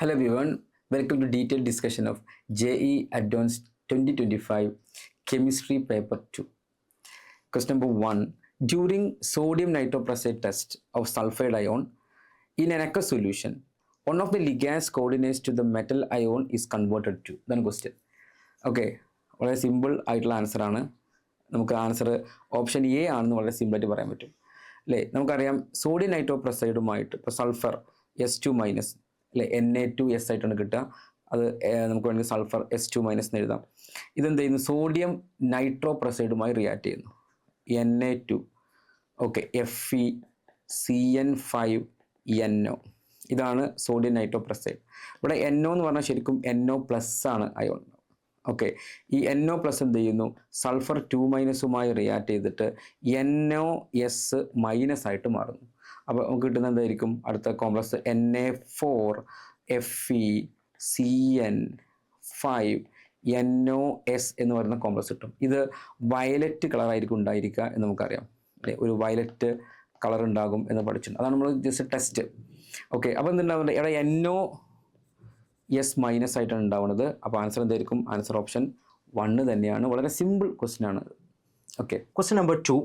Hello everyone, welcome to detailed discussion of JE Advanced 2025 Chemistry Paper 2. Question number 1. During sodium nitroprusside test of sulfide ion in an aqueous solution, one of the ligands coordinates to the metal ion is converted to. Then question. Okay, വളരെ simple ആയിട്ടുള്ള ആൻസറാണ്. നമുക്ക് answer option A ആണെന്ന് വളരെ സിമ്പിളായിട്ട് പറയാൻ പറ്റും അല്ലേ. നമുക്കറിയാം സോഡിയം നൈട്രോപ്രസൈഡുമായിട്ട് ഇപ്പോൾ സൾഫർ S2- അല്ലെ Na2S ആയിട്ടാണ് കിട്ടുക. അത് നമുക്ക് വേണമെങ്കിൽ സൾഫർ S2- എന്ന് എഴുതാം. ഇതെന്ത് ചെയ്യുന്നു? സോഡിയം നൈട്രോപ്രസൈഡുമായി റിയാക്ട് ചെയ്യുന്നു. Na2 ഓക്കെ FeCN5NO ഇതാണ് സോഡിയം നൈട്രോപ്രസൈഡ്. ഇവിടെ NO എന്ന് പറഞ്ഞാൽ ശരിക്കും NO+ ആണ് അയോൺ. ഓക്കെ, ഈ NO+ എന്ത് ചെയ്യുന്നു? സൾഫർ 2- റിയാക്ട് ചെയ്തിട്ട് NOS- ആയിട്ട് മാറുന്നു. അപ്പോൾ നമുക്ക് കിട്ടുന്നത് എന്തായിരിക്കും? അടുത്ത കോംപ്ലക്സ് Na4 FeCN5NOS എന്ന് പറയുന്ന കോംപ്ലക്സ് കിട്ടും. ഇത് വയലറ്റ് കളറായിരിക്കും ഉണ്ടായിരിക്കുക എന്ന് നമുക്കറിയാം അല്ലേ. ഒരു വയലറ്റ് കളർ ഉണ്ടാകും എന്ന് പഠിച്ചിട്ടുണ്ട്. അതാണ് നമ്മൾ ജസ്റ്റ് ടെസ്റ്റ്. ഓക്കെ, അപ്പോൾ എന്തുണ്ടാവുന്നത്? ഇവിടെ NOS- ആയിട്ടാണ് ഉണ്ടാവുന്നത്. അപ്പോൾ ആൻസർ എന്തായിരിക്കും? ആൻസർ ഓപ്ഷൻ 1 തന്നെയാണ്. വളരെ സിമ്പിൾ ക്വസ്റ്റ്യൻ ആണ്. Okay, Question number 2.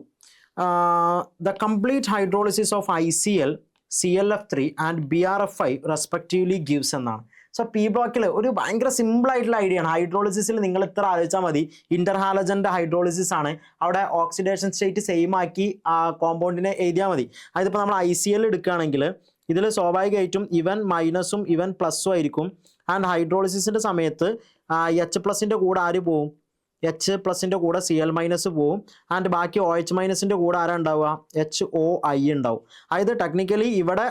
The complete hydrolysis of ICl, ClF3 and BrF5 respectively gives എന്നാണ്. സോ പി ബ്ലോക്കിൽ ഒരു ഭയങ്കര സിമ്പിൾ ആയിട്ടുള്ള ഐഡിയ ആണ്. ഹൈഡ്രോളിസിൽ നിങ്ങൾ ഇത്ര ആലോചിച്ചാൽ മതി. ഇന്റർഹാലജന്റെ ഹൈഡ്രോളിസിസ് ആണ്. അവിടെ ഓക്സിഡേഷൻ സ്റ്റേറ്റ് സെയിം ആക്കി കോമ്പൗണ്ടിനെ എഴുതിയാൽ മതി. അതിപ്പോൾ നമ്മൾ ICl എടുക്കുകയാണെങ്കിൽ ഇതിൽ സ്വാഭാവികമായിട്ടും ഇവൻ മൈനസും ഇവൻ പ്ലസും ആയിരിക്കും. ആൻഡ് ഹൈഡ്രോളിസിന്റെ സമയത്ത് H+ കൂടെ ആര് പോവും? H+ കൂടെ Cl- പോവും. ആൻഡ് ബാക്കി OH- കൂടെ ആരാ ഉണ്ടാവുക? HOI ഉണ്ടാവും. അതായത് ടെക്നിക്കലി ഇവിടെ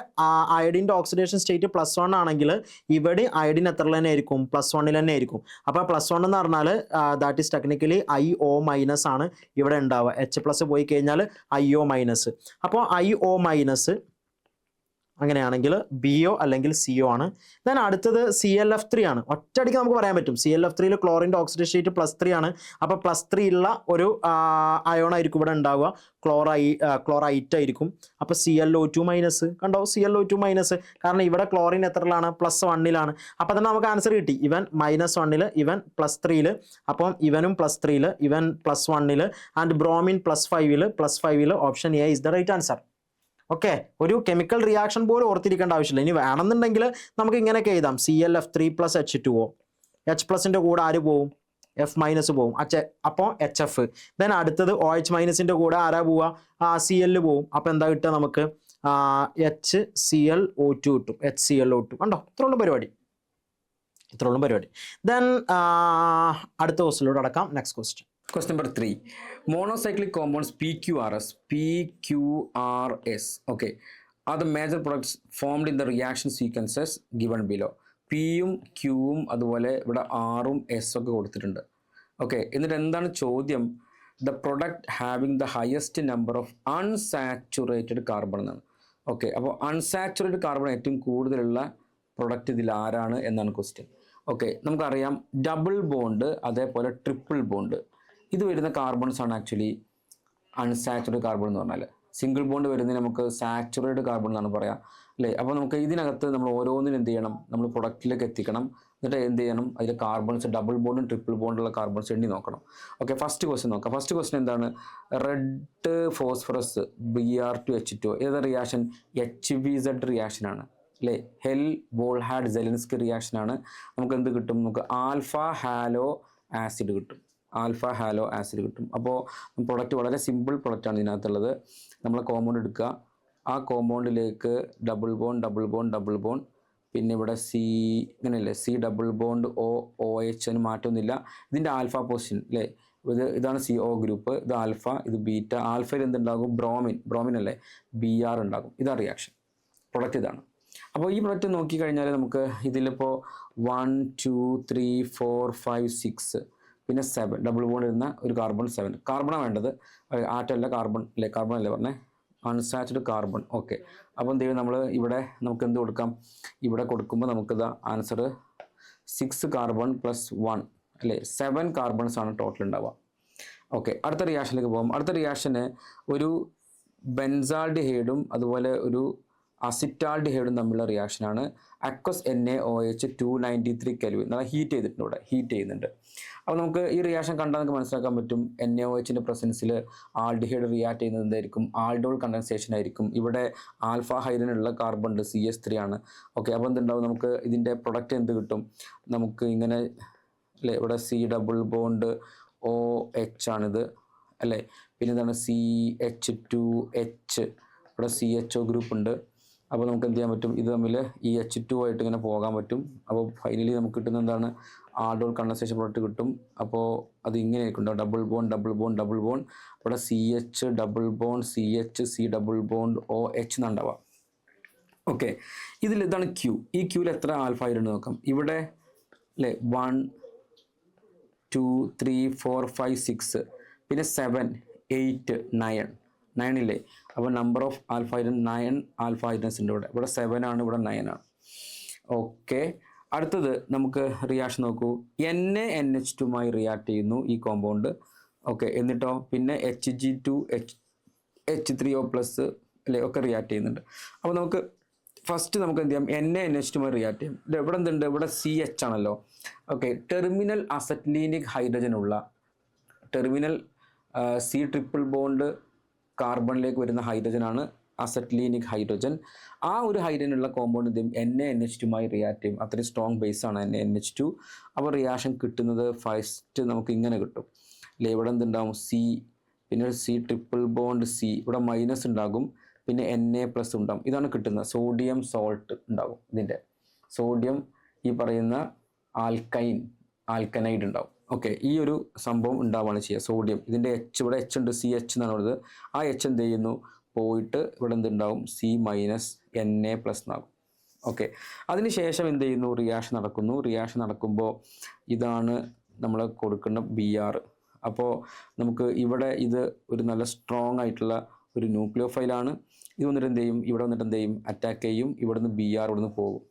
അയഡിൻ്റെ ഓക്സിഡേഷൻ സ്റ്റേറ്റ് +1 ആണെങ്കിൽ ഇവിടെ അയഡിൻ എത്ര തന്നെ ആയിരിക്കും? +1 തന്നെ ആയിരിക്കും. അപ്പോൾ +1 എന്ന് പറഞ്ഞാൽ ദാറ്റ് ഈസ് ടെക്നിക്കലി IO- ആണ് ഇവിടെ ഉണ്ടാവുക. H+ പോയി കഴിഞ്ഞാൽ IO-. അപ്പോൾ IO- അങ്ങനെയാണെങ്കിൽ BO അല്ലെങ്കിൽ CO ആണ്. ദെൻ അടുത്തത് ClF3 ആണ്. ഒറ്റയടിക്ക് നമുക്ക് പറയാൻ പറ്റും ClF3യിൽ ക്ലോറിൻ്റെ ഓക്സിഡേഷൻ സ്റ്റേറ്റ് +3 ആണ്. അപ്പോൾ +3 ഉള്ള ഒരു അയോൺ ആയിരിക്കും ഇവിടെ ഉണ്ടാവുക. ക്ലോറൈറ്റ് ആയിരിക്കും. അപ്പോൾ ClO2- കണ്ടോ? ClO2- കാരണം ഇവിടെ ക്ലോറിൻ എത്രയിലാണ്? +1 അപ്പോൾ തന്നെ നമുക്ക് ആൻസർ കിട്ടി. ഇവൻ -1, ഇവൻ +3, അപ്പം ഇവനും +3, ഇവൻ +1 and bromine +5 option a is the right answer. Okay, ഒരു കെമിക്കൽ റിയാക്ഷൻ പോലും ഓർത്തിരിക്കേണ്ട ആവശ്യമില്ല. ഇനി വേണമെന്നുണ്ടെങ്കിൽ നമുക്ക് ഇങ്ങനെയൊക്കെ എഴുതാം. ClF3 + H2O. H+ കൂടെ ആര് പോവും? F- പോവും. അപ്പോൾ HF. ദെൻ അടുത്തത് OH- കൂടെ ആരാ പോവുക? Cl പോവും. അപ്പോൾ എന്താ കിട്ടുക നമുക്ക്? HClO2 കിട്ടും. HClO2 കണ്ടോ? ഇത്രയുള്ള പരിപാടി. ദെൻ അടുത്ത ക്വസ്റ്റിലൂടെ അടക്കാം. Next question. Question number 3. Monocyclic compounds PQRS okay, are the major products formed in the reaction sequences given below. Pയും Qയും അതുപോലെ ഇവിടെ Rഉം S ഒക്കെ കൊടുത്തിട്ടുണ്ട്. ഓക്കെ, എന്നിട്ട് എന്താണ് ചോദ്യം? The product having the highest number of unsaturated carbon എന്നാണ്. ഓക്കെ, അപ്പോൾ unsaturated carbon ഏറ്റവും കൂടുതലുള്ള പ്രൊഡക്റ്റ് ഇതിൽ ആരാണ് എന്നാണ് ക്വസ്റ്റ്യൻ. ഓക്കെ, നമുക്കറിയാം ഡബിൾ ബോണ്ട് അതേപോലെ ട്രിപ്പിൾ ബോണ്ട് ഇത് വരുന്ന കാർബൺസ് ആണ് ആക്ച്വലി അൺസാച്ചുറേറ്റഡ് കാർബൺ എന്ന് പറഞ്ഞാൽ. സിംഗിൾ ബോണ്ട് വരുന്നതിന് നമുക്ക് സാച്ചുറേറ്റഡ് കാർബൺ എന്നാണ് പറയാം അല്ലേ. അപ്പോൾ നമുക്ക് ഇതിനകത്ത് നമ്മൾ ഓരോന്നിനും എന്ത് ചെയ്യണം? നമ്മൾ പ്രൊഡക്റ്റിലേക്ക് എത്തിക്കണം. എന്നിട്ട് എന്ത് ചെയ്യണം? അതിൽ കാർബൺസ് ഡബിൾ ബോണ്ടും ട്രിപ്പിൾ ബോണ്ടുള്ള കാർബൺസ് എണ്ണി നോക്കണം. ഓക്കെ, ഫസ്റ്റ് ക്വസ്റ്റ്യൻ നോക്കാം. ഫസ്റ്റ് ക്വസ്റ്റ്യൻ എന്താണ്? റെഡ് ഫോസ്ഫറസ് Br2H2O ഏത് റിയാക്ഷൻ? HVZ റിയാക്ഷനാണ് അല്ലേ. ഹെൽ ബോൾഹാഡ് സെലൻസ്കി റിയാക്ഷനാണ്. നമുക്ക് എന്ത് കിട്ടും? നമുക്ക് ആൽഫ ഹാലോ ആസിഡ് കിട്ടും. അപ്പോൾ പ്രൊഡക്റ്റ് വളരെ സിമ്പിൾ പ്രൊഡക്റ്റാണ് ഇതിനകത്തുള്ളത്. നമ്മൾ കോമ്പൗണ്ട് എടുക്കുക. ആ കോമ്പൗണ്ടിലേക്ക് ഡബിൾ ബോണ്ട് പിന്നെ ഇവിടെ ഇങ്ങനെയല്ലേ C OH മാറ്റമൊന്നുമില്ല. ഇതിൻ്റെ ആൽഫ പൊസിഷൻ അല്ലേ. ഇതാണ് CO ഗ്രൂപ്പ്, ഇത് ആൽഫ, ഇത് ബീറ്റ. ആൽഫയിൽ എന്തുണ്ടാകും? ബ്രോമിൻ അല്ലേ, Br ഉണ്ടാകും. ഇതാണ് റിയാക്ഷൻ. പ്രൊഡക്റ്റ് ഇതാണ്. അപ്പോൾ ഈ പ്രൊഡക്റ്റ് നോക്കിക്കഴിഞ്ഞാൽ നമുക്ക് ഇതിലിപ്പോൾ 1 2 3 4 5 6 പിന്നെ 7 ഡബിൾ ബോണ്ട് ഇരുന്ന ഒരു കാർബൺ 7 കാർബണാണ് വേണ്ടത്. ആറ്റമല്ല കാർബൺ അല്ലേ, പറഞ്ഞേ അൺസാച്ചുറേറ്റഡ് കാർബൺ. ഓക്കെ, അപ്പോൾ എന്ത് ചെയ്യും? നമ്മൾ ഇവിടെ നമുക്ക് എന്ത് കൊടുക്കാം? ഇവിടെ കൊടുക്കുമ്പോൾ നമുക്കിത് ആൻസർ 6 കാർബൺ + 1 അല്ലേ, 7 കാർബൺസ് ആണ് ടോട്ടൽ ഉണ്ടാവുക. ഓക്കെ, അടുത്ത റിയാക്ഷനിലേക്ക് പോകും. അടുത്ത റിയാക്ഷന് ഒരു ബെൻസാൾഡിഹൈഡും അതുപോലെ ഒരു അസിറ്റാൾഡിഹൈഡും തമ്മിലുള്ള റിയാക്ഷനാണ് അക്വസ് NaOH 293 കെൽവിൻ. നല്ല ഹീറ്റ് ചെയ്തിട്ടുണ്ട്, ഇവിടെ ഹീറ്റ് ചെയ്യുന്നുണ്ട്. അപ്പോൾ നമുക്ക് ഈ റിയാക്ഷൻ കണ്ടാൽ നമുക്ക് മനസ്സിലാക്കാൻ പറ്റും NaOHൻ്റെ പ്രസൻസിൽ ആൾഡിഹൈഡ് റിയാക്ട് ചെയ്യുന്നത് എന്തായിരിക്കും, ആൾഡോൾ കണ്ടൻസേഷൻ ആയിരിക്കും. ഇവിടെ ആൽഫ ഹൈഡ്രജനുള്ള കാർബൺ ഉണ്ട്, CH3 ആണ്. ഓക്കെ, അപ്പോൾ എന്തുണ്ടാവും, നമുക്ക് ഇതിൻ്റെ പ്രൊഡക്റ്റ് എന്ത് കിട്ടും, നമുക്ക് ഇങ്ങനെ അല്ലേ, ഇവിടെ C ഡബിൾ ബോണ്ട് OH ആണിത് അല്ലേ, പിന്നെ എന്താണ് CH2H, ഇവിടെ CHO ഗ്രൂപ്പ് ഉണ്ട്. അപ്പോൾ നമുക്ക് എന്ത് ചെയ്യാൻ പറ്റും, ഇത് തമ്മിൽ ഈ H2 ആയിട്ട് ഇങ്ങനെ പോകാൻ പറ്റും. അപ്പോൾ ഫൈനലി നമുക്ക് കിട്ടുന്ന എന്താണ്, ആൾഡോൾ കണ്ടൻസേഷൻ പ്രോഡക്റ്റ് കിട്ടും. അപ്പോൾ അത് ഇങ്ങനെ ആയിരിക്കും, double bond double bond double bond, ഇവിടെ CH double bond CH C double bond OH എന്നുണ്ടാവാം. ഓക്കെ, ഇതിൽ ഇതാണ് Q. ഈ Qയിൽ എത്ര ആൽഫ ഹൈഡ്രജൻ നോക്കാം. ഇവിടെ അല്ലേ 1 2 3 4 5 6, പിന്നെ 7 8 9 ഇല്ലേ. അപ്പോൾ number of alpha hydrogen 9 alpha hydrogens ഉണ്ട്. ഇവിടെ 7 ആണ്, ഇവിടെ 9 ആണ്. ഓക്കെ, അടുത്തത് നമുക്ക് റിയാക്ഷൻ നോക്കൂ. NaNH2മായി റിയാക്ട് ചെയ്യുന്നു ഈ കോമ്പൗണ്ട്. ഓക്കെ, എന്നിട്ടോ പിന്നെ Hg2H3O പ്ലസ് അല്ലേ ഒക്കെ റിയാക്ട് ചെയ്യുന്നുണ്ട്. അപ്പോൾ നമുക്ക് ഫസ്റ്റ് നമുക്ക് എന്ത് ചെയ്യാം, NaNH2മായി റിയാക്ട് ചെയ്യും. ഇവിടെ എന്തുണ്ട്, ഇവിടെ CH ആണല്ലോ. ഓക്കെ, ടെർമിനൽ അസറ്റ്ലീനിക് ഹൈഡ്രജൻ ഉള്ള ടെർമിനൽ C ട്രിപ്പിൾ ബോണ്ട് കാർബണിലേക്ക് വരുന്ന ഹൈഡ്രജനാണ് അസറ്റ്ലീനിക് ഹൈഡ്രജൻ. ആ ഒരു ഹൈഡ്രജനുള്ള കോമ്പൗണ്ട് എന്ത് ചെയ്യും, NaNH2മായി റിയാക്ട് ചെയ്യും. അത്രയും സ്ട്രോങ് ബേസാണ് NaNH2. അപ്പോൾ റിയാക്ഷൻ കിട്ടുന്നത് ഫസ്റ്റ് നമുക്ക് ഇങ്ങനെ കിട്ടും അല്ലേ. ഇവിടെ എന്തുണ്ടാവും, C, പിന്നെ C ട്രിപ്പിൾ ബോണ്ട് C, ഇവിടെ മൈനസ് ഉണ്ടാകും, പിന്നെ Na+ ഉണ്ടാകും. ഇതാണ് കിട്ടുന്നത്. സോഡിയം സോൾട്ട് ഉണ്ടാകും. ഇതിൻ്റെ സോഡിയം ഈ പറയുന്ന ആൽക്കനൈഡ് ഉണ്ടാവും. ഓക്കെ, ഈ ഒരു സംഭവം ഉണ്ടാവുകയാണ് ചെയ്യുക. സോഡിയം ഇതിൻ്റെ H, ഇവിടെ H ഉണ്ട്, CH എന്നാണ് ഉള്ളത്. ആ H എന്ത് ചെയ്യുന്നു, പോയിട്ട് ഇവിടെ എന്തുണ്ടാവും, C- Na+ എന്നാകും. ഓക്കെ, അതിനുശേഷം എന്ത് ചെയ്യുന്നു, റിയാക്ഷൻ നടക്കുന്നു. റിയാക്ഷൻ നടക്കുമ്പോൾ ഇതാണ് നമ്മൾ കൊടുക്കുന്ന Br. അപ്പോൾ നമുക്ക് ഇവിടെ ഇത് ഒരു നല്ല സ്ട്രോങ് ആയിട്ടുള്ള ഒരു ന്യൂക്ലിയോഫൈലാണ്. ഇത് വന്നിട്ട് എന്ത് ചെയ്യും, ഇവിടെ വന്നിട്ട് എന്ത് ചെയ്യും, അറ്റാക്ക് ചെയ്യും. ഇവിടെ നിന്ന് Br ഇവിടെ നിന്ന് പോകും.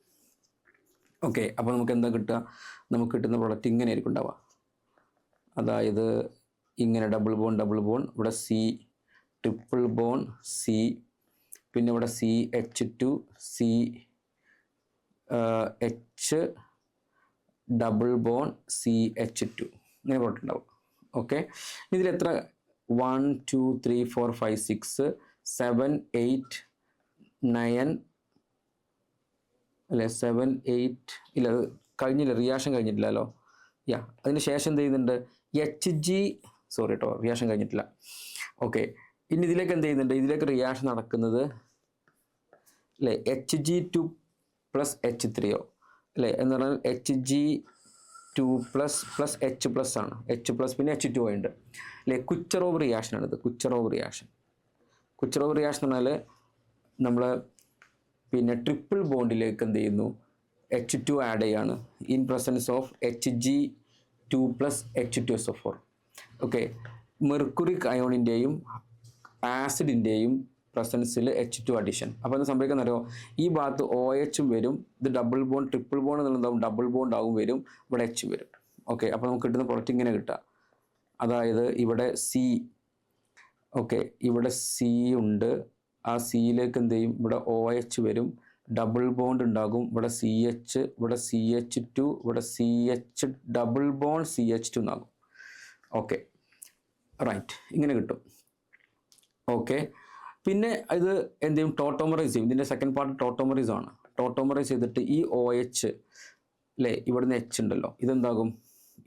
ഓക്കെ, അപ്പോൾ നമുക്ക് എന്താ കിട്ടുക, നമുക്ക് കിട്ടുന്ന പ്രൊഡക്റ്റ് ഇങ്ങനെ ആയിരിക്കും ഉണ്ടാവുക. അതായത് ഇങ്ങനെ ഡബിൾ ബോൺ, ഇവിടെ C ട്രിപ്പിൾ ബോൺ C, പിന്നെ ഇവിടെ CH2 CH double bone CH2 ഇങ്ങനെ പോയിട്ടുണ്ടാവും. ഓക്കെ, ഇതിൽ എത്ര 1 2 3 4 5 6 7 8 9 അല്ലേ, 7 8 ഇല്ല, അത് കഴിഞ്ഞില്ല, റിയാക്ഷൻ കഴിഞ്ഞിട്ടില്ലല്ലോ. അതിന് ശേഷം എന്ത് ചെയ്യുന്നുണ്ട്, സോറി കേട്ടോ, റിയാക്ഷൻ കഴിഞ്ഞിട്ടില്ല. ഓക്കെ, ഇനി ഇതിലേക്ക് എന്ത് ചെയ്യുന്നുണ്ട്, ഇതിലേക്ക് റിയാക്ഷൻ നടക്കുന്നത് അല്ലേ, Hg2 + H3O അല്ലേ, എന്ന് പറഞ്ഞാൽ Hg2 + H+ ആണ്. H+ പിന്നെ H2O ഉണ്ട് അല്ലേ. കുച്ചറോവ് റിയാക്ഷനാണിത്. കുച്ചറോവ് റിയാക്ഷൻ എന്ന് പറഞ്ഞാൽ നമ്മൾ പിന്നെ ട്രിപ്പിൾ ബോണ്ടിലേക്ക് എന്ത് ചെയ്യുന്നു, H2 ആഡ് ചെയ്യാണ് in presence of Hg2 + H2SO4. Okay, mercuric അയോണിൻ്റെയും ആസിഡിൻ്റെയും പ്രസൻസിൽ H2 അഡീഷൻ. അപ്പോൾ എന്താ സംഭവിക്കുന്നറിയോ, ഈ ഭാഗത്ത് OH വരും, ഇത് ഡബിൾ ബോണ്ട് ട്രിപ്പിൾ ബോണ്ട് എന്നുള്ളതാവും, ഡബിൾ ബോണ്ട് ആവും വരും, ഇവിടെ H വരും. ഓക്കെ, അപ്പോൾ നമുക്ക് കിട്ടുന്ന പ്രൊഡക്റ്റ് ഇങ്ങനെ കിട്ടുക. അതായത് ഇവിടെ C, ഓക്കെ, ഇവിടെ C ഉണ്ട്. ആ സിയിലേക്ക് എന്ത് ചെയ്യും, ഇവിടെ OH വരും, ഡബിൾ ബോണ്ട് ഉണ്ടാകും, ഇവിടെ CH, ഇവിടെ CH2, ഇവിടെ CH ഡബിൾ ബോണ്ട് CH2 എന്നാകും. ഓക്കെ, റൈറ്റ്, ഇങ്ങനെ കിട്ടും. ഓക്കെ, പിന്നെ ഇത് എന്ത് ചെയ്യും, ടോട്ടോമറൈസ് ചെയ്യും. ഇതിൻ്റെ സെക്കൻഡ് പാർട്ട് ടോട്ടോമറൈസ് ആണ്. ടോട്ടോമറൈസ് ചെയ്തിട്ട് ഈ OH അല്ലേ, ഇവിടുന്ന് H ഉണ്ടല്ലോ, ഇതെന്താകും,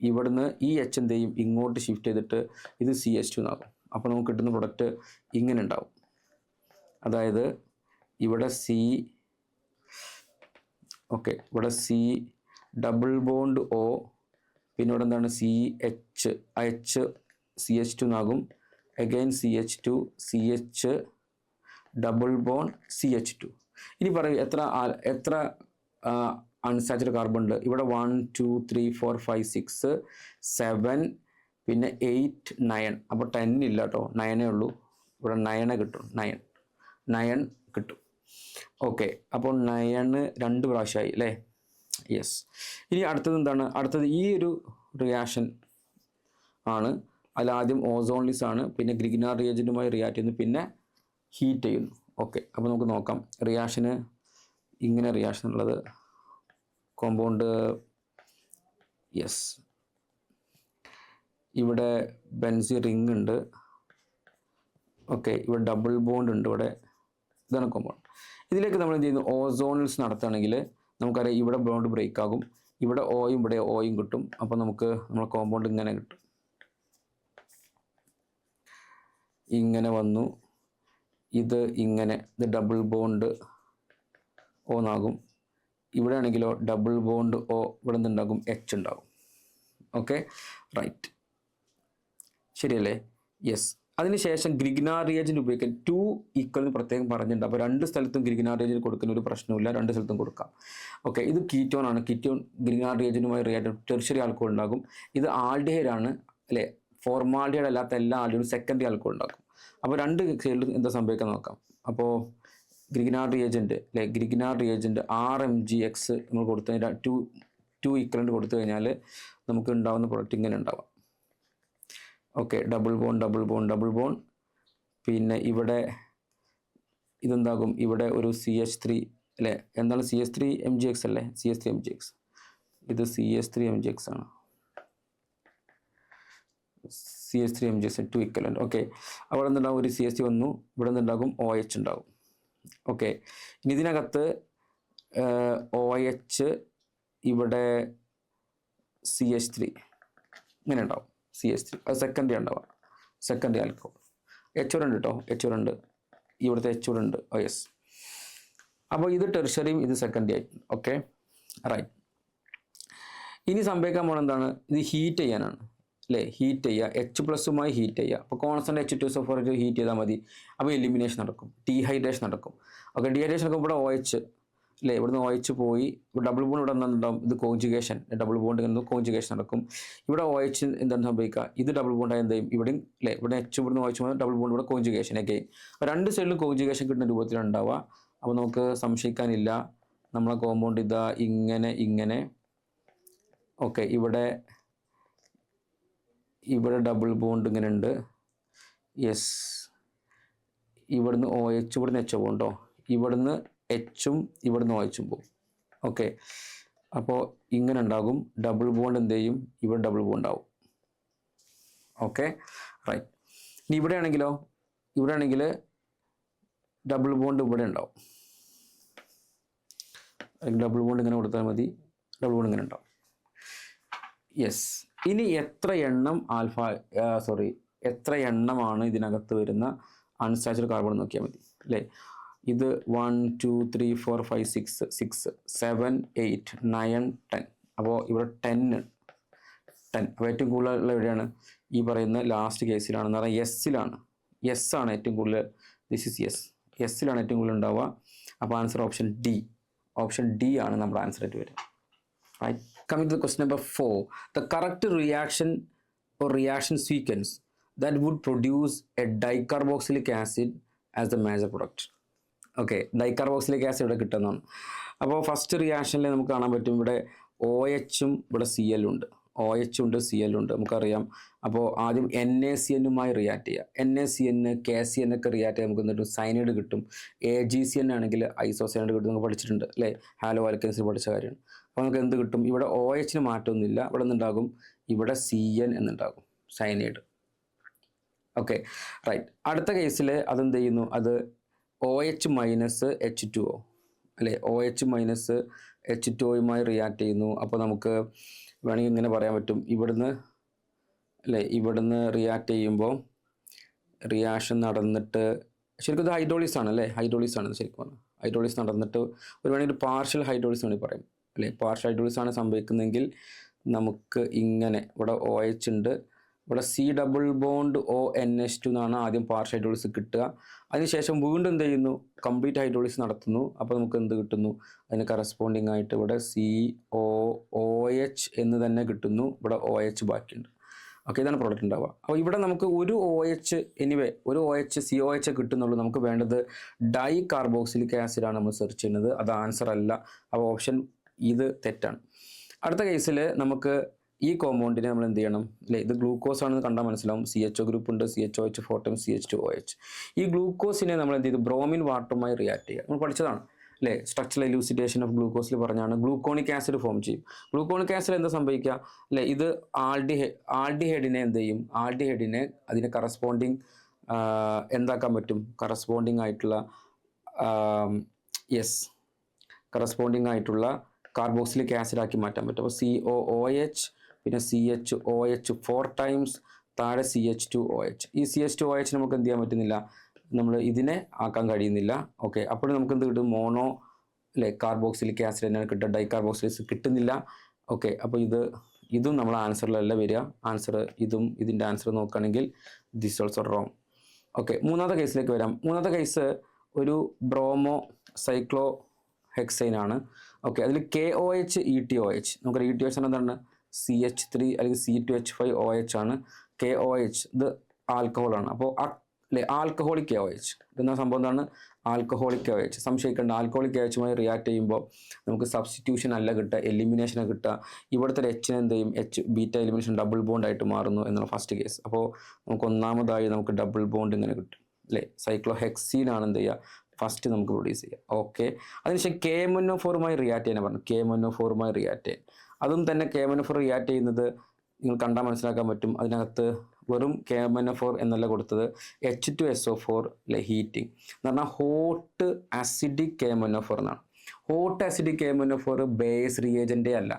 ഇവിടുന്ന് ഈ H എന്ത് ചെയ്യും, ഇങ്ങോട്ട് ഷിഫ്റ്റ് ചെയ്തിട്ട് ഇത് CH2 എന്നാകും. അപ്പോൾ നമുക്ക് കിട്ടുന്ന പ്രൊഡക്റ്റ് ഇങ്ങനെ ഉണ്ടാവും. അതായത് ഇവിടെ C, ഓക്കെ, ഇവിടെ C ഡബിൾ ബോണ്ട് O, പിന്നെ ഇവിടെ എന്താണ് CH, H CH2 എന്നാകും, again CH2 CH double bond CH2. ഇനി പറയൂ, എത്ര അൺസാച്ചുറേറ്റഡ് കാർബൺ ഉണ്ട്. ഇവിടെ 1 2 3 4 5 6 7 പിന്നെ 8 9. അപ്പോൾ 10 ഇല്ല കേട്ടോ, 9 ഉള്ളൂ. ഇവിടെ 9 കിട്ടും, 9 കിട്ടും. ഓക്കെ, അപ്പോൾ 9 2 പ്രാവശ്യമായി അല്ലേ. യെസ്, ഇനി അടുത്തത് എന്താണ്, അടുത്തത് ഈ ഒരു റിയാക്ഷൻ ആണ്. അതിലാദ്യം ഓസോൺലിസ് ആണ്, പിന്നെ ഗ്രിഗ്നാർ റിയേജൻറ്റുമായി റിയാക്ട് ചെയ്യുന്നു, പിന്നെ ഹീറ്റ് ചെയ്യുന്നു. ഓക്കെ, അപ്പോൾ നമുക്ക് നോക്കാം റിയാക്ഷന്. ഇങ്ങനെ റിയാക്ഷൻ ഉള്ളത് കോമ്പൗണ്ട്. യെസ്, ഇവിടെ ബെൻസീൻ റിങ് ഉണ്ട്. ഓക്കെ, ഇവിടെ ഡബിൾ ബോണ്ട് ഉണ്ട്. ഇവിടെ ഇതാണ് കോമ്പൗണ്ട്. ഇതിലേക്ക് നമ്മൾ എന്ത് ചെയ്യുന്നു, ഓസോണിൽസ് നടത്തുകയാണെങ്കിൽ നമുക്കറിയാം ഇവിടെ ബോണ്ട് ബ്രേക്ക് ആകും, ഇവിടെ ഓയും ഇവിടെ ഓയും കിട്ടും. അപ്പോൾ നമുക്ക് നമ്മുടെ കോമ്പൗണ്ട് ഇങ്ങനെ കിട്ടും. ഇങ്ങനെ വന്നു, ഇത് ഇങ്ങനെ, ഇത് ഡബിൾ ബോണ്ട് ഓന്നാകും. ഇവിടെ ആണെങ്കിലോ ഡബിൾ ബോണ്ട് ഓ, ഇവിടെ നിന്നുണ്ടാകും എച്ച് ഉണ്ടാകും. ഓക്കെ, റൈറ്റ്, ശരിയല്ലേ? യെസ്. അതിനുശേഷം ഗ്രിഗ്നാർ റിയേജൻറ്റ് ഉപയോഗിക്കാൻ 2 ഈക്വൽ എന്ന് പ്രത്യേകം പറഞ്ഞിട്ടുണ്ട്. അപ്പോൾ 2 സ്ഥലത്തും ഗ്രിഗ്നാർ റിയേജൻറ്റ് കൊടുക്കുന്ന ഒരു പ്രശ്നമില്ല, 2 സ്ഥലത്തും കൊടുക്കാം. ഓക്കെ, ഇത് കീറ്റോൺ ആണ്. കീറ്റോൺ ഗ്രിഗ്നാർ റിയേജൻറ്റുമായി റിയാക്ട് ടെർഷ്യറി ആൽക്കോൾ ഉണ്ടാകും. ഇത് ആൽഡിഹൈഡ് ആണ് അല്ലേ? ഫോർമാൽഡിഹൈഡ് അല്ലാത്ത എല്ലാ ആൽഡിഹൈഡും സെക്കൻഡറി ആൽക്കോൾ ഉണ്ടാക്കും. അപ്പോൾ 2 സൈഡിലും എന്താ സംഭവിക്കാൻ നോക്കാം. അപ്പോൾ ഗ്രിഗ്നാർ റിയേജൻറ്റ് അല്ലേ, ഗ്രിഗ്നാർ റിയേജൻറ്റ് RMgX നമ്മൾ കൊടുത്തു കഴിഞ്ഞാൽ 2 ഈക്വലൻ്റ് കൊടുത്തു കഴിഞ്ഞാൽ നമുക്ക് ഉണ്ടാകുന്ന പ്രൊഡക്റ്റ് ഇങ്ങനെ ഉണ്ടാവാം. Okay, double bond double bond double bond. പിന്നെ ഇവിടെ ഇതെന്താകും, ഇവിടെ ഒരു CH3 അല്ലേ? എന്താണ് CH3MgX അല്ലേ? CH3MgX. ഇത് CH3MgX ആണ്. CH3MgX 2 equivalent. ഓക്കെ, അവിടെ നിന്നുണ്ടാകും ഒരു CH3 വന്നു, ഇവിടെ നിന്നുണ്ടാകും OH ഉണ്ടാകും. ഓക്കെ, ഇനി ഇതിനകത്ത് OH, ഇവിടെ CH3 ഇങ്ങനെ ഉണ്ടാവും. CH3 അത് സെക്കൻഡറി ഉണ്ടാവുക, സെക്കൻഡറി ആൽക്കോൾ. H2 ഉണ്ട് കേട്ടോ, H2 ഉണ്ട്, ഇവിടുത്തെ H2 ഉണ്ട്. യെസ്. അപ്പോൾ ഇത് ടെർഷ്യറിയും ഇത് സെക്കൻഡറി ആയിട്ടുണ്ട്. Okay, right. ഇനി സംഭവിക്കാൻ പോകുന്നത് എന്താണ്, ഇത് ഹീറ്റ് ചെയ്യാനാണ് അല്ലേ? ഹീറ്റ് ചെയ്യുക, H+മായി ഹീറ്റ് ചെയ്യുക. അപ്പോൾ കോൺസ്റ്റന്റ് H2SO4 ഹീറ്റ് ചെയ്താൽ മതി. അപ്പോൾ എലിമിനേഷൻ നടക്കും, ഡീഹൈഡ്രേഷൻ നടക്കും. ഓക്കെ, ഡീഹൈഡ്രേഷൻ നടക്കുമ്പോൾ ഇവിടെ OH അല്ലേ, ഇവിടുന്ന് OH പോയി, ഇവിടെ ഡബിൾ ബോണ്ട് ഇവിടെ ഉണ്ടാവും, ഇത് കോഞ്ചുഗേഷൻ, ഡബിൾ ബോണ്ട് ഇങ്ങനെ കോഞ്ചുഗേഷൻ നടക്കും. ഇവിടെ OH എന്താണ് സംഭവിക്കുക, ഇത് ഡബിൾ ബോണ്ടായി എന്ത് ചെയ്യും, ഇവിടെയും അല്ലേ, ഇവിടെ H ഇവിടുന്ന് OH ഡബിൾ ബോണ്ട് ഇവിടെ കോഞ്ചുഗേഷൻ അഗെയിൻ. 2 സൈഡിലും കോഞ്ചുഗേഷൻ കിട്ടുന്ന രൂപത്തിലാണ് ഉണ്ടാവുക. അപ്പോൾ നമുക്ക് സംശയിക്കാനില്ല, നമ്മളെ കോമ്പൗണ്ട് ഇതാ ഇങ്ങനെ ഇങ്ങനെ. ഓക്കെ, ഇവിടെ ഡബിൾ ബോണ്ട് ഇങ്ങനെ ഉണ്ട്. യെസ്, ഇവിടുന്ന് OH ഇവിടുന്ന് H പോകുന്നുണ്ടോ, ഇവിടുന്ന് Hഉം ഇവിടുന്ന് OHഉം പോകും. ഓക്കെ, അപ്പോൾ ഇങ്ങനെ ഉണ്ടാകും. ഡബിൾ ബോണ്ട് എന്ത് ചെയ്യും, ഇവിടെ ഡബിൾ ബോണ്ട് ആവും. Okay, right. ഇനി ഇവിടെ ആണെങ്കിലോ, ഇവിടെ ആണെങ്കിൽ ഡബിൾ ബോണ്ട് ഇവിടെ ഉണ്ടാവും. ഡബിൾ ബോണ്ട് ഇങ്ങനെ കൊടുത്താൽ മതി, ഡബിൾ ബോണ്ട് ഇങ്ങനെ ഉണ്ടാവും. യെസ്. ഇനി എത്ര എണ്ണമാണ് ഇതിനകത്ത് വരുന്ന അൺസാച്ചുറേറ്റഡ് കാർബൺ നോക്കിയാൽ മതി അല്ലേ? ഇത് 1 2 3 4 5 6 7 8 9 10. അപ്പോൾ ഇവിടെ 10. അപ്പോൾ ഏറ്റവും കൂടുതലുള്ള എവിടെയാണ്, ഈ പറയുന്ന ലാസ്റ്റ് കേസിലാണെന്ന് പറഞ്ഞാൽ എസ്സിലാണ്. എസ് ആണ് ഏറ്റവും കൂടുതൽ. ദിസ് ഇസ് എസ്സിലാണ് ഏറ്റവും കൂടുതൽ ഉണ്ടാവുക. അപ്പോൾ ആൻസർ ഓപ്ഷൻ ഡി ആണ് നമ്മുടെ ആൻസർ ആയിട്ട് വരിക. Right. Coming to the question number 4, the correct reaction or reaction sequence that would produce a dicarboxylic acid as the major product. Okay, dicarboxylic acid ഇവിടെ കിട്ടുന്നതാണ്. അപ്പോൾ ഫസ്റ്റ് റിയാക്ഷനിൽ നമുക്ക് കാണാൻ പറ്റും, ഇവിടെ OHഉം ഇവിടെ Cl ഉണ്ട്, OH ഉണ്ട്, Cl ഉണ്ട്, നമുക്കറിയാം. അപ്പോൾ ആദ്യം NaCN റിയാക്ട് ചെയ്യുക. NaCN KCN ഒക്കെ റിയാക്ട് ചെയ്യാൻ നമുക്ക് എന്നിട്ട് സൈനൈഡ് കിട്ടും. AgCN ആണെങ്കിൽ ഐസോസൈനൈഡ് കിട്ടും, നമുക്ക് പഠിച്ചിട്ടുണ്ട് അല്ലേ? ഹാലോ ആൽക്കൻസിൽ പഠിച്ച കാര്യമാണ്. അപ്പോൾ നമുക്ക് എന്ത് കിട്ടും, ഇവിടെ OHന് മാറ്റമൊന്നുമില്ല, ഇവിടെ നിന്നുണ്ടാകും, ഇവിടെ Cn എന്നുണ്ടാകും, സൈനൈഡ്. Okay, right. അടുത്ത കേസിൽ അതെന്ത് ചെയ്യുന്നു, അത് OH മൈനസ് H2O അല്ലേ? OH മൈനസ് H2Oയുമായി റിയാക്ട് ചെയ്യുന്നു. അപ്പോൾ നമുക്ക് വേണമെങ്കിൽ ഇങ്ങനെ പറയാൻ പറ്റും, ഇവിടുന്ന് അല്ലേ, ഇവിടുന്ന് റിയാക്ട് ചെയ്യുമ്പോൾ റിയാക്ഷൻ നടന്നിട്ട് ശരിക്കും ഇത് ഹൈഡ്രോളിസ് ആണ് അല്ലേ? ഹൈഡ്രോളിസ് ആണ് ശരിക്കും പറഞ്ഞാൽ. ഹൈഡ്രോളിസ് നടന്നിട്ട് ഒരു വേണമെങ്കിൽ പാർഷ്യൽ ഹൈഡ്രോളിസ് വേണമെങ്കിൽ പറയും അല്ലേ? പാർഷ്യൽ ഹൈഡ്രോളിസ് ആണ് സംഭവിക്കുന്നതെങ്കിൽ നമുക്ക് ഇങ്ങനെ ഇവിടെ OH ഉണ്ട്, ഇവിടെ C ഡബിൾ ബോണ്ട് ONH2 എന്നാണ് ആദ്യം പാർഷ്യൽ ഹൈഡ്രോളിസ് കിട്ടുക. അതിനുശേഷം വീണ്ടും എന്ത് ചെയ്യുന്നു, കംപ്ലീറ്റ് ഹൈഡ്രോളിസ് നടത്തുന്നു. അപ്പോൾ നമുക്ക് എന്ത് കിട്ടുന്നു, അതിന് കറസ്പോണ്ടിങ് ആയിട്ട് ഇവിടെ COOH എന്ന് തന്നെ കിട്ടുന്നു, ഇവിടെ OH ബാക്കിയുണ്ട്. ഓക്കെ, ഇതാണ് പ്രോഡക്റ്റ് ഉണ്ടാവുക. അപ്പോൾ ഇവിടെ നമുക്ക് ഒരു OH ഒരു COH കിട്ടുന്നുള്ളൂ. നമുക്ക് വേണ്ടത് ഡൈ കാർബോക്സിലിക് ആസിഡാണ് നമ്മൾ സെർച്ച് ചെയ്യുന്നത്, അത് ആൻസർ അല്ല. അപ്പോൾ ഓപ്ഷൻ ഇത് തെറ്റാണ്. അടുത്ത കേസിൽ നമുക്ക് ഈ കോമ്പൗണ്ടിനെ നമ്മൾ എന്ത് ചെയ്യണം അല്ലേ, ഇത് ഗ്ലൂക്കോസ് ആണെന്ന് കണ്ടാൽ മനസ്സിലാവും. CHO ഗ്രൂപ്പ് ഉണ്ട്, CHOH 4 ടൈംസ് CH2OH. ഈ ഗ്ലൂക്കോസിനെ നമ്മൾ എന്ത് ചെയ്തു, ബ്രോമിൻ വാട്ടറുമായി റിയാക്ട് ചെയ്യുക. നമ്മൾ പഠിച്ചതാണ് അല്ലേ, സ്ട്രക്ചറൽ എലൂസിഡേഷൻ ഓഫ് ഗ്ലൂക്കോസിൽ പറഞ്ഞാണ് ഗ്ലൂക്കോണിക് ആസിഡ് ഫോം ചെയ്യും. ഗ്ലൂക്കോണിക് ആസിഡ് എന്താ സംഭവിക്കുക അല്ലേ, ഇത് ആൾഡിഹൈഡിനെ എന്ത് ചെയ്യും, ആൾഡിഹൈഡിനെ അതിന് കറസ്പോണ്ടിങ് എന്താക്കാൻ പറ്റും, കറസ്പോണ്ടിങ് ആയിട്ടുള്ള കറസ്പോണ്ടിങ് ആയിട്ടുള്ള കാർബോക്സിലിക് ആസിഡ് ആക്കി മാറ്റാൻ പറ്റും. അപ്പോൾ COOH പിന്നെ CHOH 4 ടൈംസ് താഴെ CH2OH. ഈ CH2OH നമുക്ക് എന്ത് ചെയ്യാൻ പറ്റുന്നില്ല, നമ്മൾ ഇതിനെ ആക്കാൻ കഴിയുന്നില്ല. ഓക്കെ, അപ്പോൾ നമുക്ക് എന്ത് കിട്ടും, മോണോ അല്ലേ കാർബോക്സിലിക് ആസിഡ് തന്നെയാണ് കിട്ടുക, ഡൈകാർബോക്സിലേസ് കിട്ടുന്നില്ല. ഓക്കെ, അപ്പോൾ ഇതും നമ്മൾ ആൻസറിലല്ല വരിക. ആൻസർ ഇതിൻ്റെ ആൻസർ നോക്കുകയാണെങ്കിൽ ദിസ് ഓൾസോ റോങ്. ഓക്കെ, മൂന്നാമത്തെ കേസിലേക്ക് വരാം. മൂന്നാമത്തെ കേസ് ഒരു ബ്രോമോ സൈക്ലോ ഹെക്സൈൻ ആണ്. ഓക്കെ, അതിൽ KOH ETOH, നമുക്ക് ETOH എന്താണ്, CH3 അല്ലെങ്കിൽ C2H5OH ആണ്. KOH ഇത് ആൽക്കഹോളാണ്. അപ്പോൾ അല്ലേ ആൽക്കഹോളിക് KOH എന്ന സംഭവം എന്താണ്, ആൽക്കഹോളിക് KOH. സംശയിക്കേണ്ട, ആൽക്കഹോളിക് KOHുമായി റിയാക്ട് ചെയ്യുമ്പോൾ നമുക്ക് സബ്സ്റ്റിറ്റ്യൂഷൻ അല്ല കിട്ടുക, എലിമിനേഷനെ കിട്ടുക. ഇവിടുത്തെ Hനെ എന്ത് ചെയ്യും, ബീറ്റ എലിമിനേഷൻ ഡബിൾ ബോണ്ട് ആയിട്ട് മാറുന്നു എന്നുള്ള ഫസ്റ്റ് കേസ്. അപ്പോൾ നമുക്ക് ഒന്നാമതായി നമുക്ക് ഡബിൾ ബോണ്ട് ഇങ്ങനെ കിട്ടും അല്ലേ, സൈക്ലോഹെക്സീനാണ് എന്ത് ചെയ്യുക ഫസ്റ്റ് നമുക്ക് പ്രൊഡ്യൂസ് ചെയ്യുക. ഓക്കെ, അതിനുശേഷം KMnO4മായി റിയാക്ട് ചെയ്യാൻ പറഞ്ഞു. KMnO4മായി റിയാക്ട് ചെയ്യാൻ, അതും തന്നെ KMnO4 റിയാക്ട് ചെയ്യുന്നത് നിങ്ങൾ കണ്ടാൽ മനസ്സിലാക്കാൻ പറ്റും. അതിനകത്ത് വെറും KMnO4 എന്നല്ല കൊടുത്തത്, H2SO4 അല്ലെ, ഹീറ്റിംഗ് എന്ന് പറഞ്ഞാൽ ഹോട്ട് ആസിഡിക് KMnO4 എന്നാണ്. ഹോട്ട് ആസിഡിക് KMnO4 ബേസ് റിയേജൻ്റേ അല്ല.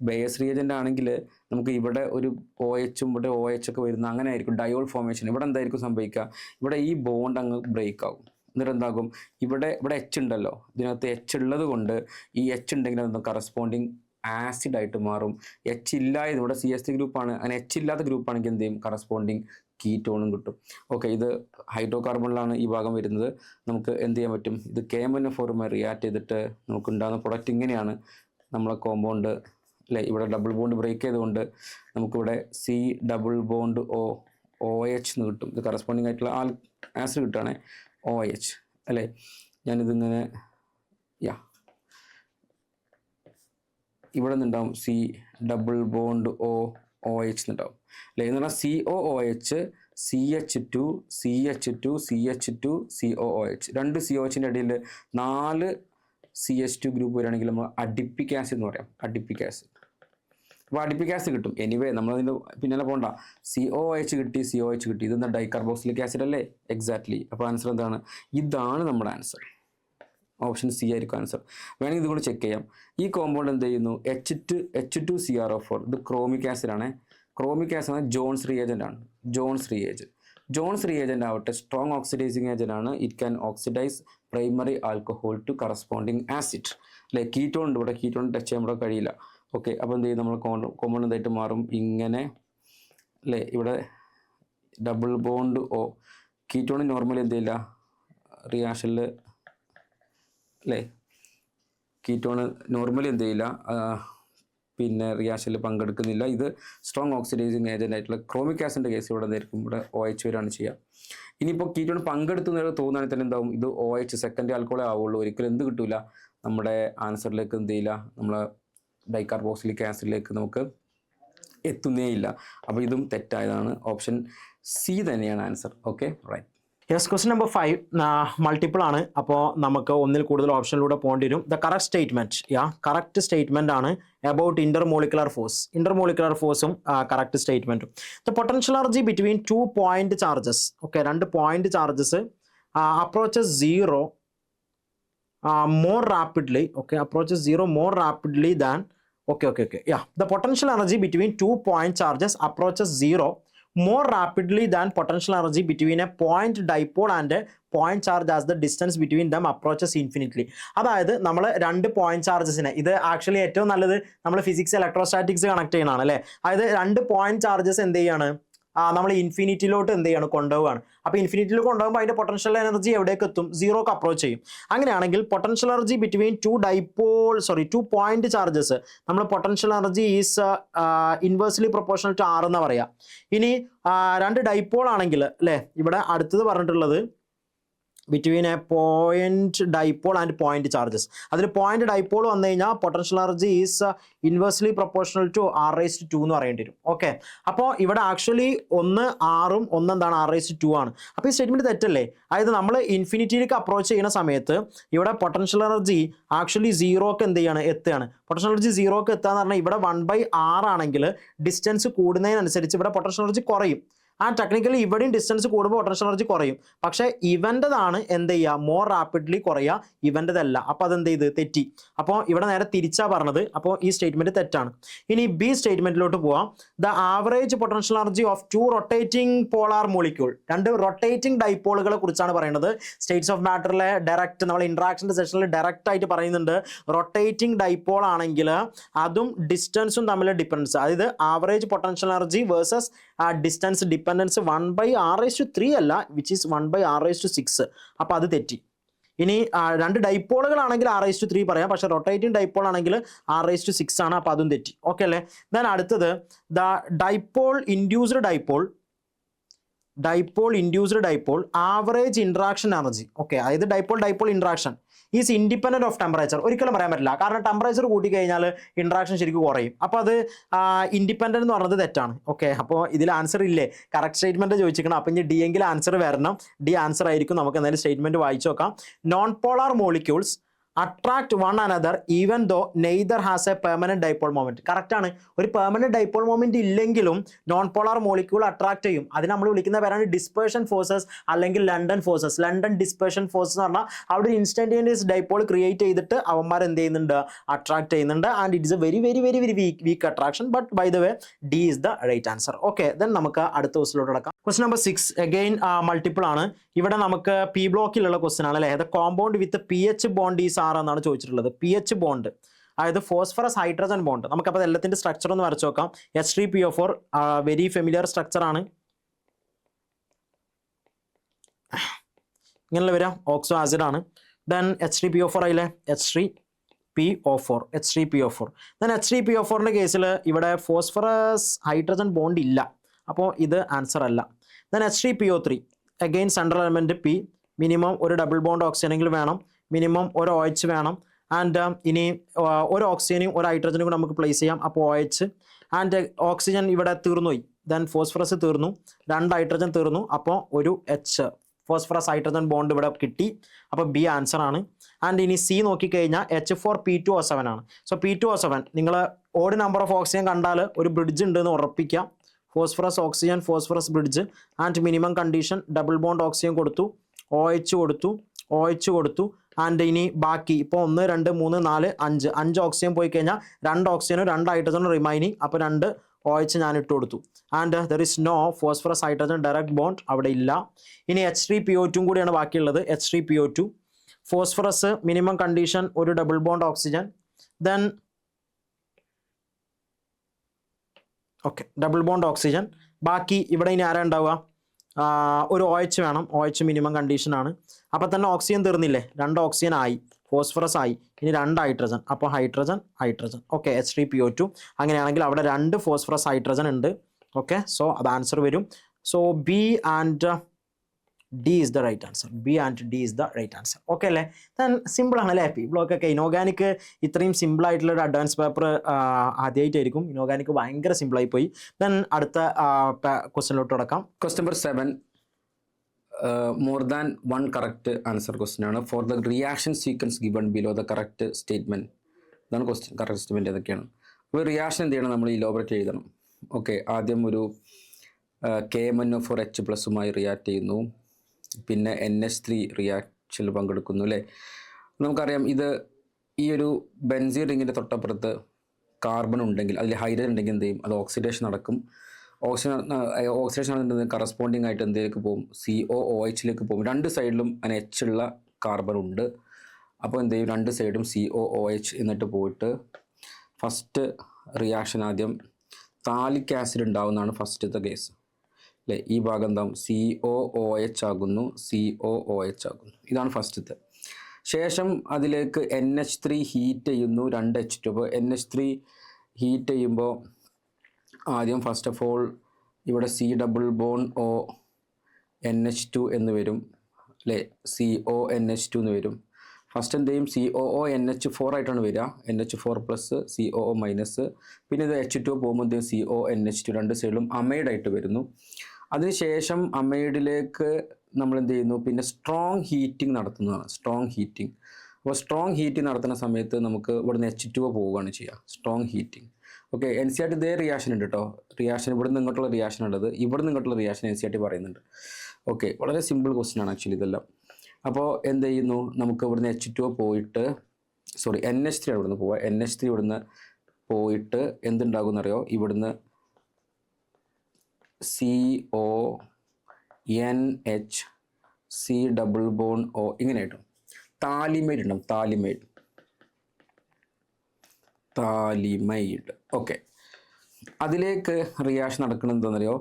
ബേസ് റിയേജൻ്റ് ആണെങ്കിൽ നമുക്ക് ഇവിടെ ഒരു OHും ഇവിടെ OH ഒക്കെ വരുന്ന അങ്ങനെ ആയിരിക്കും ഡയോൾ ഫോർമേഷൻ. ഇവിടെ എന്തായിരിക്കും സംഭവിക്കുക, ഇവിടെ ഈ ബോണ്ട് അങ്ങ് ബ്രേക്ക് ആകും. എന്നിട്ട് എന്താകും, ഇവിടെ H ഉണ്ടല്ലോ, ഇതിനകത്ത് H ഉള്ളത് കൊണ്ട് ഈ H ഉണ്ടെങ്കിൽ അതൊന്ന് കറസ്പോണ്ടിങ് ആസിഡ് ആയിട്ട് മാറും. H ഇല്ലായത് ഇവിടെ CH3 ഗ്രൂപ്പാണ്, അങ്ങനെ H ഇല്ലാത്ത ഗ്രൂപ്പാണെങ്കിൽ എന്ത് ചെയ്യും, കറസ്പോണ്ടിങ് കീറ്റോണും കിട്ടും. ഓക്കെ, ഇത് ഹൈഡ്രോകാർബണിലാണ് ഈ ഭാഗം വരുന്നത്. നമുക്ക് എന്ത് ചെയ്യാൻ പറ്റും, ഇത് KMnO4മായി റിയാക്ട് ചെയ്തിട്ട് നമുക്ക് ഉണ്ടാകുന്ന പ്രൊഡക്റ്റ് ഇങ്ങനെയാണ്. നമ്മളെ കോമ്പൗണ്ട് അല്ലേ, ഇവിടെ ഡബിൾ ബോണ്ട് ബ്രേക്ക് ചെയ്തുകൊണ്ട് നമുക്കിവിടെ C ഡബിൾ ബോണ്ട് OH എന്ന് കിട്ടും. ഇത് കറസ്പോണ്ടിങ് ആയിട്ടുള്ള ആസിഡ് കിട്ടുകയാണെ OH അല്ലേ. ഞാനിതിങ്ങനെ ഇവിടെ നിന്നുണ്ടാവും C ഡബിൾ ബോണ്ട് OH എന്നുണ്ടാവും അല്ലേ. എന്ന് പറഞ്ഞാൽ COOH CH2 CH2 CH2 COOH, രണ്ട് COHൻ്റെ ഇടയിൽ 4 CH2 ഗ്രൂപ്പ് വരികയാണെങ്കിൽ നമ്മൾ അഡിപ്പിക് ആസിഡ് എന്ന് പറയാം, അഡിപ്പിക് ആസിഡ്. അപ്പോൾ അഡിപ്പിക് ആസിഡ് കിട്ടും. എനിവേ നമ്മളതിൻ്റെ പിന്നാലെ പോകണ്ട, COOH കിട്ടി, COH കിട്ടി, ഇതെന്താ ഡൈകാർബോക്സിലിക് ആസിഡ് അല്ലേ. എക്സാക്ട്ലി. അപ്പോൾ ആൻസർ എന്താണ്, ഇതാണ് നമ്മുടെ ആൻസർ. ഓപ്ഷൻ C ആയിരിക്കും ആൻസർ. വേണമെങ്കിൽ ഇതുകൊണ്ട് ചെക്ക് ചെയ്യാം. ഈ കോമ്പൗണ്ട് എന്ത് ചെയ്യുന്നു, H2CrO4, ഇത് ക്രോമിക് ആസിഡാണ്. ക്രോമിക് ആസിഡ് ആണ് ജോൺസ് റിയേജൻ്റ് ആണ്. ജോൺസ് റിയേജൻ്റ് ആവട്ടെ സ്ട്രോങ് ഓക്സിഡൈസിങ് ഏജൻ്റ് ആണ്. It can oxidise primary alcohol to corresponding acid അല്ലേ. കീറ്റോൺ ഉണ്ട്, ഇവിടെ കീറ്റോൺ ടച്ച് ചെയ്യാൻ ഇവിടെ കഴിയില്ല. ഓക്കെ, അപ്പോൾ എന്ത് ചെയ്യും, നമ്മൾ കോമ്പൗണ്ട് എന്തായിട്ട് മാറും, ഇങ്ങനെ അല്ലേ. ഇവിടെ ഡബിൾ ബോണ്ട് കീറ്റോൺ നോർമലി എന്ത് ചെയ്യില്ല റിയാക്ഷനിൽ അല്ലേ, കീറ്റോൺ നോർമലി എന്ത് ചെയ്യില്ല പിന്നെ റിയാക്ഷനിൽ പങ്കെടുക്കുന്നില്ല. ഇത് സ്ട്രോങ് ഓക്സിഡൈസിങ് ഏജൻ്റ് ആയിട്ടുള്ള ക്രോമിക് ആസിഡിൻ്റെ കേസ് ഇവിടെ എന്തായിരിക്കും, ഇവിടെ OH വരെയാണ് ചെയ്യുക. ഇനിയിപ്പോൾ കീറ്റോൺ പങ്കെടുത്തുന്ന തോന്നുകയാണെങ്കിൽ തന്നെ എന്താവും, ഇത് OH സെക്കൻഡ് ആൽക്കഹോളേ ആവുള്ളൂ. ഒരിക്കലും എന്ത് കിട്ടില്ല, നമ്മുടെ ആൻസറിലേക്ക് എന്ത് ചെയ്യില്ല, നമ്മളെ ഡൈകാർബോക്സിലിക് ആസിഡിലേക്ക് നമുക്ക് എത്തുന്നേ ഇല്ല. അപ്പോൾ ഇതും തെറ്റായതാണ്. ഓപ്ഷൻ C തന്നെയാണ് answer. Okay, right. Yes, question number 5 multiple ആണ്. അപ്പോൾ നമുക്ക് ഒന്നിൽ കൂടുതൽ ഓപ്ഷനിലൂടെ പോകേണ്ടി വരും. The correct statement correct statement ആണ് അബൌട്ട് ഇന്റർമോളിക്കുലർ ഫോഴ്സ്. ഇന്റർമോളിക്കുലർ ഫോഴ്സും കറക്റ്റ് സ്റ്റേറ്റ്മെൻറ്റും. The potential energy between 2 point charges. Okay, 2 point charges approaches 0 more rapidly. Okay, approaches 0 more rapidly than. Okay. The potential energy between 2 point charges approaches 0 more rapidly than potential energy between a point dipole and a point charge as the distance between them approaches infinitely. അതായത് നമ്മൾ 2 point ചാർജസിനെ, ഇത് actually ഏറ്റവും നല്ലത് നമ്മൾ physics electrostatics connect ചെയ്യണതാണ് അല്ലേ. അതായത് 2 point charges എന്ത് ചെയ്യാണ്, നമ്മൾ ഇൻഫിനിറ്റിയിലോട്ട് എന്ത് ചെയ്യാണ്, കൊണ്ടുപോവുകയാണ്. അപ്പോൾ ഇൻഫിനിറ്റിയിൽ കൊണ്ടുപോകുമ്പോൾ അതിൻ്റെ പൊട്ടൻഷ്യൽ എനർജി എവിടേക്ക് എത്തും, 0ക്ക് അപ്രോച്ച് ചെയ്യും. അങ്ങനെയാണെങ്കിൽ potential energy between 2 point charges, നമ്മൾ potential energy is inversely proportional to R എന്ന് പറയാം. ഇനി 2 ഡൈപോൾ ആണെങ്കിൽ അല്ലേ, ഇവിടെ അടുത്തത് പറഞ്ഞിട്ടുള്ളത് between a point dipole and point charges. അതിൽ പോയിന്റ് ഡൈപോൾ വന്നു കഴിഞ്ഞാൽ potential energy is inversely proportional to r⁻² എന്ന് പറയേണ്ടി വരും. ഓക്കെ, അപ്പോൾ ഇവിടെ ആക്ച്വലി ഒന്ന് ആറും ഒന്ന് എന്താണ് r⁻² ആണ്. അപ്പോൾ ഈ സ്റ്റേറ്റ്മെന്റ് തെറ്റല്ലേ? അതായത് നമ്മൾ ഇൻഫിനിറ്റിയിലേക്ക് അപ്രോച്ച് ചെയ്യുന്ന സമയത്ത് ഇവിടെ പൊട്ടൻഷ്യൽ എനർജി ആക്ച്വലി സീറോക്ക് എന്ത് ചെയ്യാണ്, എത്തുകയാണ്. പൊട്ടൻഷ്യൽ എനർജി സീറോക്ക് എത്തുക എന്ന് പറഞ്ഞാൽ ഇവിടെ 1/r ആണെങ്കിൽ ഡിസ്റ്റൻസ് കൂടുന്നതിനനുസരിച്ച് ഇവിടെ പൊട്ടൻഷ്യൽ എനർജി കുറയും. ടെക്നിക്കലി ഇവിടെയും ഡിസ്റ്റൻസ് കൂടുമ്പോൾ പൊട്ടൻഷ്യൽ എനർജി കുറയും. പക്ഷേ ഇവൻ്റെതാണ് എന്ത് ചെയ്യുക, മോർ റാപ്പിഡ്ലി കുറയുക, ഇവൻ്റെതല്ല. അപ്പോൾ അതെന്ത് ചെയ്ത് തെറ്റി. അപ്പോൾ ഇവിടെ നേരെ തിരിച്ചാണ് പറഞ്ഞത്. അപ്പോൾ ഈ സ്റ്റേറ്റ്മെന്റ് തെറ്റാണ്. ഇനി ബി സ്റ്റേറ്റ്മെന്റിലോട്ട് പോവാം. The average potential energy of 2 rotating polar molecule, 2 rotating ഡൈപോളുകളെ കുറിച്ചാണ് പറയുന്നത്. സ്റ്റേറ്റ്സ് ഓഫ് മാറ്ററിലെ ഡയറക്റ്റ് നമ്മൾ ഇന്ററാക്ഷൻ്റെ സെഷനിൽ ഡയറക്റ്റ് ആയിട്ട് പറയുന്നുണ്ട്. റൊട്ടേറ്റിംഗ് ഡൈപോൾ ആണെങ്കിൽ അതും ഡിസ്റ്റൻസും തമ്മിൽ ഡിപ്പെൻഡൻസ്, അതായത് average potential energy versus distance dependence 1/r⁻³ അല്ല, വിച്ച് ഈസ് 1/r⁻6. അപ്പോൾ അത് തെറ്റി. ഇനി 2 ഡൈപോളുകളാണെങ്കിൽ r⁻³ പറയാം, പക്ഷേ റൊട്ടേറ്റിംഗ് ഡൈപോൾ ആണെങ്കിൽ r⁻6 ആണ്. അപ്പോൾ അതും തെറ്റി. ഓക്കെ അല്ലേ? ദെൻ അടുത്തത് the dipole induced dipole average interaction energy. Okay, അതായത് dipole interaction is independent of temperature. ഒരിക്കലും പറയാൻ പറ്റില്ല, കാരണം ടെമ്പറേച്ചർ കൂട്ടി കഴിഞ്ഞാൽ ഇൻട്രാക്ഷൻ ശരിക്കും കുറയും. അപ്പോൾ അത് ഇൻഡിപെൻഡന്റ് എന്ന് പറഞ്ഞത് തെറ്റാണ്. ഓക്കെ, അപ്പോൾ ഇതിൽ ആൻസർ ഇല്ലേ? കറക്റ്റ് സ്റ്റേറ്റ്മെന്റ് ചോദിച്ചിരിക്കണം. അപ്പം ഇനി ഡി എങ്കിൽ ആൻസർ വരണം. ഡി ആൻസർ ആയിരിക്കും. നമുക്ക് എന്തായാലും സ്റ്റേറ്റ്മെന്റ് വായിച്ചു നോക്കാം. Non polar molecules attract one another even though neither has a permanent dipole moment. Correct ആണ്. ഒരു പെർമനന്റ് ഡൈപോൾ മൊമെന്റ് ഇല്ലെങ്കിലും നോൺ പോളാർ മോളിക്യൂൾ അട്രാക്ട് ചെയ്യും. അതിന് നമ്മൾ വിളിക്കുന്ന പേരാണ് ഡിസ്പേർഷൻ ഫോഴ്സസ് അല്ലെങ്കിൽ London forces. London dispersion force എന്ന് പറഞ്ഞാൽ അവിടെ ഒരു ഇൻസ്റ്റന്റേനിയസ് ഡൈപോൾ ക്രിയേറ്റ് ചെയ്തിട്ട് അവന്മാർ എന്ത് ചെയ്യുന്നുണ്ട്, അട്രാക്ട് ചെയ്യുന്നുണ്ട്. And it is a very very very very weak attraction. But by the way D is the right answer. Okay, then നമുക്ക് അടുത്ത ക്വസ്റ്റിലോട്ട് കിടക്കാം. ക്വസ്റ്റ്യൻ നമ്പർ 6 അഗെയിൻ മൾട്ടിപ്പിൾ ആണ്. ഇവിടെ നമുക്ക് പി ബ്ലോക്കിലുള്ള ക്വസ്റ്റ്യൻ ആണ് അല്ലേ. The compound with pH bond is are എന്നാണ് ചോദിച്ചിട്ടുള്ളത്. pH ബോണ്ട് അതായത് ഫോസ്ഫറസ് ഹൈഡ്രജൻ ബോണ്ട്. നമുക്കപ്പോൾ എല്ലാത്തിൻ്റെ സ്ട്രക്ചർ ഒന്ന് വരച്ച് നോക്കാം. H3PO4 വെരി ഫെമിലിയർ സ്ട്രക്ചർ ആണ്. ഇങ്ങനെയുള്ള വരിക ഓക്സോ ആസിഡ് ആണ്. ദെൻ H3PO4 ആയില്ലേ, H3PO4. ദെൻ H3PO4ൻ്റെ കേസിൽ ഇവിടെ ഫോസ്ഫറസ് ഹൈഡ്രജൻ ബോണ്ട് ഇല്ല. അപ്പോൾ ഇത് ആൻസർ അല്ല. Then H3PO3 again central element P, minimum ഒരു ഡബിൾ ബോണ്ട് ഓക്സിജനെങ്കിലും വേണം, മിനിമം ഒരു OH വേണം. ആൻഡ് ഇനി ഒരു ഓക്സിജനും ഒരു ഹൈഡ്രജനും കൂടെ നമുക്ക് പ്ലേസ് ചെയ്യാം. അപ്പോൾ OH ആൻഡ് ഓക്സിജൻ ഇവിടെ തീർന്നു പോയി. ദെൻ ഫോസ്ഫറസ് തീർന്നു, 2 ഹൈഡ്രജൻ തീർന്നു. അപ്പോൾ ഒരു H ഫോസ്ഫറസ് ഹൈഡ്രജൻ ബോണ്ട് ഇവിടെ കിട്ടി. അപ്പോൾ ബി ആൻസർ ആണ്. ആൻഡ് ഇനി സി നോക്കിക്കഴിഞ്ഞാൽ H4P2O7 ആണ്. സോ P2O7 നിങ്ങൾ ഓഡ് നമ്പർ ഓഫ് ഓക്സിജൻ കണ്ടാൽ ഒരു ബ്രിഡ്ജ് ഉണ്ട് എന്ന് ഉറപ്പിക്കാം. Phosphorus oxygen phosphorus bridge. And minimum condition double bond oxygen കൊടുത്തു, OH കൊടുത്തു. ആൻഡ് ഇനി ബാക്കി ഇപ്പോൾ 1 2 3 4 5 ഓക്സിജൻ പോയി കഴിഞ്ഞാൽ 2 ഓക്സിജനും 2 ഹൈഡ്രജനും റിമൈനിങ്. അപ്പോൾ 2 OH ഞാൻ ഇട്ട് കൊടുത്തു. And there is no phosphorus hydrogen direct bond അവിടെ ഇല്ല. ഇനി H3PO2 കൂടിയാണ് ബാക്കിയുള്ളത്. H3PO2 ഫോസ്ഫറസ് മിനിമം കണ്ടീഷൻ ഒരു double bond oxygen. Then okay double bond oxygen. ബാക്കി ഇവിടെ ഇനി ആരാ ഉണ്ടാവുക, ഒരു OH വേണം. OH മിനിമം കണ്ടീഷനാണ്. അപ്പോൾ തന്നെ ഓക്സിജൻ തീർന്നില്ലേ, 2 ഓക്സിജൻ ആയി, ഫോസ്ഫറസ് ആയി, ഇനി 2 ഹൈഡ്രജൻ. അപ്പോൾ ഹൈഡ്രജൻ. Okay H3PO2. അങ്ങനെയാണെങ്കിൽ അവിടെ 2 ഫോസ്ഫറസ് ഹൈഡ്രജൻ ഉണ്ട്. ഓക്കെ, സോ അത് ആൻസർ വരും. So B and D is the right answer. Okay അല്ലേ? ദെൻ സിമ്പിൾ ആണ് അല്ലേ? പി ബ്ലോക്ക് ഒക്കെ ഇനോർഗാനിക് ഇത്രയും സിമ്പിൾ ആയിട്ടുള്ള ഒരു അഡ്വാൻസ് പേപ്പർ ആദ്യമായിട്ടായിരിക്കും. ഇനോർഗാനിക് ഭയങ്കര സിമ്പിളായി പോയി. ദെൻ അടുത്ത ക്വസ്റ്റ്യനിലോട്ട് കിടക്കാം. Question number 7 more than 1 correct answer question ആണ്. For the reaction sequence given below the correct statement. ഇതാണ് ക്വസ്റ്റ്യൻ. കറക്റ്റ് സ്റ്റേറ്റ്മെന്റ് ഏതൊക്കെയാണ്? അപ്പോൾ റിയാക്ഷൻ എന്ത് ചെയ്യണം, നമ്മൾ ഇലോബറേറ്റ് എഴുതണം. ഓക്കെ, ആദ്യം ഒരു KMnO4H+മായി റിയാക്ട് ചെയ്യുന്നു. പിന്നെ NH3 റിയാക്ഷനിൽ പങ്കെടുക്കുന്നു അല്ലേ. നമുക്കറിയാം ഇത് ഈ ഒരു ബെൻസീൻ റിങ്ങിൻ്റെ തൊട്ടപ്പുറത്ത് കാർബൺ ഉണ്ടെങ്കിൽ അതിൽ ഹൈഡ്രജൻ ഉണ്ടെങ്കിൽ എന്ത് ചെയ്യും, അത് ഓക്സിഡേഷൻ നടക്കും. ഓക്സിഡേഷൻ നടക്കുന്നത് കറസ്പോണ്ടിങ് ആയിട്ട് എന്തിലേക്ക് പോകും, COOH പോകും. 2 സൈഡിലും അതിന് H ഉള്ള കാർബൺ ഉണ്ട്. അപ്പോൾ എന്ത് ചെയ്യും, 2 സൈഡും COOH എന്നിട്ട് പോയിട്ട് ഫസ്റ്റ് റിയാക്ഷൻ ആദ്യം താലിക് ആസിഡ് ഉണ്ടാവുന്നതാണ് ഫസ്റ്റത്തെ കേസ് അല്ലേ. ഈ ഭാഗം എന്താവും, COOH ആകുന്നു. ഇതാണ് ഫസ്റ്റത്തെ. ശേഷം അതിലേക്ക് NH3 ഹീറ്റ് ചെയ്യുന്നു, 2 H2. അപ്പോൾ NH3 ഹീറ്റ് ചെയ്യുമ്പോൾ ആദ്യം ഫസ്റ്റ് ഓഫ് ഓൾ ഇവിടെ C double bone O NH2 എന്ന് വരും അല്ലേ, CONH2 എന്ന് വരും. ഫസ്റ്റ് എന്ത് ചെയ്യും, COONH4 ആയിട്ടാണ് വരിക, NH4 പ്ലസ് COO മൈനസ്, പിന്നെ ഇത് H2 പോകുമ്പോൾ എന്ത് ചെയ്യും, CONH2 രണ്ട് സൈഡിലും അമൈഡായിട്ട് വരുന്നു. അതിനുശേഷം അമൈഡിലേക്ക് നമ്മൾ എന്ത് ചെയ്യുന്നു, പിന്നെ സ്ട്രോങ് ഹീറ്റിംഗ് നടത്തുന്നതാണ്, സ്ട്രോങ് ഹീറ്റിംഗ്. അപ്പോൾ സ്ട്രോങ് ഹീറ്റിംഗ് നടത്തുന്ന സമയത്ത് നമുക്ക് ഇവിടുന്ന് H2O പോവുകയാണ് ചെയ്യുക, സ്ട്രോങ് ഹീറ്റിംഗ്. ഓക്കെ, NCERT ഇതേ റിയാക്ഷൻ ഉണ്ട് കേട്ടോ, റിയാക്ഷൻ ഇവിടുന്ന് ഇങ്ങോട്ടുള്ള റിയാക്ഷൻ ഉള്ളത്, ഇവിടുന്ന് ഇങ്ങോട്ടുള്ള റിയാക്ഷൻ NCERT പറയുന്നുണ്ട്. ഓക്കെ, വളരെ സിമ്പിൾ ക്വസ്റ്റ്യൻ ആണ് ആക്ച്വലി ഇതെല്ലാം. അപ്പോൾ എന്ത് ചെയ്യുന്നു, നമുക്ക് ഇവിടുന്ന് H2O പോയിട്ട്, സോറി NH3 ഇവിടുന്ന് പോവുക, NH3 ഇവിടുന്ന് പോയിട്ട് എന്തുണ്ടാകുമെന്നറിയോ, ഇവിടുന്ന് CONH ഡബിൾ ബോണ്ട് O ഇങ്ങനെ കിട്ടും. താലിമൈഡ് ഉണ്ടാവും, താലിമൈഡ്. ഓക്കെ, അതിലേക്ക് റിയാക്ഷൻ നടക്കുന്നത് എന്താണെന്നറിയോ,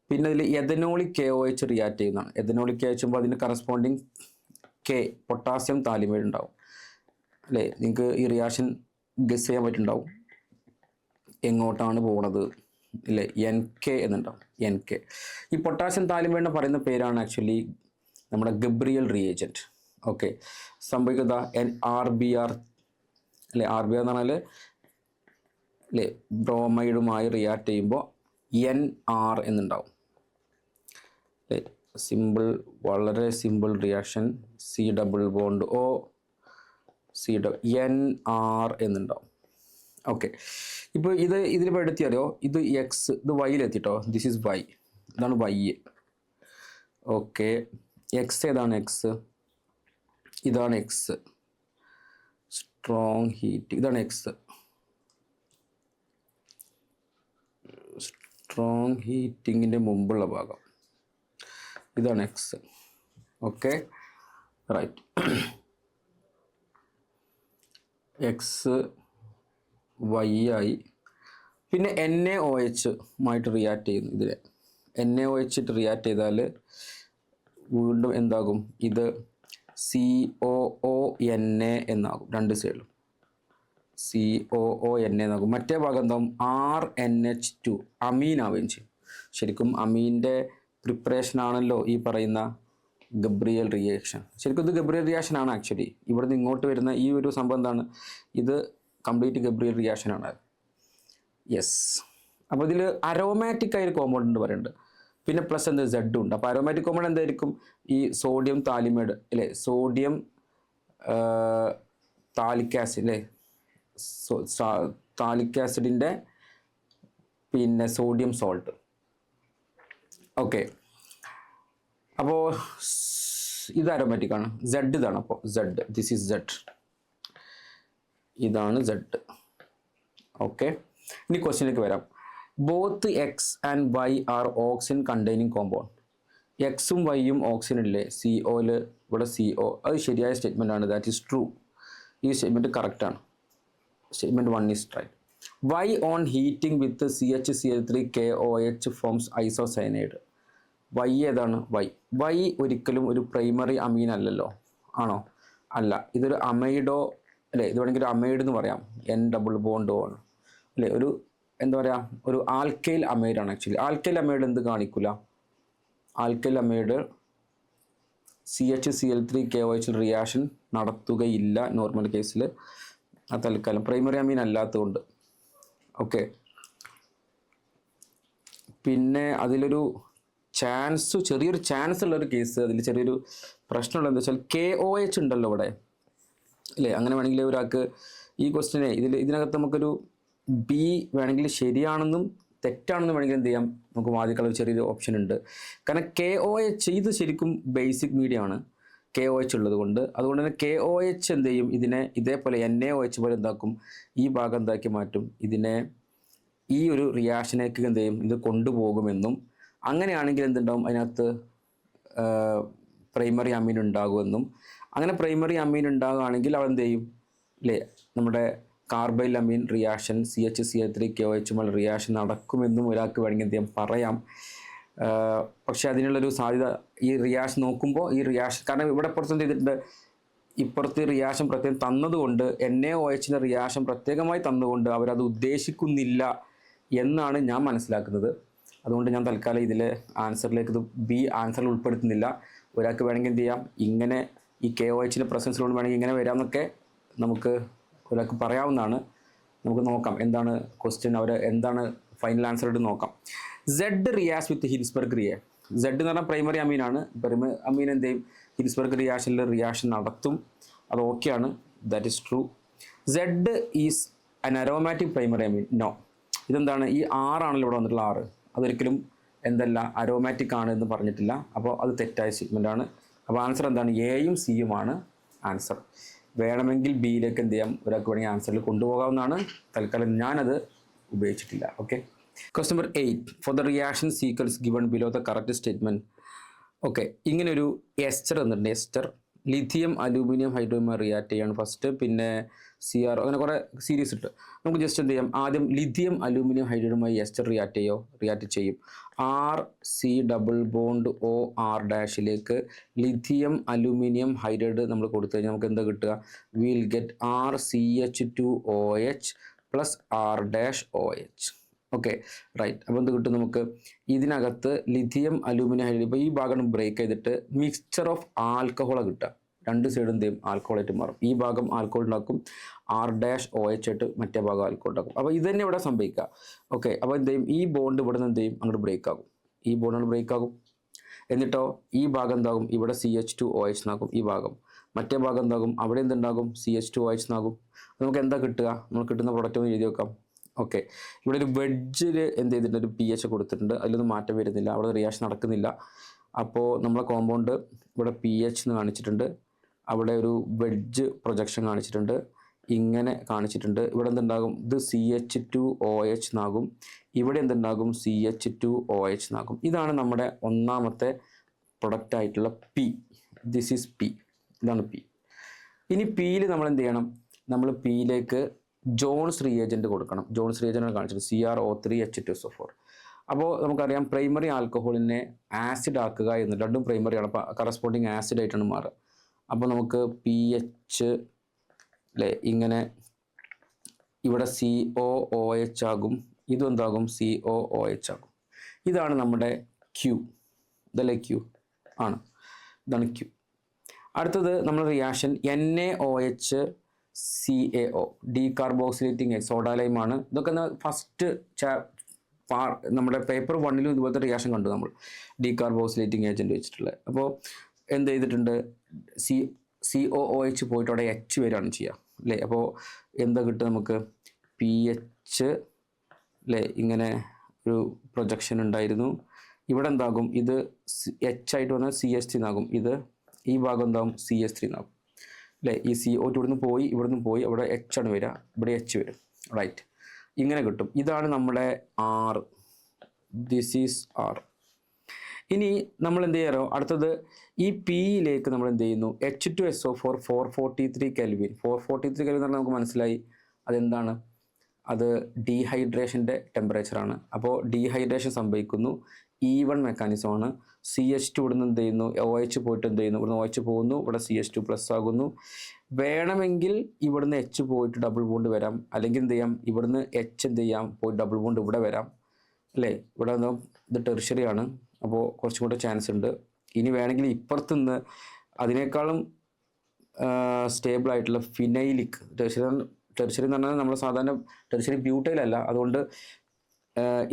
പിന്നെ അതിൽ എഥനോളിക് KOH റിയാക്ട് ചെയ്യുന്നതാണ്. എഥനോളിക് KOH ചെയ്യുമ്പോൾ അതിന് കറസ്പോണ്ടിങ് പൊട്ടാസ്യം താലിമൈഡ് ഉണ്ടാവും അല്ലേ. നിങ്ങൾക്ക് ഈ റിയാക്ഷൻ ഗസ് ചെയ്യാൻ പറ്റുന്നുണ്ടാവും എങ്ങോട്ടാണ് പോകുന്നത് ഇല്ലേ, NK എന്നുണ്ടാവും, NK. ഈ പൊട്ടാസ്യം താലിമൈഡിനെ പറയുന്ന പേരാണ് ആക്ച്വലി നമ്മുടെ ഗബ്രിയൽ റിയേജൻറ്റ്. ഓക്കെ, സംഭവിക്കുക RBR അല്ലേ, RBR എന്ന് പറഞ്ഞാൽ അല്ലേ ബ്രോമൈഡുമായി റിയാക്ട് ചെയ്യുമ്പോൾ NR എന്നുണ്ടാവും അല്ലേ. സിമ്പിൾ, വളരെ simple reaction, C double bond O NR എന്നുണ്ടാവും. ഓക്കെ, ഇപ്പോൾ ഇതിലിപ്പോൾ എടുത്തിയറിയോ, ഇത് X, ഇത് Yയിലെത്തിട്ടോ, ദിസ് ഈസ് Y, ഇതാണ് Y. ഓക്കെ, X ഏതാണ്, X ഇതാണ്, X സ്ട്രോങ് ഹീറ്റ്, ഇതാണ് X സ്ട്രോങ് ഹീറ്റിങ്ങിൻ്റെ മുമ്പുള്ള ഭാഗം, ഇതാണ് X. Okay, right. X Y ആയി. പിന്നെ NaOH മായിട്ട് റിയാക്ട് ചെയ്യുന്നു. ഇതിൽ NaOH ഇട്ട് റിയാക്ട് ചെയ്താൽ വീണ്ടും എന്താകും, ഇത് COONA എന്നാകും, രണ്ട് സൈഡിലും COONA എന്നാകും. മറ്റേ ഭാഗം എന്താകും, RNH2 അമീൻ ആവുകയും ചെയ്യും. ശരിക്കും അമീൻ്റെ പ്രിപ്പറേഷൻ ആണല്ലോ ഈ പറയുന്ന ഗബ്രിയൽ റിയാക്ഷൻ. ശരിക്കും ഇത് ഗബ്രിയൽ റിയാക്ഷൻ ആണ് ആക്ച്വലി. ഇവിടുന്ന് ഇങ്ങോട്ട് വരുന്ന ഈ ഒരു സംഭവം എന്താണ്, ഇത് കംപ്ലീറ്റ് ഗബ്രിയൽ റിയാക്ഷൻ ആണ്. യെസ്, അപ്പോൾ ഇതിൽ അരോമാറ്റിക് ആയൊരു കോമ്പൗണ്ട് ഉണ്ട് പറയുന്നുണ്ട്, പിന്നെ പ്ലസ് എന്ത് Z ഉണ്ട്. അപ്പോൾ അരോമാറ്റിക് കോമ്പൗണ്ട് എന്തായിരിക്കും, ഈ സോഡിയം താലിമൈഡ് അല്ലേ, സോഡിയം താലിക് ആസിഡ് അല്ലേ, താലിക് ആസിഡിൻ്റെ പിന്നെ സോഡിയം സോൾട്ട്. ഓക്കെ, അപ്പോൾ ഇത് അരോമാറ്റിക് ആണ്, Z ഇതാണ്. അപ്പോൾ Z, ദിസ് ഈസ് Z, ഇതാണ് Z. ഓക്കെ, ഇനി ക്വസ്റ്റ്യനിലേക്ക് വരാം. Both X and Y are oxygen containing compound. എക്സും വൈയും ഓക്സിജൻ ഇല്ലേ, CO ഇവിടെ CO, അത് ശരിയായ സ്റ്റേറ്റ്മെൻ്റ് ആണ്, ദാറ്റ് ഈസ് ട്രൂ. ഈ സ്റ്റേറ്റ്മെൻറ്റ് കറക്റ്റാണ്, statement 1 is right. Y on heating with CHCl3 KOH forms isocyanide. Y ഏതാണ്, Y ഒരിക്കലും ഒരു പ്രൈമറി അമീൻ അല്ലല്ലോ, ആണോ, അല്ല. ഇതൊരു അമൈഡോ അല്ലേ, ഇത് വേണമെങ്കിൽ ഒരു അമൈഡ് എന്ന് പറയാം, N ഡബിൾ ബോണ്ട് O ആണ് അല്ലേ, ഒരു എന്താ പറയുക, ഒരു ആൽക്കൈൽ അമൈഡാണ് ആക്ച്വലി. ആൽക്കൈൽ അമൈഡ് എന്ത് കാണിക്കില്ല, alkyl amide CHCl3 KOH reaction നടത്തുകയില്ല നോർമൽ കേസിൽ, ആ തൽക്കാലം പ്രൈമറി അമീൻ അല്ലാത്തതുകൊണ്ട്. ഓക്കെ, പിന്നെ അതിലൊരു ചാൻസ്, ചെറിയൊരു ചാൻസ് ഉള്ളൊരു കേസ്, അതിൽ ചെറിയൊരു പ്രശ്നമുള്ളത് എന്താ വെച്ചാൽ KOH ഉണ്ടല്ലോ ഇവിടെ അല്ലേ. അങ്ങനെ വേണമെങ്കിൽ ഒരാൾക്ക് ഈ ക്വസ്റ്റ്യനെ ഇതിനകത്ത് നമുക്കൊരു B വേണമെങ്കിൽ ശരിയാണെന്നും തെറ്റാണെന്നും വേണമെങ്കിൽ എന്ത് ചെയ്യാം, നമുക്ക് വാദിക്കാനുള്ള ചെറിയൊരു ഓപ്ഷൻ ഉണ്ട്. കാരണം KOH ഇത് ശരിക്കും ബേസിക് മീഡിയം ആണ് KOH ഉള്ളത് കൊണ്ട്. അതുകൊണ്ട് തന്നെ KOH എന്ത് ചെയ്യും, ഇതിനെ ഇതേപോലെ NaOH പോലെ എന്താക്കും, ഈ ഭാഗം എന്താക്കി മാറ്റും, ഇതിനെ ഈ ഒരു റിയാക്ഷനേക്ക് എന്ത് ചെയ്യും, ഇത് കൊണ്ടുപോകുമെന്നും, അങ്ങനെയാണെങ്കിൽ എന്തുണ്ടാവും, അതിനകത്ത് പ്രൈമറി അമീൻ ഉണ്ടാകുമെന്നും. അങ്ങനെ പ്രൈമറി അമീൻ ഉണ്ടാകുകയാണെങ്കിൽ അവൾ എന്ത് ചെയ്യും അല്ലേ, നമ്മുടെ കാർബൈൽ അമീൻ റിയാക്ഷൻ CHCl3 KOH റിയാക്ഷൻ നടക്കുമെന്നും ഒരാൾക്ക് വേണമെങ്കിൽ എന്ത് ചെയ്യാം പറയാം. പക്ഷേ അതിനുള്ളൊരു സാധ്യത ഈ റിയാക്ഷൻ നോക്കുമ്പോൾ, ഈ റിയാക്ഷൻ കാരണം ഇവിടെ പുറത്ത് ചെയ്തിട്ടുണ്ട്, ഇപ്പുറത്ത് റിയാക്ഷൻ പ്രത്യേകം തന്നതുകൊണ്ട്, NaOH റിയാക്ഷൻ പ്രത്യേകമായി തന്നുകൊണ്ട് അവരത് ഉദ്ദേശിക്കുന്നില്ല എന്നാണ് ഞാൻ മനസ്സിലാക്കുന്നത്. അതുകൊണ്ട് ഞാൻ തൽക്കാലം ഇതിലെ ആൻസറിലേക്ക് ഇത് B ആൻസറിൽ ഉൾപ്പെടുത്തുന്നില്ല. ഒരാൾക്ക് വേണമെങ്കിൽ എന്ത് ചെയ്യാം, ഇങ്ങനെ ഈ KOHൻ്റെ പ്രസൻസിലോട്ട് വേണമെങ്കിൽ ഇങ്ങനെ വരാമെന്നൊക്കെ നമുക്ക് ഒരാൾക്ക് പറയാവുന്നതാണ്. നമുക്ക് നോക്കാം എന്താണ് ക്വസ്റ്റ്യൻ, അവർ എന്താണ് ഫൈനൽ ആൻസർ ഇട്ട് നോക്കാം. Z റിയാക്ട് വിത്ത് ഹിൻസ്ബർഗ് റിയേ. Z എന്ന് പറഞ്ഞാൽ പ്രൈമറി അമീനാണ്. പ്രൈമറി അമീൻ എന്ത് ചെയ്യും, ഹിൻസ്ബർഗ് റിയാക്ഷനിൽ റിയാക്ഷൻ നടത്തും. അത് ഓക്കെയാണ്, that is true. Z is an aromatic primary amine. No. ഇതെന്താണ്, ഈ ആറാണല്ലോ ഇവിടെ വന്നിട്ടുള്ള 6, അതൊരിക്കലും എന്തല്ല അരോമാറ്റിക് ആണ് എന്ന് പറഞ്ഞിട്ടില്ല. അപ്പോൾ അത് തെറ്റായ സ്റ്റേറ്റ്മെൻ്റ് ആണ്. അപ്പോൾ ആൻസർ എന്താണ്, എയും സിയുമാണ് ആൻസർ. വേണമെങ്കിൽ ബിയിലേക്ക് എന്ത് ചെയ്യാം, ഒരാൾക്ക് വേണമെങ്കിൽ ആൻസറിൽ കൊണ്ടുപോകാവുന്നതാണ്. തൽക്കാലം ഞാനത് ഉപയോഗിച്ചിട്ടില്ല. Okay. Question number 8. Four the reaction sequence given below the correct statement. Okay, ഇങ്ങനൊരു എസ്റ്റർ തന്നിട്ടുണ്ട്. എസ്റ്റർ ലിഥിയം അലൂമിനിയം ഹൈഡ്രോജനുമായി റിയാക്ട് ചെയ്യാണ് ഫസ്റ്റ്, പിന്നെ CR, അങ്ങനെ കുറേ സീരീസ് ഇട്ട് നമുക്ക് ജസ്റ്റ് എന്ത് ചെയ്യാം, ആദ്യം ലിഥിയം അലൂമിനിയം ഹൈഡ്രോജനുമായി എസ്റ്റർ റിയാക്ട് ചെയ്യും. RC double bond OR' lithium aluminium hydride നമ്മൾ കൊടുത്തു കഴിഞ്ഞാൽ നമുക്ക് എന്താ കിട്ടുക, will get RCH2OH plus R'OH. Okay, right. അപ്പോൾ എന്ത് കിട്ടും നമുക്ക്, ഇതിനകത്ത് ലിഥിയം അലൂമിനിയം ഹൈഡ്രൈഡ്, ഇപ്പോൾ ഈ ഭാഗം ബ്രേക്ക് ചെയ്തിട്ട് മിക്സ്ചർ ഓഫ് ആൽക്കഹോളാണ് കിട്ടുക. രണ്ട് സൈഡും എന്ത് ചെയ്യും, ആൽക്കഹോളായിട്ട് മാറും. ഈ ഭാഗം ആൽക്കഹോൾ ഉണ്ടാക്കും, R'OH ആയിട്ട് മറ്റേ ഭാഗം ആൽക്കഹോൾ ഉണ്ടാക്കും. അപ്പോൾ ഇത് തന്നെ ഇവിടെ സംഭവിക്കുക. ഓക്കെ, അപ്പോൾ എന്ത് ചെയ്യും, ഈ ബോണ്ട് ഇവിടെ നിന്ന് എന്ത് ചെയ്യും, അങ്ങോട്ട് ബ്രേക്ക് ആകും. ഈ ബോണ്ട് ബ്രേക്ക് ആകും. എന്നിട്ടോ ഈ ഭാഗം എന്താകും, ഇവിടെ CH2OH എന്നാകും. ഈ ഭാഗം മറ്റേ ഭാഗം എന്താകും, അവിടെ എന്തുണ്ടാകും, CH2OH എന്നാകും. നമുക്ക് എന്താ കിട്ടുക, നമുക്ക് കിട്ടുന്ന പ്രൊഡക്റ്റ് ഒന്ന് എഴുതി വെക്കാം. ഓക്കെ, ഇവിടെ ഒരു വെഡ്ജിൽ എന്ത് ചെയ്തിട്ടുണ്ട്, ഒരു pH കൊടുത്തിട്ടുണ്ട്. അതിലൊന്നും മാറ്റം വരുന്നില്ല, അവിടെ റിയാക്ഷൻ നടക്കുന്നില്ല. അപ്പോൾ നമ്മളെ കോമ്പൗണ്ട് ഇവിടെ pH എന്ന് കാണിച്ചിട്ടുണ്ട്, അവിടെ ഒരു വെഡ്ജ് പ്രൊജക്ഷൻ കാണിച്ചിട്ടുണ്ട്, ഇങ്ങനെ കാണിച്ചിട്ടുണ്ട്. ഇവിടെ എന്തുണ്ടാകും, ഇത് CH2OH എന്നാകും, ഇവിടെ എന്തുണ്ടാകും, CH2OH എന്നാകും. ഇതാണ് നമ്മുടെ ഒന്നാമത്തെ പ്രൊഡക്റ്റ് ആയിട്ടുള്ള P. This is P. ഇതാണ് P. ഇനി Pയിൽ നമ്മൾ എന്ത് ചെയ്യണം, നമ്മൾ Pയിലേക്ക് ജോൺസ് റിയേജൻറ്റ് കൊടുക്കണം. ജോൺസ് റിയേജൻ്റ് കാണിച്ചിട്ട് CrO3H2SO4. അപ്പോൾ നമുക്കറിയാം പ്രൈമറി ആൽക്കഹോളിനെ ആസിഡ് ആക്കുക എന്ന്, രണ്ടും പ്രൈമറിയാണ്, അപ്പോൾ കറസ്പോണ്ടിങ് ആസിഡ് ആയിട്ടാണ് മാറുക. അപ്പോൾ നമുക്ക് PH അല്ലേ, ഇങ്ങനെ ഇവിടെ COOH ആകും, ഇതും എന്താകും, COOH ആകും. ഇതാണ് നമ്മുടെ Q. ഇതല്ലേ Q ആണ്, ഇതാണ് Q. അടുത്തത് നമ്മൾ റിയാക്ഷൻ NaOH CaO, ഡീകാർബോക്സിലേറ്റിംഗ് സോഡ ലൈമാണ്. ഇതൊക്കെ ഫസ്റ്റ് നമ്മുടെ പേപ്പർ 1ലും ഇതുപോലത്തെ റിയാക്ഷൻ കണ്ടു നമ്മൾ, ഡീകാർബോക്സിലേറ്റിംഗ് ഏജൻറ്റ് വെച്ചിട്ടുള്ളത്. അപ്പോൾ എന്ത് ചെയ്തിട്ടുണ്ട്, COOH പോയിട്ട് അവിടെ H വരികയാണ് ചെയ്യുക അല്ലേ. അപ്പോൾ എന്താ കിട്ടുക നമുക്ക്, PH അല്ലേ, ഇങ്ങനെ ഒരു പ്രൊജക്ഷൻ ഉണ്ടായിരുന്നു. ഇവിടെ എന്താകും, ഇത് H ആയിട്ട് വന്നാൽ CH3 എന്നാകും, ഇത് ഈ ഭാഗം എന്താകും, CH3 എന്നാകും അല്ലേ. ഈ CO2 ഇവിടുന്ന് പോയി അവിടെ H ആണ് വരിക, ഇവിടെ H വരും. റൈറ്റ്, ഇങ്ങനെ കിട്ടും. ഇതാണ് നമ്മുടെ R. This is R. ഇനി നമ്മൾ എന്ത് ചെയ്യാറോ, അടുത്തത് ഈ Pയിലേക്ക് നമ്മൾ എന്ത് ചെയ്യുന്നു, H2SO4 443 Kelvin. 443 Kelvin എന്ന് പറഞ്ഞാൽ നമുക്ക് മനസ്സിലായി അതെന്താണ്, അത് ഡീഹൈഡ്രേഷൻ്റെ ടെമ്പറേച്ചറാണ്. അപ്പോൾ ഡീഹൈഡ്രേഷൻ സംഭവിക്കുന്നു, E1 മെക്കാനിസമാണ്. CH2 ഇവിടുന്ന് എന്ത് ചെയ്യുന്നു, OH പോയിട്ട് എന്ത് ചെയ്യുന്നു, ഇവിടുന്ന് OH പോകുന്നു, ഇവിടെ CH2 പ്ലസ് ആകുന്നു. വേണമെങ്കിൽ ഇവിടുന്ന് H പോയിട്ട് ഡബിൾ ബോണ്ട് വരാം, അല്ലെങ്കിൽ എന്ത് ചെയ്യാം, ഇവിടുന്ന് H എന്ത് ചെയ്യാം, പോയി ഡബിൾ ബോണ്ട് ഇവിടെ വരാം അല്ലേ. ഇവിടെ ഇത് ടെർഷ്യറി ആണ്, അപ്പോൾ കുറച്ചും കൂടെ ചാൻസ് ഉണ്ട്. ഇനി വേണമെങ്കിൽ ഇപ്പുറത്തുനിന്ന് അതിനേക്കാളും സ്റ്റേബിൾ ആയിട്ടുള്ള ഫിനൈലിക്, ടെർഷ്യറി എന്ന് പറഞ്ഞാൽ നമ്മൾ സാധാരണ ടെർഷ്യറി ബ്യൂട്ടൈലല്ല, അതുകൊണ്ട്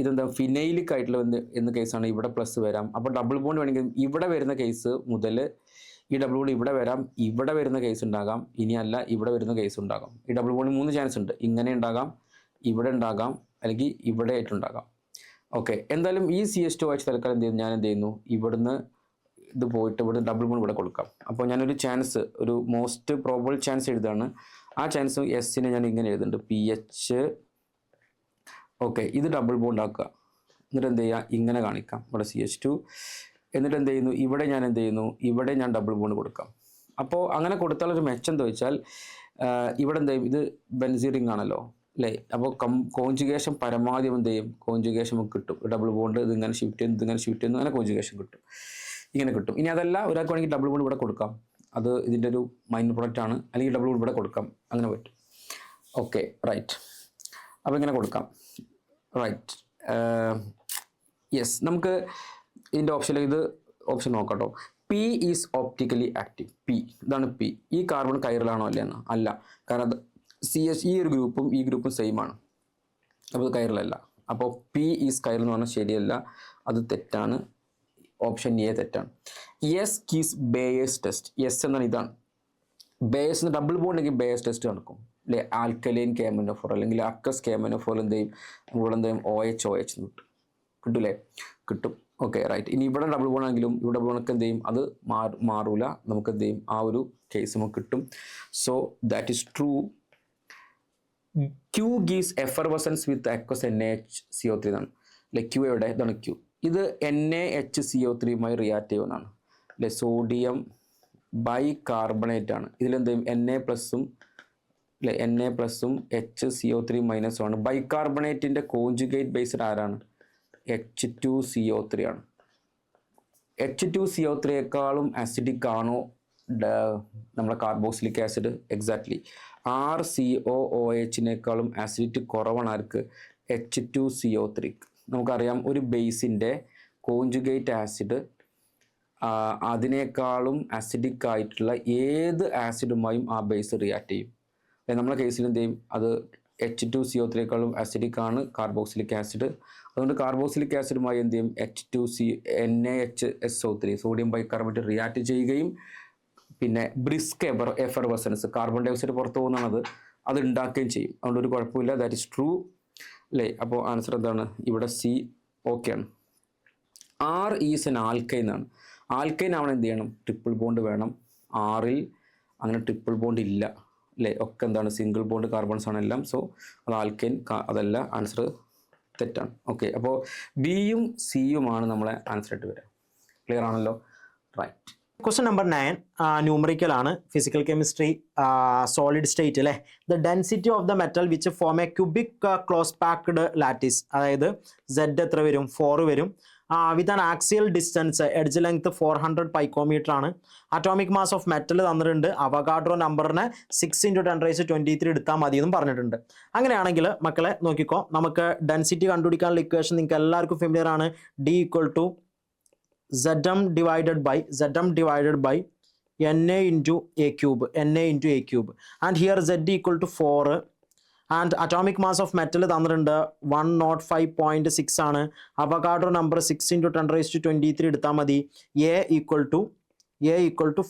ഇതെന്താ ഫിനൈലിക് ആയിട്ടുള്ള എന്ന കേസാണ്, ഇവിടെ പ്ലസ് വരാം. അപ്പോൾ ഡബിൾ ബോണ്ട് വേണമെങ്കിൽ ഇവിടെ വരുന്ന കേസ് മുതൽ ഈ ഡബിൾ ബോണ്ട് ഇവിടെ വരാം, ഇവിടെ വരുന്ന കേസ് ഉണ്ടാകാം, ഇനിയല്ല ഇവിടെ വരുന്ന കേസ് ഉണ്ടാകാം. ഈ ഡബിൾ ബോണ്ട് 3 ചാൻസ് ഉണ്ട്, ഇങ്ങനെ ഉണ്ടാകാം, ഇവിടെ ഉണ്ടാകാം, അല്ലെങ്കിൽ ഇവിടെ ആയിട്ടുണ്ടാകാം. ഓക്കെ, എന്തായാലും ഈ CH2OH തൽക്കാലം ഞാൻ എന്ത് ചെയ്യുന്നു, ഇവിടുന്ന് ഇത് പോയിട്ട് ഇവിടെ ഡബിൾ ബോണ്ട് ഇവിടെ കൊടുക്കാം. അപ്പോൾ ഞാനൊരു ചാൻസ്, ഒരു മോസ്റ്റ് പ്രോബബിൾ ചാൻസ് എഴുതുകയാണ്. ആ ചാൻസ് എസ്സിനെ ഞാൻ ഇങ്ങനെ എഴുതുന്നുണ്ട്, PH. ഓക്കെ, ഇത് ഡബിൾ ബോണ്ട് ആക്കുക, എന്നിട്ട് എന്ത് ചെയ്യുക, ഇങ്ങനെ കാണിക്കാം, ഇവിടെ CH2. എന്നിട്ട് എന്ത് ചെയ്യുന്നു, ഇവിടെ ഞാൻ എന്ത് ചെയ്യുന്നു, ഇവിടെ ഞാൻ ഡബിൾ ബോണ്ട് കൊടുക്കാം. അപ്പോൾ അങ്ങനെ കൊടുത്താലൊരു മെച്ചം എന്താ വെച്ചാൽ, ഇവിടെ എന്ത് ചെയ്യും, ഇത് ബെൻസീൻ റിംഗ് ആണല്ലോ അല്ലേ. അപ്പോൾ കോൺജുഗേഷൻ പരമാവധി എന്ത് ചെയ്യും, കോൺജുഗേഷൻ നമുക്ക് കിട്ടും. ഡബിൾ ബോണ്ട് ഇതിങ്ങനെ ഷിഫ്റ്റ് ചെയ്യുന്നു, ഇതിങ്ങനെ ഷിഫ്റ്റ് ചെയ്യുന്നു, അങ്ങനെ കോൺജുഗേഷൻ കിട്ടും, ഇങ്ങനെ കിട്ടും. ഇനി അതല്ല, ഒരാൾക്ക് വേണമെങ്കിൽ ഡബിൾ ബോണ്ട് ഇവിടെ കൊടുക്കാം, അത് ഇതിൻ്റെ ഒരു മൈനർ പ്രൊഡക്റ്റ് ആണ്, അല്ലെങ്കിൽ ഡബിൾ ബോണ്ട് ഇവിടെ കൊടുക്കാം, അങ്ങനെ പറ്റും. Okay, right. അപ്പോൾ ഇങ്ങനെ കൊടുക്കാം. Right, yes. നമുക്ക് ഇതിൻ്റെ ഓപ്ഷനിൽ ഇത് ഓപ്ഷൻ നോക്കാം കേട്ടോ. P is optically active. P, ഇതാണ് പി. ഈ കാർബൺ കൈറലാണോ അല്ലേന്ന്? അല്ല. കാരണം അത് CH, ഈ ഒരു ഗ്രൂപ്പും ഈ ഗ്രൂപ്പും സെയിം ആണ്, അപ്പോൾ ഇത് കൈറലല്ല. അപ്പോൾ പി ഈസ് കൈറൽ എന്ന് പറഞ്ഞാൽ ശരിയല്ല, അത് തെറ്റാണ്. ഓപ്ഷൻ എ തെറ്റാണ്. S gives Baeyer's test. S എന്നാണ് ഇതാണ്. ബേസ് ഡബിൾ ബോണ്ടെങ്കിൽ ബേസ് ടെസ്റ്റ് നടക്കും അല്ലേ? ആൽക്കലൈൻ KMnO4 അല്ലെങ്കിൽ അക്കസ് KMnO4 എന്ത് ചെയ്യും? ഇവിടെ എന്ത് ചെയ്യും? OH എന്ന് കിട്ടും. കിട്ടൂലേ? കിട്ടും. Okay, right. ഇനി ഇവിടെ ഡബിൾ ബോൺ ആണെങ്കിലും ഇവിടെ ബോണൊക്കെ എന്ത് ചെയ്യും? അത് മാറൂല. നമുക്ക് എന്ത് ചെയ്യും? ആ ഒരു കേസ് നമുക്ക് കിട്ടും. So that is true. Q gives effervescence with aqueous NaHCO3 എന്നാണ് അല്ലെ? Q എവിടെ? ഇതാണ് Q. ഇത് NaHCO3യുമായി റിയാക്ട് ചെയ്യുന്നതാണ് അല്ലെ? സോഡിയം ബൈ കാർബണേറ്റ് ആണ്. ഇതിലെന്ത് ചെയ്യും? Na+ഉം അല്ലെ? Na+ഉം HCO3- ആണ്. ബൈകാർബണേറ്റിൻ്റെ കോഞ്ചുഗേറ്റ് ബേസ്ഡ് ആരാണ്? H2CO3 ആണ്. H2CO3യേക്കാളും ആസിഡിക് ആണോ നമ്മളെ കാർബോക്സിലിക് ആസിഡ്? എക്സാക്ട്ലി. RCOOHനേക്കാളും ആസിഡിറ്റി കുറവാണ് ആർക്ക്? H2CO3. നമുക്കറിയാം ഒരു ബേസിൻ്റെ കോഞ്ചുഗേറ്റ് ആസിഡ് അതിനേക്കാളും ആസിഡിക് ആയിട്ടുള്ള ഏത് ആസിഡുമായും ആ ബേസ് റിയാക്ട് ചെയ്യും. നമ്മളെ കേസിൽ എന്ത് ചെയ്യും? അത് H2CO3യേക്കാളും ആസിഡിക് ആണ് കാർബോക്സിലിക് ആസിഡ്. അതുകൊണ്ട് കാർബോക്സിലിക് ആസിഡുമായി എന്ത് ചെയ്യും? NaHSO3 സോഡിയം ബൈകാർബണേറ്റ് റിയാക്ട് ചെയ്യുകയും പിന്നെ brisk effervescence carbon dye oxide പുറത്തു പോകുന്നതാണ്, അത് ഉണ്ടാക്കുകയും ചെയ്യും. അതുകൊണ്ട് ഒരു കുഴപ്പമില്ല. ദാറ്റ് ഇസ് ട്രൂ അല്ലേ? അപ്പോൾ ആൻസർ എന്താണ്? ഇവിടെ C ഓക്കെയാണ്. R ഈസ് എൻ ആൽക്കൈൻ ആണ്. ആൽക്കൈൻ ആവണം എന്ത് ചെയ്യണം? ട്രിപ്പിൾ ബോണ്ട് വേണം. ആറിൽ അങ്ങനെ ട്രിപ്പിൾ ബോണ്ട് ഇല്ല അല്ലേ? ഒക്കെ എന്താണ്? സിംഗിൾ ബോണ്ട് കാർബൺസ് ആണ് എല്ലാം. സോ അത് ആൽക്കൈൻ അതല്ല. ആൻസർ തെറ്റാണ്. ഓക്കെ, അപ്പോൾ ബിയും സിയുമാണ് നമ്മളെ ആൻസർ ആയിട്ട് വരിക. ക്ലിയർ ആണല്ലോ? റൈറ്റ്. ക്വസ്റ്റ്യൻ നമ്പർ 9 ന്യൂമറിക്കൽ ആണ്. ഫിസിക്കൽ കെമിസ്ട്രി, സോളിഡ് സ്റ്റേറ്റ് അല്ലേ? The density of the metal which form A cubic close packed lattice. അതായത് Z എത്ര വരും? 4 വരും. With an axial distance edge length 400 picometre ആണ്. അറ്റോമിക് മാസ് ഓഫ് മെറ്റൽ തന്നിട്ടുണ്ട്. Avogadro നമ്പറിനെ 6 × 10⁻23 എടുത്താൽ മതി എന്നും പറഞ്ഞിട്ടുണ്ട്. അങ്ങനെയാണെങ്കിൽ മക്കളെ നോക്കിക്കോ, നമുക്ക് ഡെൻസിറ്റി കണ്ടുപിടിക്കാനുള്ള ഇക്വേഷൻ നിങ്ങൾക്ക് എല്ലാവർക്കും ഫെമിലിയർ ആണ്. D = Zm divided by Na into A cube, and here Z = 4, and atomic mass of metal തന്നിട്ടുണ്ട് 105.6 ആണ്. അവഗാഡ്രോ നമ്പർ 6 × 10⁻23 എടുത്താൽ മതി. A =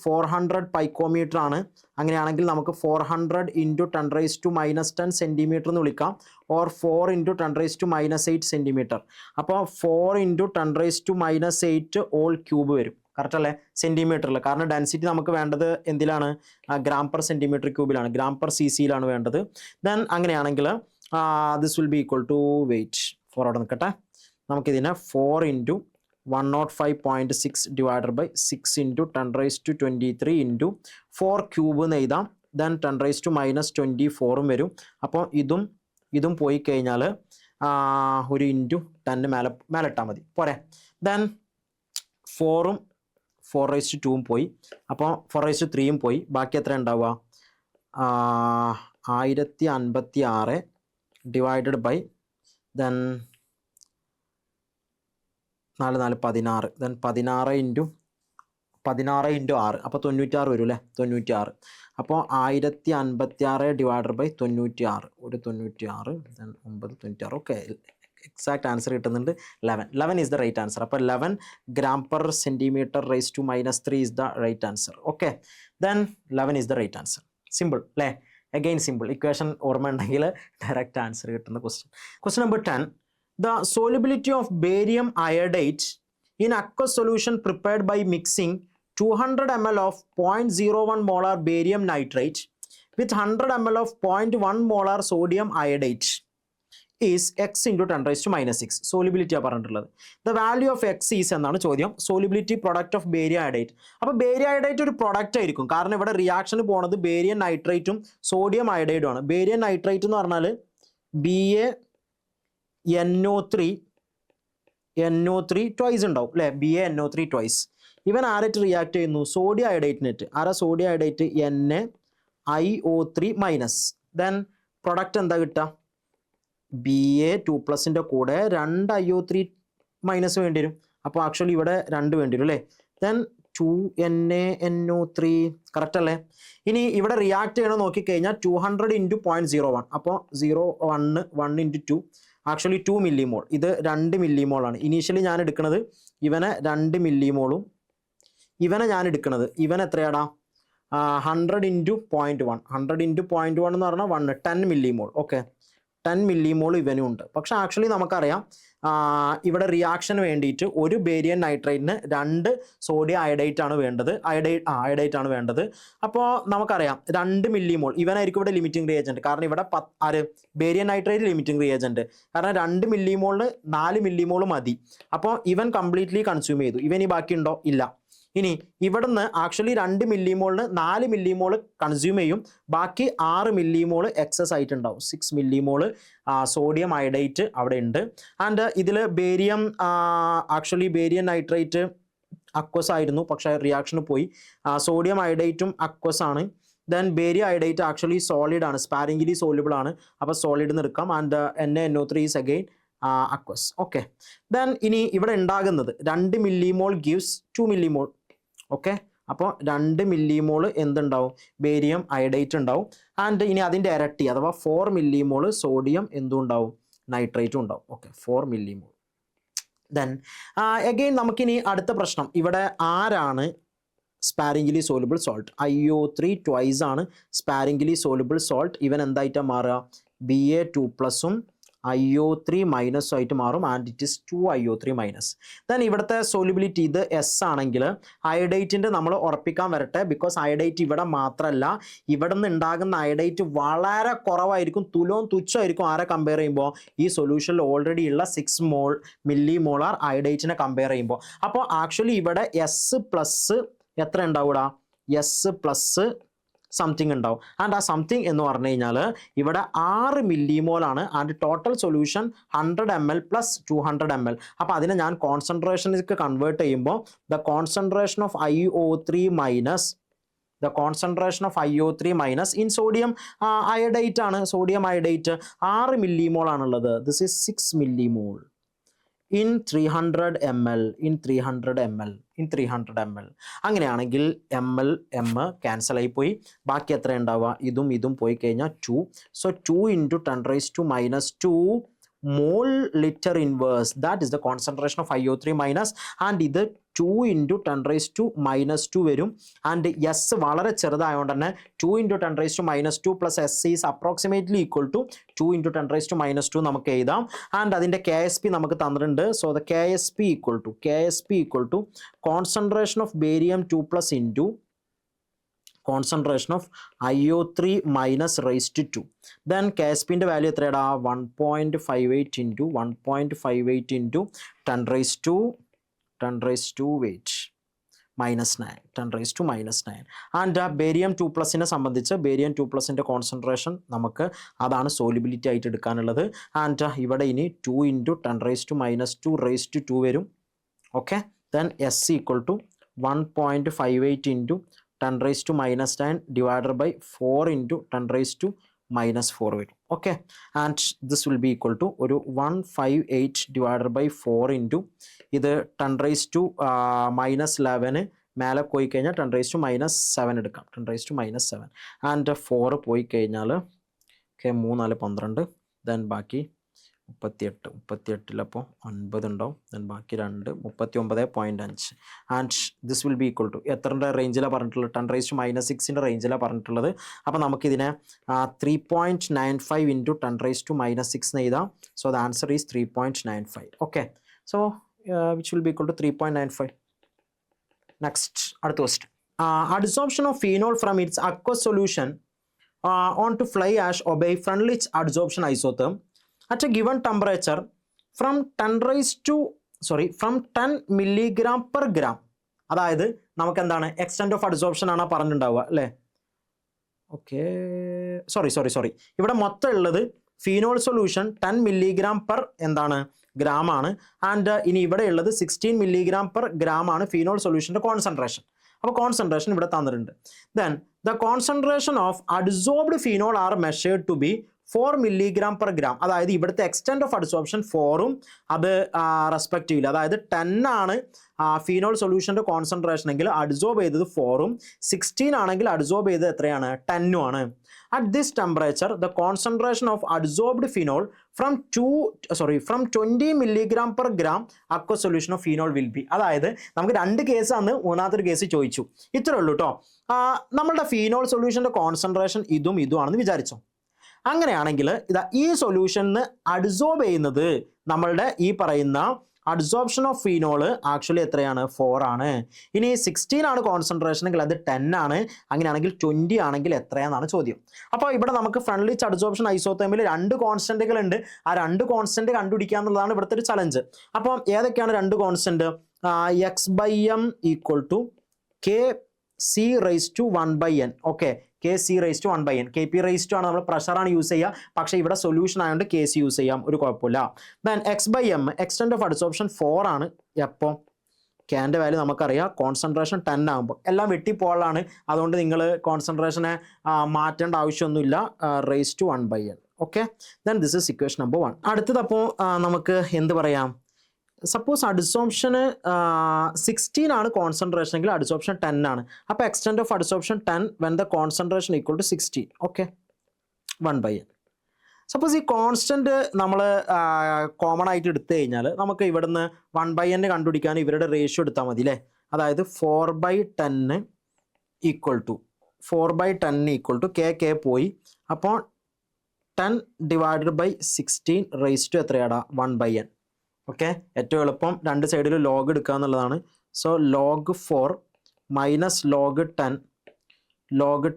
400 പൈക്കോമീറ്റർ ആണ്. അങ്ങനെയാണെങ്കിൽ നമുക്ക് 400 × 10⁻10 സെൻറ്റിമീറ്റർ എന്ന് വിളിക്കാം, ഓർ 4 × 10⁻8 സെൻറ്റിമീറ്റർ. അപ്പോൾ 4 × 10⁻8 ഹോൾ ക്യൂബ് വരും. കറക്റ്റ് അല്ലേ? സെൻറ്റിമീറ്ററിൽ. കാരണം ഡെൻസിറ്റി നമുക്ക് വേണ്ടത് എന്തിലാണ്? ഗ്രാം പെർ സെൻറ്റിമീറ്റർ ക്യൂബിലാണ്, ഗ്രാം പെർ CCയിലാണ് വേണ്ടത്. ദെൻ അങ്ങനെയാണെങ്കിൽ this will be equal to wait 4 അവിടെ നിൽക്കട്ടെ. നമുക്കിതിനെ 4 × 105.6 ഡിവൈഡഡ് ബൈ 6 × 10⁻23 × 4 ക്യൂബ് എന്ന് എഴുതാം. ദെൻ 10⁻24 വരും. അപ്പോൾ ഇതും പോയി കഴിഞ്ഞാൽ ഒരു ഇൻറ്റു 10 മേലെ ഇട്ടാൽ മതി, പോരെ? ദെൻ 4ഉം 4⁻2 പോയി. അപ്പോൾ 4⁻3 പോയി. ബാക്കി എത്ര ഉണ്ടാവുക? 1056 ഡിവൈഡഡ് ബൈ ദെൻ 4 4 16, ദെൻ 16 × 6, അപ്പോൾ 96 വരും അല്ലേ? 96. അപ്പോൾ 1056 ഡിവൈഡഡ് ബൈ 96, ഒരു 96, ദെൻ 9 96. ഓക്കെ, എക്സാക്ട് ആൻസർ കിട്ടുന്നുണ്ട് 11 ഈസ് ദ റൈറ്റ് ആൻസർ. അപ്പോൾ 11 gram per centimetre (10⁻³ is the right answer. Okay, then 11 is the right answer. Simple അല്ലേ? Again simple. ഇക്വേഷൻ ഓർമ്മ ഉണ്ടെങ്കിൽ ഡയറക്റ്റ് ആൻസർ കിട്ടുന്ന question. Question number 10. The solubility of barium iodide in aqueous solution prepared by mixing 200 ml of 0.01 molar barium nitrate with 100 ml of 0.1 molar sodium iodide is x × 10⁻6. Solubility ആണ് പറഞ്ഞിട്ടുള്ളത്. The value of x is എന്നാണ് ചോദ്യം. Solubility product of barium iodate. അപ്പോൾ barium അയഡൈറ്റ് ഒരു product ആയിരിക്കും, കാരണം ഇവിടെ റിയാക്ഷന് പോകുന്നത് ബേരിയം നൈട്രേറ്റും സോഡിയം അയഡൈഡും ആണ്. ബേരിയം നൈട്രേറ്റ് എന്ന് പറഞ്ഞാൽ BaNO3 ട്വൈസ് ഉണ്ടാവും അല്ലേ? BaNO3 twice. ഇവൻ ആരായിട്ട് റിയാക്ട് ചെയ്യുന്നു? സോഡിയം അയഡൈറ്റിനായിട്ട്. ആരാ സോഡിയം അയഡൈറ്റ്? NaIO3-. ദെൻ പ്രൊഡക്റ്റ് എന്താ കിട്ടുക? Ba2+ൻ്റെ കൂടെ 2 IO3- വേണ്ടി വരും. അപ്പോൾ ആക്ച്വലി ഇവിടെ 2 വേണ്ടി വരും അല്ലേ? ദെൻ 2NaNO3 കറക്റ്റ് അല്ലേ? ഇനി ഇവിടെ റിയാക്ട് ചെയ്യണം നോക്കിക്കഴിഞ്ഞാൽ 200 × 0.01, അപ്പോൾ 1 × 2 ആക്ച്വലി 2 മില്ലിമോൾ. ഇത് 2 മില്ലിമോളാണ്. ഇനീഷ്യലി ഞാൻ എടുക്കുന്നത് ഇവനെ 2 മില്ലിമോളും, ഇവനെ ഞാൻ എടുക്കുന്നത് ഇവൻ എത്രയാടാ 100 × 0.1. 100 × 0.1 എന്ന് പറഞ്ഞാൽ 10 മില്ലിമോൾ. ഓക്കെ, 10 മില്ലിമോൾ ഇവനും ഉണ്ട്. പക്ഷെ ആക്ച്വലി നമുക്കറിയാം ഇവിടെ റിയാക്ഷന് വേണ്ടിയിട്ട് ഒരു ബേരിയം നൈട്രേറ്റിന് 2 സോഡിയം അയഡൈറ്റ് ആണ് വേണ്ടത്. അയഡൈറ്റ് ആണ് വേണ്ടത്. അപ്പോൾ നമുക്കറിയാം 2 മില്ലിമോൾ ഇവനായിരിക്കും ഇവിടെ ലിമിറ്റിംഗ് റിയേജൻറ്റ്. കാരണം ഇവിടെ ബേരിയം നൈട്രേറ്റ് ലിമിറ്റിംഗ് റിയേജൻറ്റ്. കാരണം 2 മില്ലിമോളിന് 4 മില്ലിമോൾ മതി. അപ്പോൾ ഇവൻ കംപ്ലീറ്റ്ലി കൺസ്യൂം ചെയ്തു. ഇവൻ ഈ ബാക്കിയുണ്ടോ? ഇല്ല. ഇനി ഇവിടുന്ന് ആക്ച്വലി 2 മില്ലിമോളിന് 4 മില്ലിമോൾ കൺസ്യൂം ചെയ്യും. ബാക്കി 6 മില്ലിമോൾ എക്സസ് ആയിട്ടുണ്ടാവും. 6 മില്ലിമോൾ സോഡിയം അയഡൈറ്റ് അവിടെ ഉണ്ട്. ആൻഡ് ഇതിൽ ബേരിയം ബേരിയം നൈട്രേറ്റ് അക്വസ് ആയിരുന്നു, പക്ഷേ റിയാക്ഷന് പോയി. സോഡിയം അയഡൈറ്റും അക്വസ് ആണ്. ദെൻ ബേരിയം അയഡൈറ്റ് ആക്ച്വലി സോളിഡ് ആണ്, സ്പാരിംഗിലി സോൾയുബിൾ ആണ്. അപ്പോൾ സോളിഡ് എന്ന് എടുക്കാം. And NaNO3 is again aqueous. Okay, then ഇനി ഇവിടെ ഉണ്ടാകുന്നത് 2 മില്ലിമോൾ ഗിവ്സ് 2 മില്ലിമോൾ. ഓക്കെ, അപ്പോൾ 2 മില്ലിമോൾ എന്തുണ്ടാവും? ബേരിയം അയഡൈറ്റ് ഉണ്ടാവും. ആൻഡ് ഇനി അതിൻ്റെ ഇരട്ടി അഥവാ 4 മില്ലിമോൾ സോഡിയം എന്തും ഉണ്ടാവും? നൈട്രേറ്റും ഉണ്ടാവും. Okay, 4 millimole. ദെൻ അഗെയിൻ നമുക്കിനി അടുത്ത പ്രശ്നം, ഇവിടെ ആരാണ് സ്പാരിംഗിലി സോലുബിൾ സോൾട്ട്? IO3 ട്വൈസ് ആണ് സ്പാരിംഗിലി സോലുബിൾ സോൾട്ട്. ഇവൻ എന്തായിട്ടാണ് മാറുക? Ba2+ഉം IO3 മൈനസും ആയിട്ട് മാറും. And it is 2IO3-. Then ഇവിടുത്തെ സോലിബിലിറ്റി ഇത് എസ് ആണെങ്കിൽ അയഡൈറ്റിൻ്റെ നമ്മൾ ഉറപ്പിക്കാൻ വരട്ടെ. ബിക്കോസ് അയഡൈറ്റ് ഇവിടെ മാത്രമല്ല, ഇവിടെ നിന്ന് ഉണ്ടാകുന്ന അയഡൈറ്റ് വളരെ കുറവായിരിക്കും, തുച്ഛമായിരിക്കും. ആരെ കമ്പയർ ചെയ്യുമ്പോൾ? ഈ സൊല്യൂഷനിൽ ഓൾറെഡി ഉള്ള 6 മില്ലിമോളാർ അയഡൈറ്റിനെ കമ്പയർ ചെയ്യുമ്പോൾ. അപ്പോൾ ആക്ച്വലി ഇവിടെ S+ എത്ര ഉണ്ടാവൂടാ? S+ സംതിങ് ഉണ്ടാവും. ആൻഡ് ആ സംതിങ് എന്ന് പറഞ്ഞു കഴിഞ്ഞാൽ ഇവിടെ 6 മില്ലിമോളാണ്. And total solution 100 ml + 200 ml. അപ്പോൾ അതിനെ ഞാൻ കോൺസെൻട്രേഷനിലേക്ക് കൺവേർട്ട് ചെയ്യുമ്പോൾ the concentration of IO3 minus in sodium iodate ആണ്. സോഡിയം അയഡൈറ്റ് 6 മില്ലിമോൾ ആണുള്ളത്. This is 6 millimole in 300 ml. അങ്ങനെയാണെങ്കിൽ M ക്യാൻസൽ ആയി പോയി. ബാക്കി എത്ര ഉണ്ടാവുക? ഇതും പോയി കഴിഞ്ഞാൽ 2. So 2 × 10⁻²- mole litre inverse, that is the concentration of IO3-. And ഇത് 2 × 10⁻² വരും. ആൻഡ് എസ് വളരെ ചെറുതായതുകൊണ്ട് തന്നെ 2 × 10⁻² plus S is approximately equal to 2 × 10⁻² നമുക്ക് എഴുതാം. ആൻഡ് അതിൻ്റെ KSP നമുക്ക് തന്നിട്ടുണ്ട്. So the KSP equal to concentration of Barium-2+ into concentration of IO3- then KSPൻ്റെ വാല്യൂ എത്രയാടാ? 1.58 × 10⁻² വെയിറ്റ് -9. ആൻഡ് Barium-2+നെ സംബന്ധിച്ച് Barium-2+ൻ്റെ കോൺസെൻട്രേഷൻ നമുക്ക് അതാണ് സോലിബിലിറ്റി ആയിട്ട് എടുക്കാനുള്ളത്. ആൻഡ് ഇവിടെ ഇനി 2 × 10⁻²² വരും. Okay, then S equal to 1.58 × 10⁻⁻9 divided by 4 × 10⁻⁻4 വരും. Okay, and this will be equal to ഒരു 158 ഡിവൈഡഡ് ബൈ 4 ഇൻറ്റു ഇത് 10⁻⁻11 മേലെ പോയി കഴിഞ്ഞാൽ 10⁻⁻7 എടുക്കാം. 10⁻⁻7 ആൻഡ് 4 പോയി കഴിഞ്ഞാൽ 3 4 12. ദെൻ ബാക്കി 38 9 ഉണ്ടാവും. ദെൻ ബാക്കി 2 39.5. And this will be equal to എത്രൻ്റെ റേഞ്ചിലാണ് പറഞ്ഞിട്ടുള്ളത്? 10⁻⁻6ൻ്റെ റേഞ്ചിലാണ് പറഞ്ഞിട്ടുള്ളത്. അപ്പോൾ നമുക്കിതിനെ 3.95 × 10⁻⁻6 എഴുതാം. So the answer is 3.95. Okay, so which will be equal to 3.95. Next, അടുത്ത question. Adsorption of phenol from its aqueous solution on to fly ash obey Freundlich adsorption isotherm at a given temperature from 10 mg/g. അതായത് നമുക്ക് എന്താണ് extent of adsorption ആണ് പറഞ്ഞിട്ടുണ്ടാവുക അല്ലേ? Okay, sorry ഇവിടെ മൊത്തം ഉള്ളത് phenol solution 10 mg/g ആണ്. ആൻഡ് ഇനി ഇവിടെ ഉള്ളത് 16 mg/g ആണ് ഫീനോൾ സൊല്യൂഷൻ്റെ കോൺസെൻട്രേഷൻ. അപ്പോൾ കോൺസെൻട്രേഷൻ ഇവിടെ തന്നിട്ടുണ്ട്. Then the concentration of adsorbed phenol are measured to be 4 milligram per gram, അതായത് ഇവിടുത്തെ എക്സ്റ്റെൻറ്റ് ഓഫ് അഡ്സോർപ്ഷൻ 4ഉം അത് റെസ്പെക്റ്റീവ്ലി അതായത് 10 ആണ് ഫീനോൾ സൊല്യൂഷൻ്റെ കോൺസെൻട്രേഷൻ എങ്കിൽ അഡ്സോർബ് ചെയ്തത് 4ഉം 16 ആണെങ്കിൽ അഡ്സോർബ് ചെയ്തത് എത്രയാണ് 10ഉം ആണ്. At this temperature, the concentration of adsorbed phenol from 20 milligram per gram aqueous solution of phenol will be. അതായത് നമുക്ക് രണ്ട് കേസാണ്, മൂന്നാമത്തെ കേസ് ചോദിച്ചു. ഇത്രേ ഉള്ളൂ കേട്ടോ. നമ്മളുടെ ഫീനോൾ സൊല്യൂഷൻ്റെ കോൺസെൻട്രേഷൻ ഇതും ആണെന്ന് വിചാരിച്ചോ. അങ്ങനെയാണെങ്കിൽ ഇതാ ഈ സൊല്യൂഷന് അഡ്സോർബ് ചെയ്യുന്നത് നമ്മളുടെ ഈ പറയുന്ന അഡ്സോർപ്ഷൻ ഓഫ് ഫീനോള് ആക്ച്വലി എത്രയാണ് 4 ആണ്. ഇനി 16 ആണ് കോൺസെൻട്രേഷൻ എങ്കിൽ അത് 10 ആണ്. അങ്ങനെയാണെങ്കിൽ 20 ആണെങ്കിൽ എത്രയാണെന്നാണ് ചോദ്യം. അപ്പോൾ ഇവിടെ നമുക്ക് ഫ്രണ്ട്ലിച്ച് അഡ്സോർപ്ഷൻ ഐസോതെർമിൽ 2 കോൺസ്റ്റന്റുകൾ ഉണ്ട്. ആ 2 കോൺസ്റ്റന്റ് കണ്ടുപിടിക്കുക എന്നുള്ളതാണ് ഇവിടുത്തെ ഒരു ചലഞ്ച്. അപ്പോൾ ഏതൊക്കെയാണ് 2 constant? x/m = Kc raised to 1/n. Okay, Kc raised to 1/n. Kp raised to ആണ് നമ്മൾ പ്രഷറാണ് യൂസ് ചെയ്യുക, പക്ഷേ ഇവിടെ സൊല്യൂഷൻ ആയതുകൊണ്ട് Kc യൂസ് ചെയ്യാം, ഒരു കുഴപ്പമില്ല. Then x/m extent of adsorption 4 ആണ്. എപ്പോൾ Kൻ്റെ വാല്യൂ നമുക്കറിയാം, കോൺസെൻട്രേഷൻ 10 ആകുമ്പോൾ എല്ലാം വെട്ടിപ്പോളാണ്. അതുകൊണ്ട് നിങ്ങൾ കോൺസെൻട്രേഷനെ മാറ്റേണ്ട ആവശ്യമൊന്നുമില്ല. Raise to 1/n. Okay, then this is equation number 1. അടുത്തത് അപ്പോൾ നമുക്ക് എന്ത് പറയാം? സപ്പോസ് അഡ്സോർപ്ഷന് 16 ആണ് കോൺസെൻട്രേഷൻ എങ്കിൽ അഡ്സോർപ്ഷൻ 10 ആണ്. അപ്പോൾ extent of adsorption 10 when the concentration equal to 16. Okay, 1/n. Suppose ഈ കോൺസ്റ്റൻറ്റ് നമ്മൾ കോമൺ ആയിട്ട് എടുത്തു കഴിഞ്ഞാൽ നമുക്ക് ഇവിടുന്ന് 1/n കണ്ടുപിടിക്കാൻ ഇവരുടെ റേഷ്യോ എടുത്താൽ മതി അല്ലേ. അതായത് 4/10 ഈക്വൽ ടു 4/10 K പോയി. അപ്പോൾ 10 ഡിവൈഡഡ് ബൈ 16 റേസ് ടു എത്രയാടാ 1/n. ഓക്കെ, ഏറ്റവും എളുപ്പം രണ്ട് സൈഡിൽ ലോഗ് എടുക്കുക എന്നുള്ളതാണ്. So log 4 minus log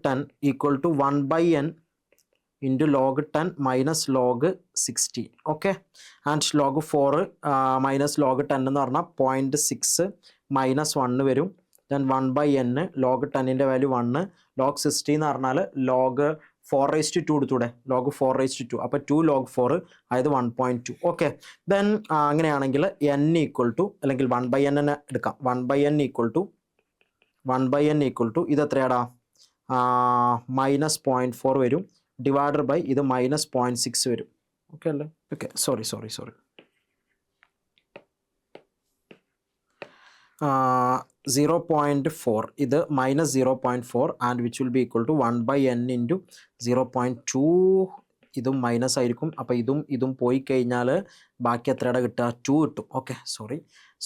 10 equal to 1/n into log 10 minus log 16. Okay, and log 4 minus log 10 എന്ന് പറഞ്ഞാൽ 0.6 മൈനസ് 1 വരും. ദെൻ 1/n ലോഗ് 10ൻ്റെ വാല്യൂ 1, ലോഗ് 16 എന്ന് പറഞ്ഞാൽ ലോഗ് 4/2 എടുത്തൂടെ, ലോഗ് 4/2. അപ്പോൾ 2 ലോഗ് 4 അതായത് 1.2. ഓക്കെ, ദെൻ അങ്ങനെയാണെങ്കിൽ n ഈക്വൽ ടു അല്ലെങ്കിൽ 1/n തന്നെ എടുക്കാം. 1/n ഈക്വൽ ടു ഇത് എത്രയാടാ -0.4 വരും, ഡിവൈഡഡ് ബൈ ഇത് -0.6 വരും. ഓക്കെ അല്ലേ? ഓക്കെ, സോറി 0.4 ഇത് -0.4 and which will be equal to 1/n into 0.2. ഇതും മൈനസ് ആയിരിക്കും. അപ്പോൾ ഇതും പോയി കഴിഞ്ഞാൽ ബാക്കി എത്രയുടെ കിട്ടുക? 2 കിട്ടും. Okay, sorry.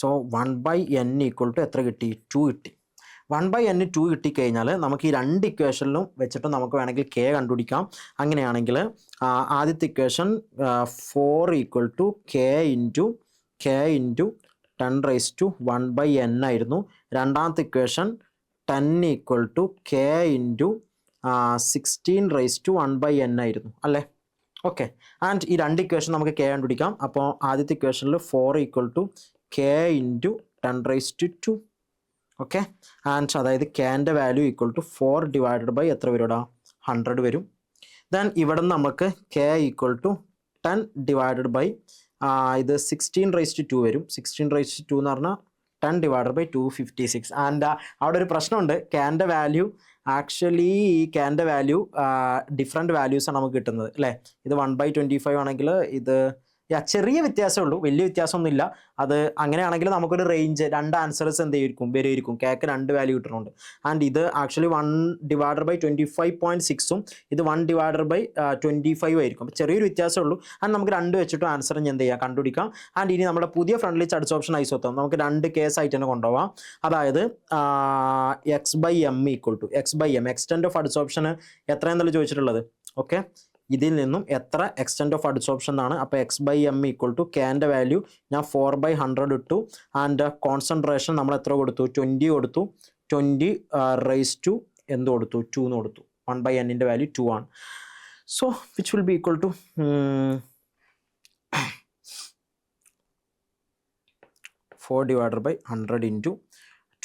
So 1/n equal to എത്ര കിട്ടി? 2 കിട്ടി. 1/n 2 കിട്ടിക്കഴിഞ്ഞാൽ നമുക്ക് ഈ രണ്ട് ഇക്വേഷനിലും വെച്ചിട്ട് നമുക്ക് വേണമെങ്കിൽ K കണ്ടുപിടിക്കാം. അങ്ങനെയാണെങ്കിൽ ആദ്യത്തെ equation 4 equal to K into 10 raise to 1/n ആയിരുന്നു. രണ്ടാമത്തെ equation 10 equal to K into 16 raise to 1/n ആയിരുന്നു അല്ലേ. ഓക്കെ, ആൻഡ് ഈ രണ്ട് ഇക്വേഷൻ നമുക്ക് K കണ്ടുപിടിക്കാം. അപ്പോൾ ആദ്യത്തെ ഇക്വേഷനിൽ 4 equal to K into 10 raise to 2. Okay, and അതായത് Kൻ്റെ value equal to 4 divided by എത്ര വരും? 100 വരും. ദെൻ ഇവിടെ നിന്ന് നമുക്ക് K equal to 10 divided by ഇത് 16 റൈസ് ടു 2 വരും. 16 റൈസ് ടു 2 എന്ന് പറഞ്ഞാൽ 10 ഡിവൈഡഡ് ബൈ 256. ആൻഡ് അവിടെ ഒരു പ്രശ്നമുണ്ട്. Kൻ്റെ വാല്യൂ ആക്ച്വലി Kൻ്റെ വാല്യൂ ഡിഫറെൻറ്റ് വാല്യൂസാണ് നമുക്ക് കിട്ടുന്നത് അല്ലേ. ഇത് 1/25 ആണെങ്കിൽ ഇത് ചെറിയ വ്യത്യാസമേ ഉള്ളൂ, വലിയ വ്യത്യാസമൊന്നുമില്ല. അത് അങ്ങനെയാണെങ്കിൽ നമുക്കൊരു റേഞ്ച് രണ്ട് ആൻസേഴ്സ് വരുമായിരിക്കും. Kക്ക് 2 വാല്യൂ കിട്ടുന്നുണ്ട്. ആൻഡ് ഇത് ആക്ച്വലി 1 ഡിവൈഡഡ് ബൈ 25.6ഉം ഇത് 1 ഡിവൈഡഡ് ബൈ 25 ആയിരിക്കും. അപ്പോൾ ചെറിയൊരു വ്യത്യാസമേ ഉള്ളൂ. ആൻഡ് നമുക്ക് 2 വെച്ചിട്ട് ആൻസർ എന്ത് ചെയ്യാം? കണ്ടുപിടിക്കാം. ആൻഡ് ഇനി നമ്മുടെ പുതിയ ഫ്രണ്ട്ലിച്ച് അഡ്സോർപ്ഷൻ ഐസോതെർം നമുക്ക് 2 കേസായിട്ട് തന്നെ കൊണ്ടുപോകാം. അതായത് x/m equal to extent of അഡ്സോർപ്ഷന് എത്രയെന്നുള്ളത് ചോദിച്ചിട്ടുള്ളത്. ഓക്കെ, ഇതിൽ നിന്നും എത്ര എക്സ്റ്റെൻറ്റ് ഓഫ് അഡ്സോർപ്ഷൻ എന്നാണ്. അപ്പോൾ x/m ഈക്വൽ ടു Kൻ്റെ വാല്യൂ ഞാൻ 4/100 ഇട്ടു. ആൻഡ് കോൺസെൻട്രേഷൻ നമ്മൾ എത്ര കൊടുത്തു? 20 കൊടുത്തു. 20 റൈസ് ടു എന്ത് കൊടുത്തു? 2 എന്ന് കൊടുത്തു. 1/nൻ്റെ വാല്യൂ 2 ആണ്. So which will be equal to 4 divided by 100 into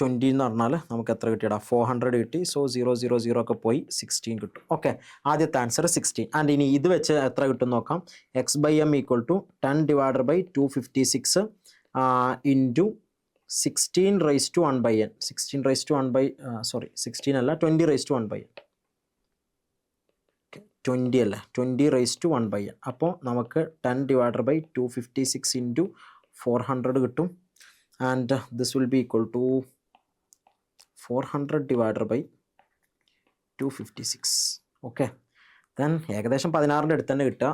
20 എന്ന് പറഞ്ഞാൽ നമുക്ക് എത്ര കിട്ടിയടാ? 400 കിട്ടി. സോ 0 ഒക്കെ പോയി 16 കിട്ടും. ഓക്കെ, ആദ്യത്തെ ആൻസർ 16. ആൻഡ് ഇനി ഇത് വെച്ച് എത്ര കിട്ടും നോക്കാം. x/m equal to 10 divided by 256 into 16 raise to 1/n. 16 അല്ല 20 റൈസ് ടു 1/n. 20 അല്ലേ, 20⁻1/n. അപ്പോൾ നമുക്ക് 10/256 ഇൻറ്റു 400 കിട്ടും. And this will be equal to 400/256. Okay, then ഏകദേശം 16ൻ്റെ അടുത്ത് തന്നെ കിട്ടുക.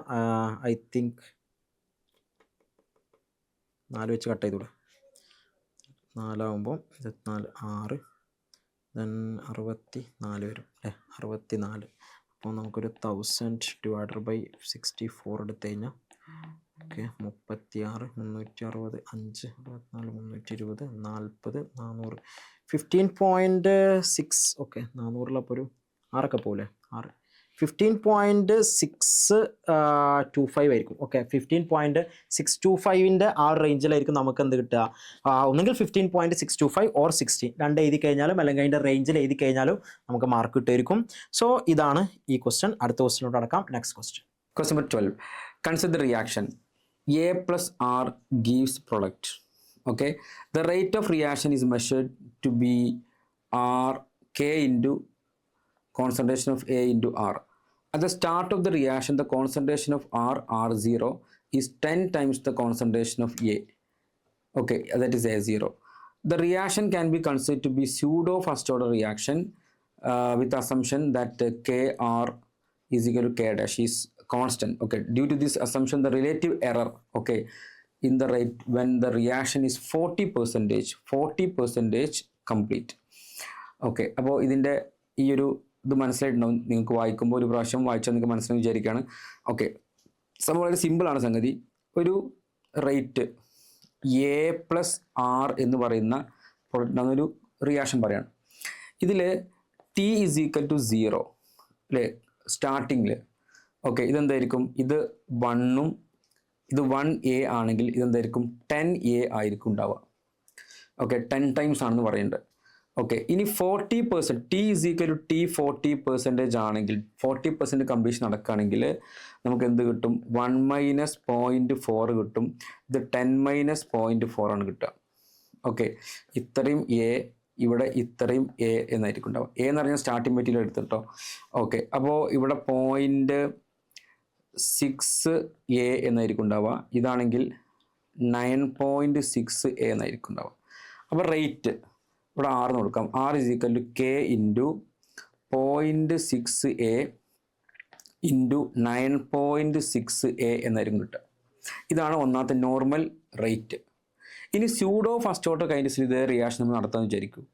ഐ തിങ്ക് 4 വെച്ച് കട്ട് ചെയ്തൂടെ, 4 ആകുമ്പോൾ 24 6 ദെൻ 64 വരും അല്ലേ, 64. അപ്പോൾ നമുക്കൊരു 1000/64 എടുത്തു കഴിഞ്ഞാൽ ഓക്കെ 36 360 5 24 320 40 400 15.6. ഓക്കെ, 400 ഒരു 6 പോകില്ലേ, 6 15.625 ആയിരിക്കും. ഓക്കെ, 15.625 ആ ഒരു റേഞ്ചിലായിരിക്കും നമുക്ക് എന്ത് കിട്ടുക, ഒന്നുകിൽ 15.625 ഓർ 16 രണ്ട് എഴുതി കഴിഞ്ഞാലും അല്ലെങ്കിൽ അതിൻ്റെ റേഞ്ചിൽ എഴുതി കഴിഞ്ഞാലും നമുക്ക് മാർക്ക് കിട്ടുമായിരിക്കും. സോ ഇതാണ് ഈ ക്വസ്റ്റ്യൻ. അടുത്ത ക്വസ്റ്റ്യനോട് അടക്കാം. Next question. Question number 12. Consider the reaction. A plus R gives product. Okay. The rate of reaction is measured to be R K into concentration of A into R. At the start of the reaction, the concentration of R0 is 10 times the concentration of A. Okay, that is A0. The reaction can be considered to be pseudo first order reaction with assumption that Kr is equal to K dash is constant. Okay, due to this assumption, the relative error, okay, in the rate when the reaction is 40% complete. Okay, അപ്പോൾ ഇതിൻ്റെ ഈ ഒരു ഇത് മനസ്സിലായിട്ടുണ്ടാവും നിങ്ങൾക്ക്. വായിക്കുമ്പോൾ ഒരു പ്രാവശ്യം വായിച്ചാൽ നിങ്ങൾക്ക് മനസ്സിലായി വിചാരിക്കുകയാണ്. ഓക്കെ, സംഭവം വളരെ സിമ്പിളാണ് സംഗതി. ഒരു റേറ്റ് A+R എന്ന് പറയുന്ന പ്രൊഡക്റ്റ് ഒരു റിയാക്ഷൻ പറയാണ്. ഇതിൽ T is equal to 0 അല്ലേ സ്റ്റാർട്ടിങ്ങിൽ. ഓക്കെ, ഇതെന്തായിരിക്കും, ഇത് 1ഉം ഇത് 1A ആണെങ്കിൽ ഇതെന്തായിരിക്കും 10A ആയിരിക്കും ഉണ്ടാവുക. ഓക്കെ, 10 ടൈംസ് ആണെന്ന് പറയുന്നുണ്ട്. ഓക്കെ, ഇനി 40% T is equal to T 40% ആണെങ്കിൽ 40% കംപ്ലീഷൻ നടക്കുകയാണെങ്കിൽ നമുക്ക് എന്ത് കിട്ടും, 1 മൈനസ് 0.4 കിട്ടും. ഇത് 10 മൈനസ് 0.4 ആണ് കിട്ടുക. ഓക്കെ, ഇത്രയും A ഇവിടെ ഇത്രയും A എന്നായിരിക്കും ഉണ്ടാവുക. A എന്ന് പറഞ്ഞാൽ സ്റ്റാർട്ടിംഗ് മെറ്റീരിയൽ എടുത്തിട്ടോ. ഓക്കെ, അപ്പോൾ ഇവിടെ 0.6A എന്നായിരിക്കും ഉണ്ടാവുക. ഇതാണെങ്കിൽ 9.6A എന്നായിരിക്കും ഉണ്ടാവുക. അപ്പോൾ റേറ്റ് ഇവിടെ R എന്ന് കൊടുക്കാം. R is equal to K into 0.6A into 9.6A എന്നായിരിക്കും കിട്ടുക. ഇതാണ് ഒന്നാമത്തെ നോർമൽ റേറ്റ്. ഇനി സ്യൂഡോ ഫസ്റ്റ് ഓർഡർ കൈൻഡ്സിൽ ഇതേ റിയാക്ഷൻ നമ്മൾ നടത്താമെന്ന് വിചാരിക്കും.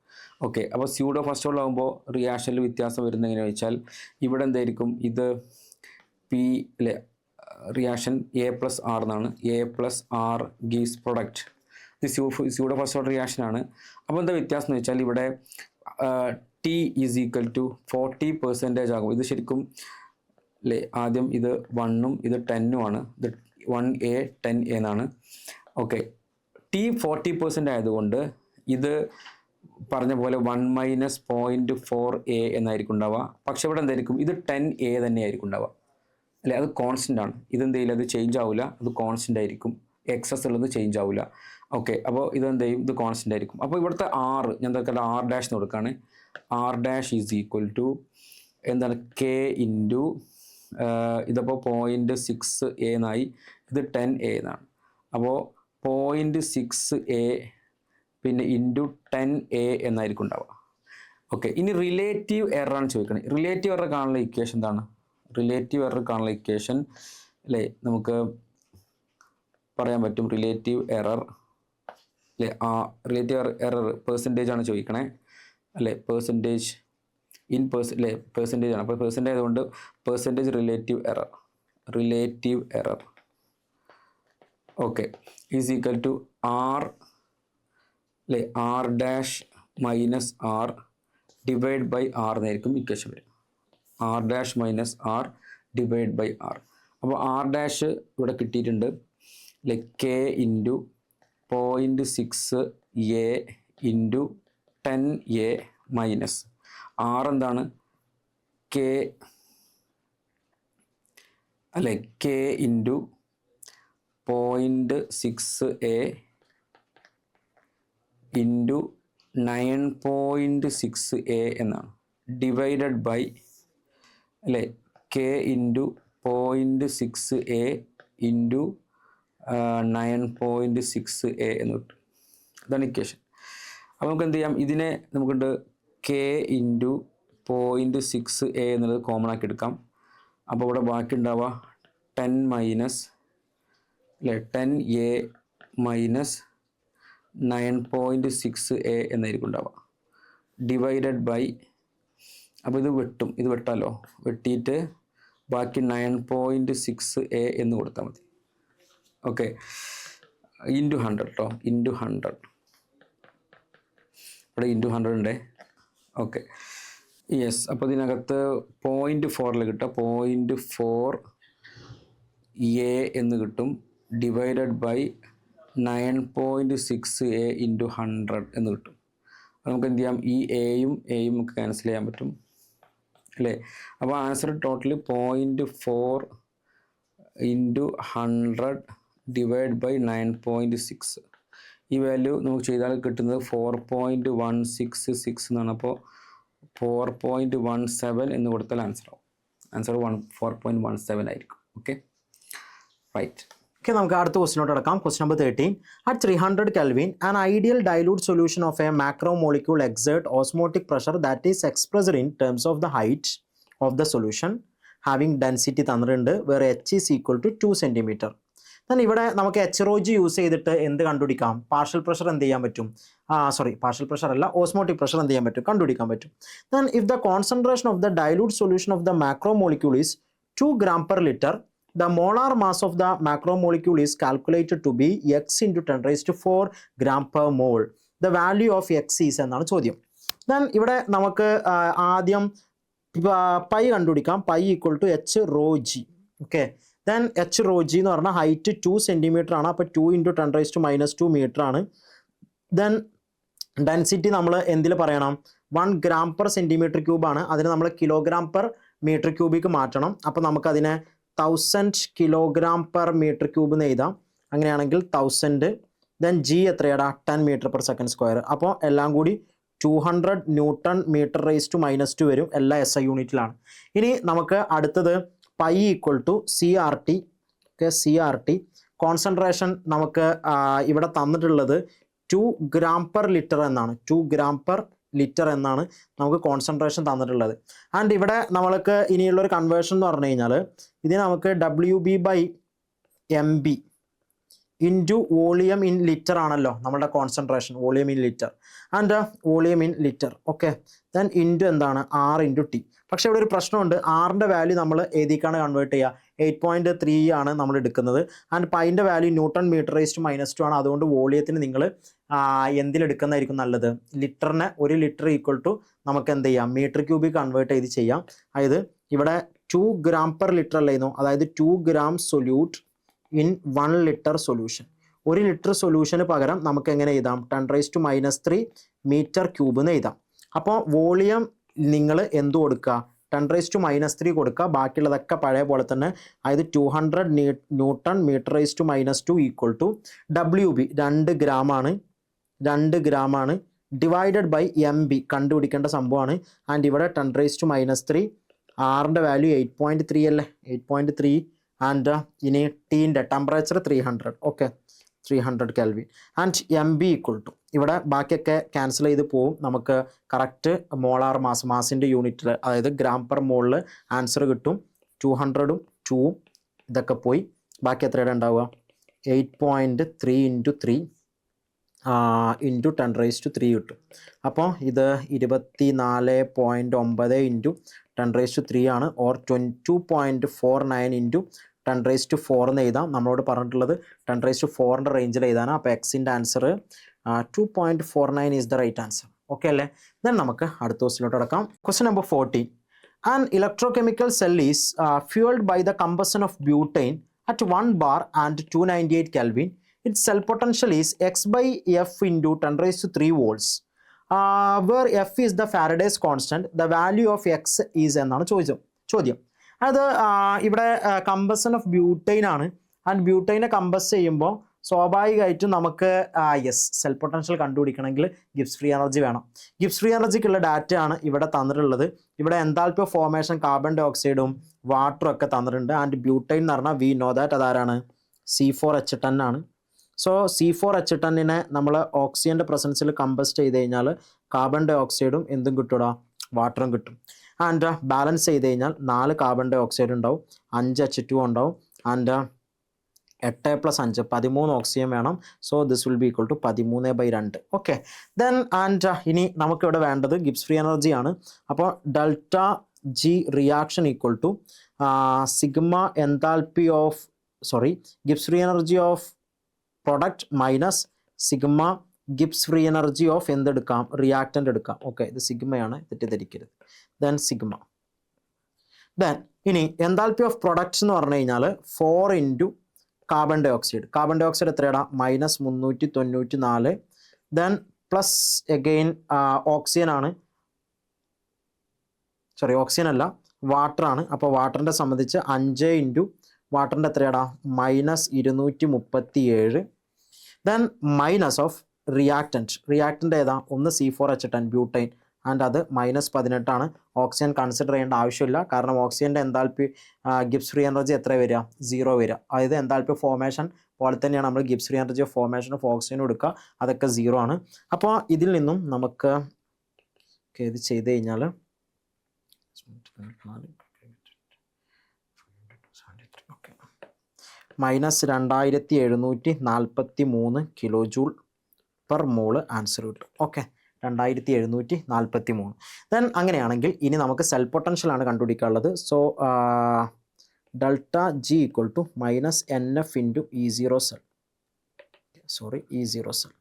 ഓക്കെ, അപ്പോൾ സ്യൂഡോ ഫസ്റ്റ് ഓർഡർ ആകുമ്പോൾ റിയാക്ഷനിൽ വ്യത്യാസം വരുന്നത് എങ്ങനെയാണെന്ന് വെച്ചാൽ ഇവിടെ എന്തായിരിക്കും, ഇത് പി അല്ലേ റിയാക്ഷൻ A+R എന്നാണ്. A+R gives product. ഇത് സ്യൂഡോ ഫസ്റ്റ് ഓർഡർ റിയാക്ഷൻ ആണ്. അപ്പോൾ എന്താ വ്യത്യാസം എന്ന് വെച്ചാൽ ഇവിടെ T is equal to 40% ആകും. ഇത് ശരിക്കും അല്ലേ ആദ്യം ഇത് 1ഉം ഇത് 10ഉം ആണ്. ഇത് 1A 10A എന്നാണ്. ഓക്കെ, T 40% ആയതുകൊണ്ട് ഇത് പറഞ്ഞ പോലെ 1 മൈനസ് 0.4A എന്നായിരിക്കും ഉണ്ടാവുക. പക്ഷെ ഇവിടെ എന്തായിരിക്കും, ഇത് 10A തന്നെയായിരിക്കും ഉണ്ടാവുക അല്ലേ. അത് കോൺസ്റ്റൻ്റ് ആണ്. ഇതെന്തെങ്കിലും അത് ചേഞ്ച് ആവില്ല, അത് കോൺസ്റ്റൻ്റ് ആയിരിക്കും. എക്സസ് ഉള്ളത് ചേഞ്ച് ആവില്ല. ഓക്കെ, അപ്പോൾ ഇതെന്ത് ചെയ്യും, ഇത് കോൺസ്റ്റൻ്റ് ആയിരിക്കും. അപ്പോൾ ഇവിടുത്തെ R ഞാൻ എന്താ R ഡാഷ് എന്ന് കൊടുക്കുകയാണ്. R dash is equal to എന്താണ് K ഇൻറ്റു ഇതിപ്പോൾ 0.6A എന്നായി, ഇത് 10A എന്നാണ്. അപ്പോൾ 0.6A പിന്നെ ഇൻറ്റു 10A എന്നായിരിക്കും ഉണ്ടാവുക. ഓക്കെ, ഇനി റിലേറ്റീവ് എറർ ആണ് ചോദിക്കുന്നത്. റിലേറ്റീവ് എറർ കാണുന്ന ഇക്വേഷൻ എന്താണ്, റിലേറ്റീവ് എറർ കാണുന്ന ഇക്വേഷൻ അല്ലേ നമുക്ക് പറയാൻ പറ്റും. റിലേറ്റീവ് എറർ അല്ലേ, റിലേറ്റീവ് എറർ പെർസെൻറ്റേജ് ആണ് ചോദിക്കണേ അല്ലേ. പെർസെൻറ്റേജ് ഇൻ അല്ലേ പെർസെൻറ്റേജ് ആണ്. അപ്പോൾ പെർസെൻറ്റേജ് ആയതുകൊണ്ട് percentage relative error okay is equal to R അല്ലേ R dash minus R divide by R എന്നായിരിക്കും ഇക്വേഷൻ വരും. R dash minus R divide by R. അപ്പോൾ R ഡാഷ് ഇവിടെ കിട്ടിയിട്ടുണ്ട് അല്ലേ K into 0.6A into 10A minus R എന്താണ് K അല്ലേ K into 0.6A into 9.6A എന്നാണ് ഡിവൈഡഡ് ബൈ അല്ലേ K K into 0.6a into 9.6a എന്ന് കിട്ടും. ഇതാണ് ഇക്വേഷൻ. അപ്പോൾ നമുക്ക് എന്ത് ചെയ്യാം, ഇതിനെ നമുക്കുണ്ട് കെ ഇൻറ്റു 0.6a എന്നുള്ളത് കോമൺ ആക്കി എടുക്കാം. അപ്പോൾ ഇവിടെ ബാക്കി ഉണ്ടാവുക 10 മൈനസ് അല്ലേ 10a മൈനസ് 9.6a എന്നായിരിക്കും ഉണ്ടാവുക, ഡിവൈഡഡ് ബൈ, അപ്പോൾ ഇത് വെട്ടും, ഇത് വെട്ടാലോ, വെട്ടിയിട്ട് ബാക്കി 9.6a എന്ന് കൊടുത്താൽ മതി. ഓക്കെ, ഇൻറ്റു 100 കേട്ടോ, ഇൻറ്റു 100, ഇവിടെ ഇൻറ്റു 100 ഉണ്ട്. Okay, yes. അപ്പോൾ ഇതിനകത്ത് 0.4 കിട്ടുക, 0.4a എന്ന് കിട്ടും, ഡിവൈഡഡ് ബൈ 9.6a ഇൻറ്റു 100 എന്ന് കിട്ടും. നമുക്ക് എന്ത് ചെയ്യാം, ഈ എയും നമുക്ക് ക്യാൻസൽ ചെയ്യാൻ പറ്റും അല്ലേ. അപ്പോൾ answer total 0.4 into 100 divide by 9.6. ഈ വാല്യൂ നമുക്ക് ചെയ്താൽ കിട്ടുന്നത് 4.166 എന്നാണ്. അപ്പോൾ 4.17 എന്ന് കൊടുത്താൽ ആൻസർ ആവും. ആൻസർ 4.17 ആയിരിക്കും. Okay, right. ഓക്കെ, നമുക്ക് അടുത്ത ക്വസ്റ്റിനോട്ട് കിടക്കാം. Question number 13. At 300 Kelvin, an ideal dilute solution of a macromolecule exert osmotic pressure that is expressed in terms of the height of the solution having density തന്നിട്ടുണ്ട്, where h is equal to 2 cm. then ഇവിടെ നമുക്ക് H rho G use ചെയ്തിട്ട് എന്ത് കണ്ടുപിടിക്കാം, partial pressure എന്ത് ചെയ്യാൻ പറ്റും, partial pressure അല്ല, ഓസ്മോട്ടിക് പ്രഷർ എന്ത് ചെയ്യാൻ പറ്റും, കണ്ടുപിടിക്കാൻ പറ്റും. then if the concentration of the dilute solution of the macromolecule is 2 gram per liter, the molar mass of the macromolecule is calculated to be x into 10 raised to 4 gram per mole. The value of x is എന്നാണ് ചോദ്യം. then ഇവിടെ നമുക്ക് ആദ്യം pi കണ്ടുപിടിക്കാം. Pi equal to H rho G. Okay, then H rho G എന്ന് പറഞ്ഞാൽ height 2 centimetre ആണ്. അപ്പോൾ 2 into 10 raised to -2 മീറ്റർ ആണ്. then ഡെൻസിറ്റി നമ്മൾ എന്തിൽ പറയണം, 1 gram per centimeter ക്യൂബ് ആണ്. അതിന് നമ്മൾ കിലോഗ്രാം പെർ മീറ്റർ ക്യൂബിക്ക് മാറ്റണം. അപ്പോൾ നമുക്കതിനെ 1000 കിലോഗ്രാം പെർ മീറ്റർ ക്യൂബ് എന്ന് എഴുതാം. അങ്ങനെയാണെങ്കിൽ 1000, ദെൻ ജി എത്രയാടാ, 10 മീറ്റർ പെർ സെക്കൻഡ് സ്ക്വയർ. അപ്പോൾ എല്ലാം കൂടി 200 ന്യൂട്ടൺ മീറ്റർ റേസ് ടു -2 വരും. എല്ലാ SI യൂണിറ്റിലാണ്. ഇനി നമുക്ക് അടുത്തത് pi equal to CRT. Okay, CRT concentration നമുക്ക് ഇവിടെ തന്നിട്ടുള്ളത് 2 gram per liter എന്നാണ്. 2 gram per ലിറ്റർ എന്നാണ് നമുക്ക് കോൺസെൻട്രേഷൻ തന്നിട്ടുള്ളത്. ആൻഡ് ഇവിടെ നമ്മൾക്ക് ഇനിയുള്ളൊരു കൺവേർഷൻ എന്ന് പറഞ്ഞു കഴിഞ്ഞാൽ ഇതിന് നമുക്ക് WB/MB into volume in litre ആണല്ലോ നമ്മുടെ concentration, volume in litre and volume in litre. Okay, then into എന്താണ്, R/T. പക്ഷേ ഇവിടെ ഒരു പ്രശ്നമുണ്ട്, ആറിൻ്റെ വാല്യൂ നമ്മൾ ഏതിക്കാണ് കൺവേർട്ട് ചെയ്യുക, 8.3 ആണ് നമ്മൾ എടുക്കുന്നത്. ആൻഡ് പൈൻ്റെ value newton metre raise to -2 ആണ്. അതുകൊണ്ട് വോളിയത്തിന് നിങ്ങൾ എന്തിലെടുക്കുന്നതായിരിക്കും നല്ലത്, ലിറ്ററിന് 1 ലിറ്റർ ഈക്വൽ ടു നമുക്ക് എന്ത് ചെയ്യാം, മീറ്റർ ക്യൂബിൽ കൺവേർട്ട് ചെയ്ത് ചെയ്യാം. അതായത് ഇവിടെ 2 gram per liter അല്ലായിരുന്നു, അതായത് 2 gram solute in 1 liter solution. 1 litre സൊല്യൂഷന് പകരം നമുക്ക് എങ്ങനെ എഴുതാം, 10 raised to -3 മീറ്റർ ക്യൂബ് എന്ന് എഴുതാം. അപ്പോൾ വോളിയം നിങ്ങൾ എന്ത് കൊടുക്കുക, 10 raised to -3 കൊടുക്കുക. ബാക്കിയുള്ളതൊക്കെ പഴയ പോലെ തന്നെ, അതായത് 200 newton metre raise to -2 equal to WB 2 gram ആണ്, 2 gram ആണ്, ഡിവൈഡഡ് ബൈ MB കണ്ടുപിടിക്കേണ്ട സംഭവമാണ്. ആൻഡ് ഇവിടെ 10 raised to -3, ആറിൻ്റെ വാല്യൂ 8.3 അല്ലേ, 8.3. ആൻഡ് ഇനി ടീൻ്റെ temperature 300. Okay, 300 Kelvin. And MB equal to, ഇവിടെ ബാക്കിയൊക്കെ ക്യാൻസൽ ചെയ്ത് പോവും. നമുക്ക് കറക്റ്റ് മോളാർ മാസിൻ്റെ യൂണിറ്റിൽ, അതായത് ഗ്രാം പെർ മോളിൽ ആൻസർ കിട്ടും. 200ഉം 2ഉം ഇതൊക്കെ പോയി, ബാക്കി എത്രയുടെ ഉണ്ടാവുക, 8.3 into 3 ഇൻറ്റു 10 raised to 3 കിട്ടും. അപ്പോൾ ഇത് 24.9 ഇൻറ്റു 10 raised to 3 ആണ്, ഓർ 22.49 ഇൻറ്റു 10 raised to 4 എന്ന് എഴുതാം. നമ്മളോട് പറഞ്ഞിട്ടുള്ളത് 10 raised to 4ൻ്റെ റേഞ്ചിൽ എഴുതാനാണ്. അപ്പോൾ എക്സിൻ്റെ answer 2.49 is the right answer. Okay അല്ലേ. ദെൻ നമുക്ക് അടുത്ത ക്വസ്റ്റിലോട്ട് കിടക്കാം. Question number 14. An electrochemical cell is fueled by the combustion of butane at 1 bar and 298 Kelvin. Its cell potential is x/F into 10 raised to 3 volts. Where F is the Faraday's constant, the value of x is എന്നാണ് ചോദ്യം. അത് ഇവിടെ combustion of butane ആണ്. And ബ്യൂട്ടൈനെ combust ചെയ്യുമ്പോൾ സ്വാഭാവികമായിട്ടും നമുക്ക് cell potential കണ്ടുപിടിക്കണമെങ്കിൽ ഗിബ്സ് ഫ്രീ എനർജി വേണം. ഗിബ്സ് ഫ്രീ എനർജിക്കുള്ള ഡാറ്റയാണ് ഇവിടെ തന്നിട്ടുള്ളത്. ഇവിടെ എൻതാൽപ്പി ഓഫ് ഫോർമേഷൻ കാർബൺ ഡൈ ഓക്സൈഡും വാട്ടറും ഒക്കെ തന്നിട്ടുണ്ട്. ആൻഡ് ബ്യൂട്ടൈൻ എന്ന് പറഞ്ഞാൽ വി നോ ദാറ്റ് അതാരാണ്, C4H10 ആണ്. സോ C4H10നെ നമ്മൾ ഓക്സിജൻ്റെ പ്രസൻസിൽ കമ്പസ്റ്റ് ചെയ്ത് കഴിഞ്ഞാൽ കാർബൺ ഡൈ ഓക്സൈഡും എന്തും കിട്ടൂടാ, വാട്ടറും കിട്ടും. ആൻഡ് ബാലൻസ് ചെയ്ത് കഴിഞ്ഞാൽ 4 കാർബൺ ഡൈ ഓക്സൈഡ് ഉണ്ടാവും, 5 H2 ഉണ്ടാവും. ആൻഡ് 8 + 5 13 ഓക്സിജൻ വേണം. So this will be equal to 13/2. Okay, then and ഇനി നമുക്കിവിടെ വേണ്ടത് ഗിബ്സ് ഫ്രീ എനർജി ആണ്. അപ്പോൾ delta G reaction equal to sigma enthalpy of Gibbs free energy of product minus sigma Gibbs free energy of എന്തെടുക്കാം, reactant എടുക്കാം. Okay, ഇത് സിഗ്മയാണ്, തെറ്റിദ്ധരിക്കരുത്. Then sigma. ദെൻ ഇനി എൻതാൽപ്പി ഓഫ് പ്രൊഡക്ട്സ് എന്ന് പറഞ്ഞു കഴിഞ്ഞാൽ 4 × carbon dye oxide. Carbon dye oxide എത്രയാണ്, -394. ദെൻ പ്ലസ് എഗെയിൻ ഓക്സിജൻ ആണ്, ഓക്സിജൻ അല്ല, വാട്ടറാണ്. അപ്പോൾ വാട്ടറിൻ്റെ സംബന്ധിച്ച് 5 × വാട്ടറിൻ്റെ എത്രയാടാ, -237. ദെൻ മൈനസ് ഓഫ് റിയാക്റ്റൻ്റ് ഏതാ, ഒന്ന് C4H10 ബ്യൂട്ടൈൻ, ആൻഡ് അത് -18 ആണ്. ഓക്സിജൻ കൺസിഡർ ചെയ്യേണ്ട ആവശ്യമില്ല, കാരണം ഓക്സിജൻ്റെ എൻതാൽപ്പി ഗിബ്സ് ഫ്രീ എനർജി എത്ര വരിക, 0 വരിക. അതായത് എൻതാൽപ്പി ഫോർമേഷൻ പോലെ തന്നെയാണ് നമ്മൾ Gibbs free energy of formation of oxygen എടുക്കുക, അതൊക്കെ 0 ആണ്. അപ്പോൾ ഇതിൽ നിന്നും നമുക്ക് ഇത് ചെയ്ത് കഴിഞ്ഞാൽ -2743 kilo joule per mole answer കിട്ടും. ഓക്കെ, 2743. ദെൻ അങ്ങനെയാണെങ്കിൽ ഇനി നമുക്ക് സെൽ പൊട്ടൻഷ്യലാണ് കണ്ടുപിടിക്കാനുള്ളത്. So delta G equal to -NF × E0 cell. E0 cell.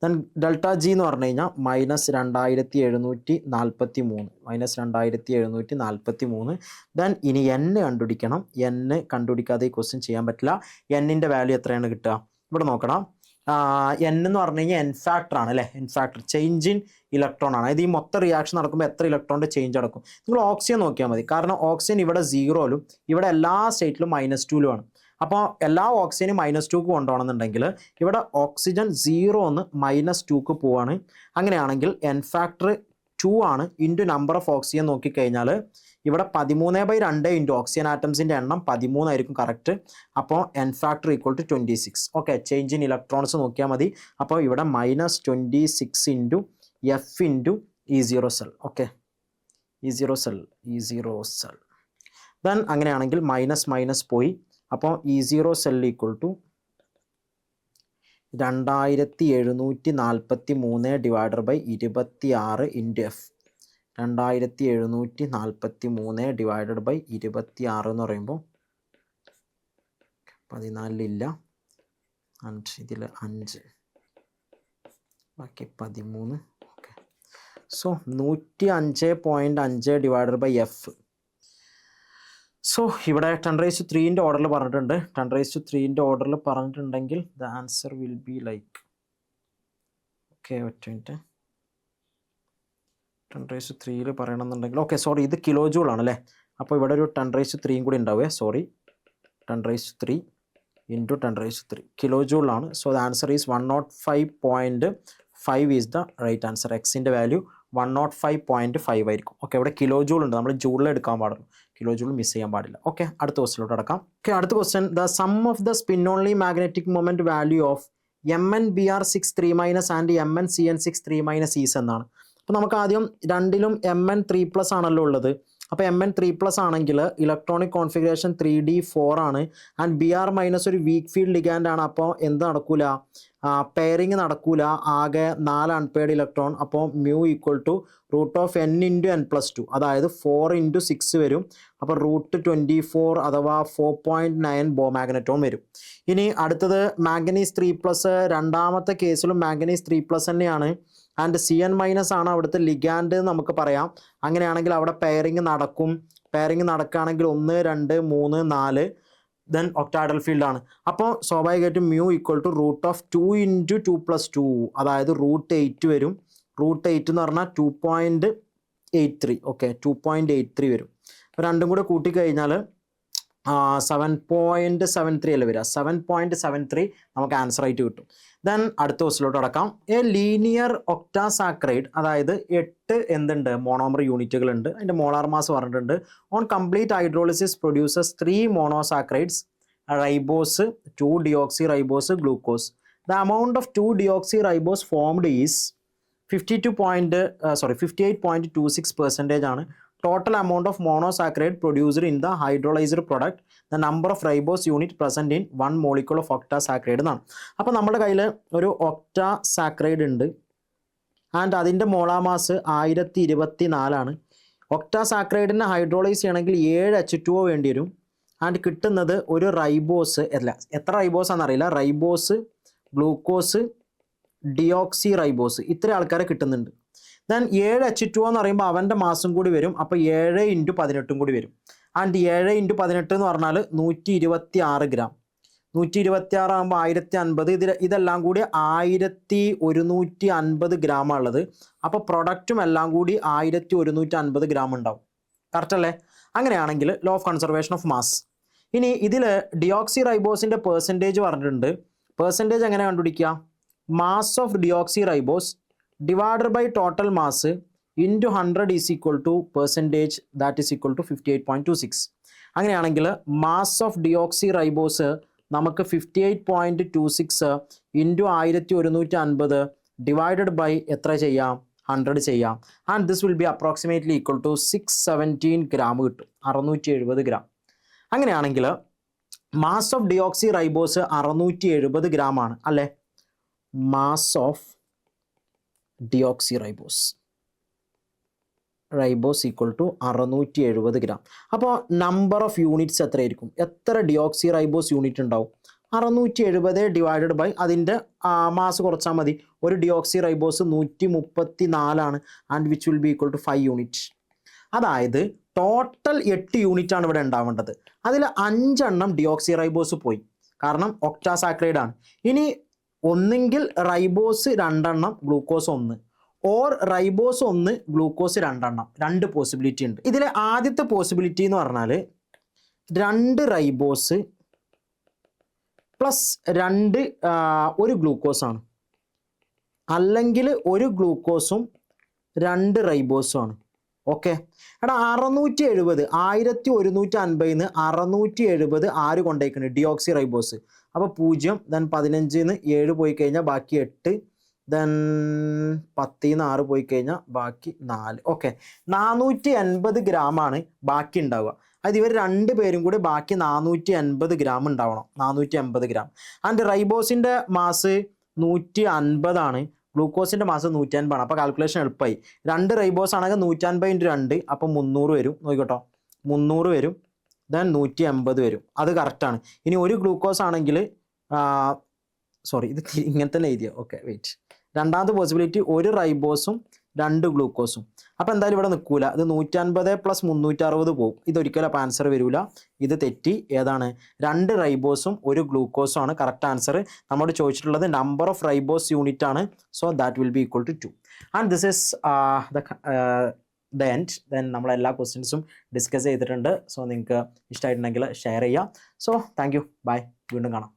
Then delta G എന്ന് പറഞ്ഞു കഴിഞ്ഞാൽ -2743. ദെൻ ഇനി N കണ്ടുപിടിക്കണം. N കണ്ടുപിടിക്കാതെ ഈ ക്വസ്റ്റ്യൻ ചെയ്യാൻ പറ്റില്ല. Nൻ്റെ വാല്യൂ എത്രയാണ് കിട്ടുക, ഇവിടെ നോക്കണം. N എന്ന് പറഞ്ഞു കഴിഞ്ഞാൽ എൻ ഫാക്ടർ ആണ് അല്ലേ, N factor change in electron ആണ്. അതായത് ഈ മൊത്തം റിയാക്ഷൻ നടക്കുമ്പോൾ എത്ര ഇലക്ട്രോണിൻ്റെ ചേഞ്ച് നടക്കും. നിങ്ങൾ ഓക്സിജൻ നോക്കിയാൽ മതി, കാരണം ഓക്സിജൻ ഇവിടെ 0ലും ഇവിടെ എല്ലാ സ്റ്റേറ്റിലും -2ലും ആണ്. അപ്പോൾ എല്ലാ ഓക്സിജനും -2ക്ക് കൊണ്ടുപോകണമെന്നുണ്ടെങ്കിൽ ഇവിടെ ഓക്സിജൻ 0 -2ക്ക് പോവാണ്. അങ്ങനെയാണെങ്കിൽ എൻ ഫാക്ടർ 2 ആണ് ഇൻറ്റു നമ്പർ ഓഫ് ഓക്സിജൻ നോക്കിക്കഴിഞ്ഞാൽ ഇവിടെ 13/2 ഇൻറ്റു ഓക്സിജൻ ആറ്റംസിൻ്റെ എണ്ണം 13 ആയിരിക്കും കറക്റ്റ്. അപ്പോൾ N factor equal to 26. Okay, change in electrons നോക്കിയാൽ മതി. അപ്പോൾ ഇവിടെ -26 × F × E0 cell. Okay, E0 cell. Then അങ്ങനെയാണെങ്കിൽ മൈനസ് പോയി. അപ്പോൾ E0 cell equal to 2743 divided by 26 into F. 2743 divided by 26 എന്ന് പറയുമ്പോൾ 14 ആൻഡ് ഇതിൽ 5 ബാക്കി 13. Okay, so 105.5 divided by F. So ഇവിടെ 10⁻³ ഓർഡറിൽ പറഞ്ഞിട്ടുണ്ട്. 10⁻³ ഓർഡറിൽ പറഞ്ഞിട്ടുണ്ടെങ്കിൽ the answer will be like, okay ഒറ്റ മിനിറ്റ്, 10⁻³ പറയണമെന്നുണ്ടെങ്കിൽ, ഓക്കെ സോറി ഇത് കിലോ ജൂൾ ആണല്ലേ. അപ്പോൾ ഇവിടെ ഒരു 10⁻³ കൂടി ഉണ്ടാവുക. 10⁻³ ഇൻറ്റു 10⁻³ കിലോ ജൂളാണ്. So the answer is 105.5 is the right answer. എക്സിൻ്റെ വാല്യൂ 105.5 ആയിരിക്കും. ഓക്കെ, ഇവിടെ കിലോ ജൂൾ ഉണ്ട്, നമ്മൾ ജൂളിൽ എടുക്കാൻ പാടുള്ളൂ, കിലോ ജൂൾ മിസ് ചെയ്യാൻ പാടില്ല. ഓക്കെ, അടുത്ത ക്വസ്റ്റിലോട്ട് അടക്കാം. ഓക്കെ, അടുത്ത question, the sum of the spin only magnetic moment value of MnBr63- and MnCn63- is എന്നാണ്. അപ്പോൾ നമുക്ക് ആദ്യം രണ്ടിലും Mn3+ ആണല്ലോ ഉള്ളത്. അപ്പോൾ Mn3+ ആണെങ്കിൽ ഇലക്ട്രോണിക് കോൺഫിഗറേഷൻ 3d4 ആണ്. ആൻഡ് Br- ഒരു വീക്ക് ഫീൽഡ് ലിഗാൻഡ് ആണ്. അപ്പോൾ എന്ത് നടക്കൂല, പെയറിങ് നടക്കൂല, ആകെ 4 അൺപെയർഡ് ഇലക്ട്രോൺ. അപ്പോൾ μ ഈക്വൽ ടു √n × n+2, അതായത് 4 × 6 വരും. അപ്പോൾ √24 അഥവാ 4.9 ബോമാഗ്നറ്റോൺ വരും. ഇനി അടുത്തത് മാംഗനീസ് 3+, രണ്ടാമത്തെ കേസിലും മാംഗനീസ് 3+ തന്നെയാണ്. ആൻഡ് Cn- ആണ് അവിടുത്തെ ലിഗാൻഡ് നമുക്ക് പറയാം. അങ്ങനെയാണെങ്കിൽ അവിടെ പെയറിങ് നടക്കും. പെയറിങ് നടക്കുകയാണെങ്കിൽ 1 2 3 4 ദെൻ ഒക്ടാഡൽ ഫീൽഡാണ്. അപ്പോൾ സ്വാഭാവികമായിട്ടും μ ഈക്വൽ ടു √2 × 2+2, അതായത് √8 വരും. √8 എന്ന് പറഞ്ഞാൽ 2.83. ഓക്കെ, 2.83 വരും. അപ്പോൾ രണ്ടും കൂടെ കൂട്ടിക്കഴിഞ്ഞാൽ 7.73 അല്ലേ വരിക, 7.73 നമുക്ക് ആൻസർ ആയിട്ട് കിട്ടും. ദെൻ അടുത്ത ക്വസ്റ്റിലോട്ട് അടക്കാം. എ ലീനിയർ ഒക്ടാസാക്രൈഡ്, അതായത് 8 എന്തുണ്ട് മോണോമർ യൂണിറ്റുകൾ ഉണ്ട്, അതിൻ്റെ മോളാർ മാസ് പറഞ്ഞിട്ടുണ്ട്. On complete hydrolysis produces 3 monosaccharides, ribose, 2 deoxy ribose, glucose. The amount of 2 deoxy ribose formed is 58.26% ആണ്. Total amount of monosaccharide produced in the hydrolyzed product, the number of ribose unit present in 1 molecule of octasaccharide എന്നാണ്. അപ്പോൾ നമ്മുടെ കയ്യിൽ ഒരു octasaccharide ഉണ്ട് and അതിൻ്റെ molar mass 1024 ഒക്ടാസാക്രൈഡിനെ hydrolyse ചെയ്യണമെങ്കിൽ 7 H2O വേണ്ടി വരും. ആൻഡ് കിട്ടുന്നത് ഒരു റൈബോസ് അല്ല, എത്ര റൈബോസ് ആണെന്നറിയില്ല, റൈബോസ്, ഗ്ലൂക്കോസ്, ഡിയോക്സി റൈബോസ്, ഇത്ര ആൾക്കാരെ കിട്ടുന്നുണ്ട്. ദെൻ 7 H2O എന്ന് പറയുമ്പോൾ അവൻ്റെ മാസം കൂടി വരും, അപ്പോൾ 7 × 18 കൂടി വരും. ആൻഡ് 7 × 18 എന്ന് പറഞ്ഞാൽ 126 ഗ്രാം. 126 ആകുമ്പോൾ 1050, ഇതെല്ലാം കൂടി 1150 ഗ്രാമാണ് ഉള്ളത്. അപ്പോൾ പ്രൊഡക്റ്റും എല്ലാം കൂടി 1150 ഗ്രാം ഉണ്ടാവും. കറക്റ്റ് അല്ലേ? അങ്ങനെയാണെങ്കിൽ law of conservation of mass. ഇനി ഇതിൽ ഡിയോക്സി റൈബോസിൻ്റെ പെർസെൻറ്റേജ് പറഞ്ഞിട്ടുണ്ട്. പെർസെൻറ്റേജ് എങ്ങനെ കണ്ടുപിടിക്കുക? Mass of deoxy ribose divided by total mass into 100 is equal to percentage, that is equal to 58.26. അങ്ങനെയാണെങ്കിൽ മാസ് ഓഫ് ഡിയോക്സി റൈബോസ് നമുക്ക് 58.26 ഇൻറ്റു 1150 ഡിവൈഡഡ് ബൈ എത്ര ചെയ്യാം? 100 ചെയ്യാം. And this will be approximately equal to 617 gram കിട്ടും, 670 gram. അങ്ങനെയാണെങ്കിൽ mass of deoxyribose 670 gram ആണ് അല്ലേ? Mass of deoxyribose equal to 670 gram. അപ്പോൾ നമ്പർ ഓഫ് യൂണിറ്റ്സ് എത്രയായിരിക്കും? എത്ര ഡിയോക്സി റൈബോസ് യൂണിറ്റ് ഉണ്ടാവും? 670 ഡിവൈഡഡ് ബൈ അതിൻ്റെ മാസ് കുറച്ചാൽ മതി. ഒരു deoxyribose 134 and which will be equal to 5 unit. അതായത് ടോട്ടൽ 8 യൂണിറ്റ് ആണ് ഇവിടെ ഉണ്ടാവേണ്ടത്. അതിൽ 5 എണ്ണം ഡിയോക്സി റൈബോസ് പോയി, കാരണം ഒക്ടാസാക്രൈഡ് ആണ്. ഇനി ഒന്നെങ്കിൽ റൈബോസ് 2 എണ്ണം, ഗ്ലൂക്കോസ് 1, ഓർ റൈബോസ് 1, ഗ്ലൂക്കോസ് 2 എണ്ണം. 2 പോസിബിലിറ്റി ഉണ്ട്. ഇതിലെ ആദ്യത്തെ പോസിബിലിറ്റി എന്ന് പറഞ്ഞാൽ 2 റൈബോസ് പ്ലസ് 1 ഗ്ലൂക്കോസ് ആണ്, അല്ലെങ്കിൽ 1 ഗ്ലൂക്കോസും 2 റൈബോസും ആണ്. ഓക്കെ എടാ, 670 1150 670 ആര് കൊണ്ടേക്കുന്നത്? Deoxy ribose. അപ്പോൾ 0, ദെൻ 15 7 പോയി കഴിഞ്ഞാൽ ബാക്കി 8, ദെൻ 10 6 പോയി കഴിഞ്ഞാൽ ബാക്കി 4. ഓക്കെ, 480 ഗ്രാമാണ് ബാക്കി ഉണ്ടാവുക. അത് ഇവർ 2 പേരും കൂടി ബാക്കി 480 ഗ്രാം ഉണ്ടാവണം, 480 ഗ്രാം. ആൻഡ് റൈബോസിൻ്റെ മാസ് 150 ആണ്, ഗ്ലൂക്കോസിൻ്റെ മാസം 150 ആണ്. അപ്പോൾ കാൽക്കുലേഷൻ എളുപ്പമായി. 2 റൈബോസ് ആണെങ്കിൽ 150 × 2, അപ്പോൾ 300 വരും. നോക്കിക്കോട്ടോ, 300 വരും, ദെൻ 180 വരും. അത് കറക്റ്റാണ്. ഇനി 1 ഗ്ലൂക്കോസ് ആണെങ്കിൽ സോറി, ഇത് ഇങ്ങനെ തന്നെ എഴുതിയോ? Okay wait. രണ്ടാമത്തെ പോസിബിലിറ്റി 1 റൈബോസും 2 ഗ്ലൂക്കോസും. അപ്പോൾ എന്തായാലും ഇവിടെ നിൽക്കൂല. ഇത് 150 + 360 പോകും. ഇതൊരിക്കലും അപ്പോൾ ആൻസർ വരില്ല. ഇത് തെറ്റി. ഏതാണ്? 2 റൈബോസും 1 ഗ്ലൂക്കോസും ആണ് കറക്റ്റ് ആൻസർ. നമ്മോട് ചോദിച്ചിട്ടുള്ളത് നമ്പർ ഓഫ് റൈബോസ് യൂണിറ്റ് ആണ്. So that will be equal to 2. And this is the end. Then നമ്മൾ എല്ലാ ക്വസ്റ്റ്യൻസും ഡിസ്കസ് ചെയ്തിട്ടുണ്ട്. സോ നിങ്ങൾക്ക് ഇഷ്ടമായിട്ടുണ്ടെങ്കിൽ ഷെയർ ചെയ്യാം. സോ താങ്ക് യു, ബൈ, വീണ്ടും കാണാം.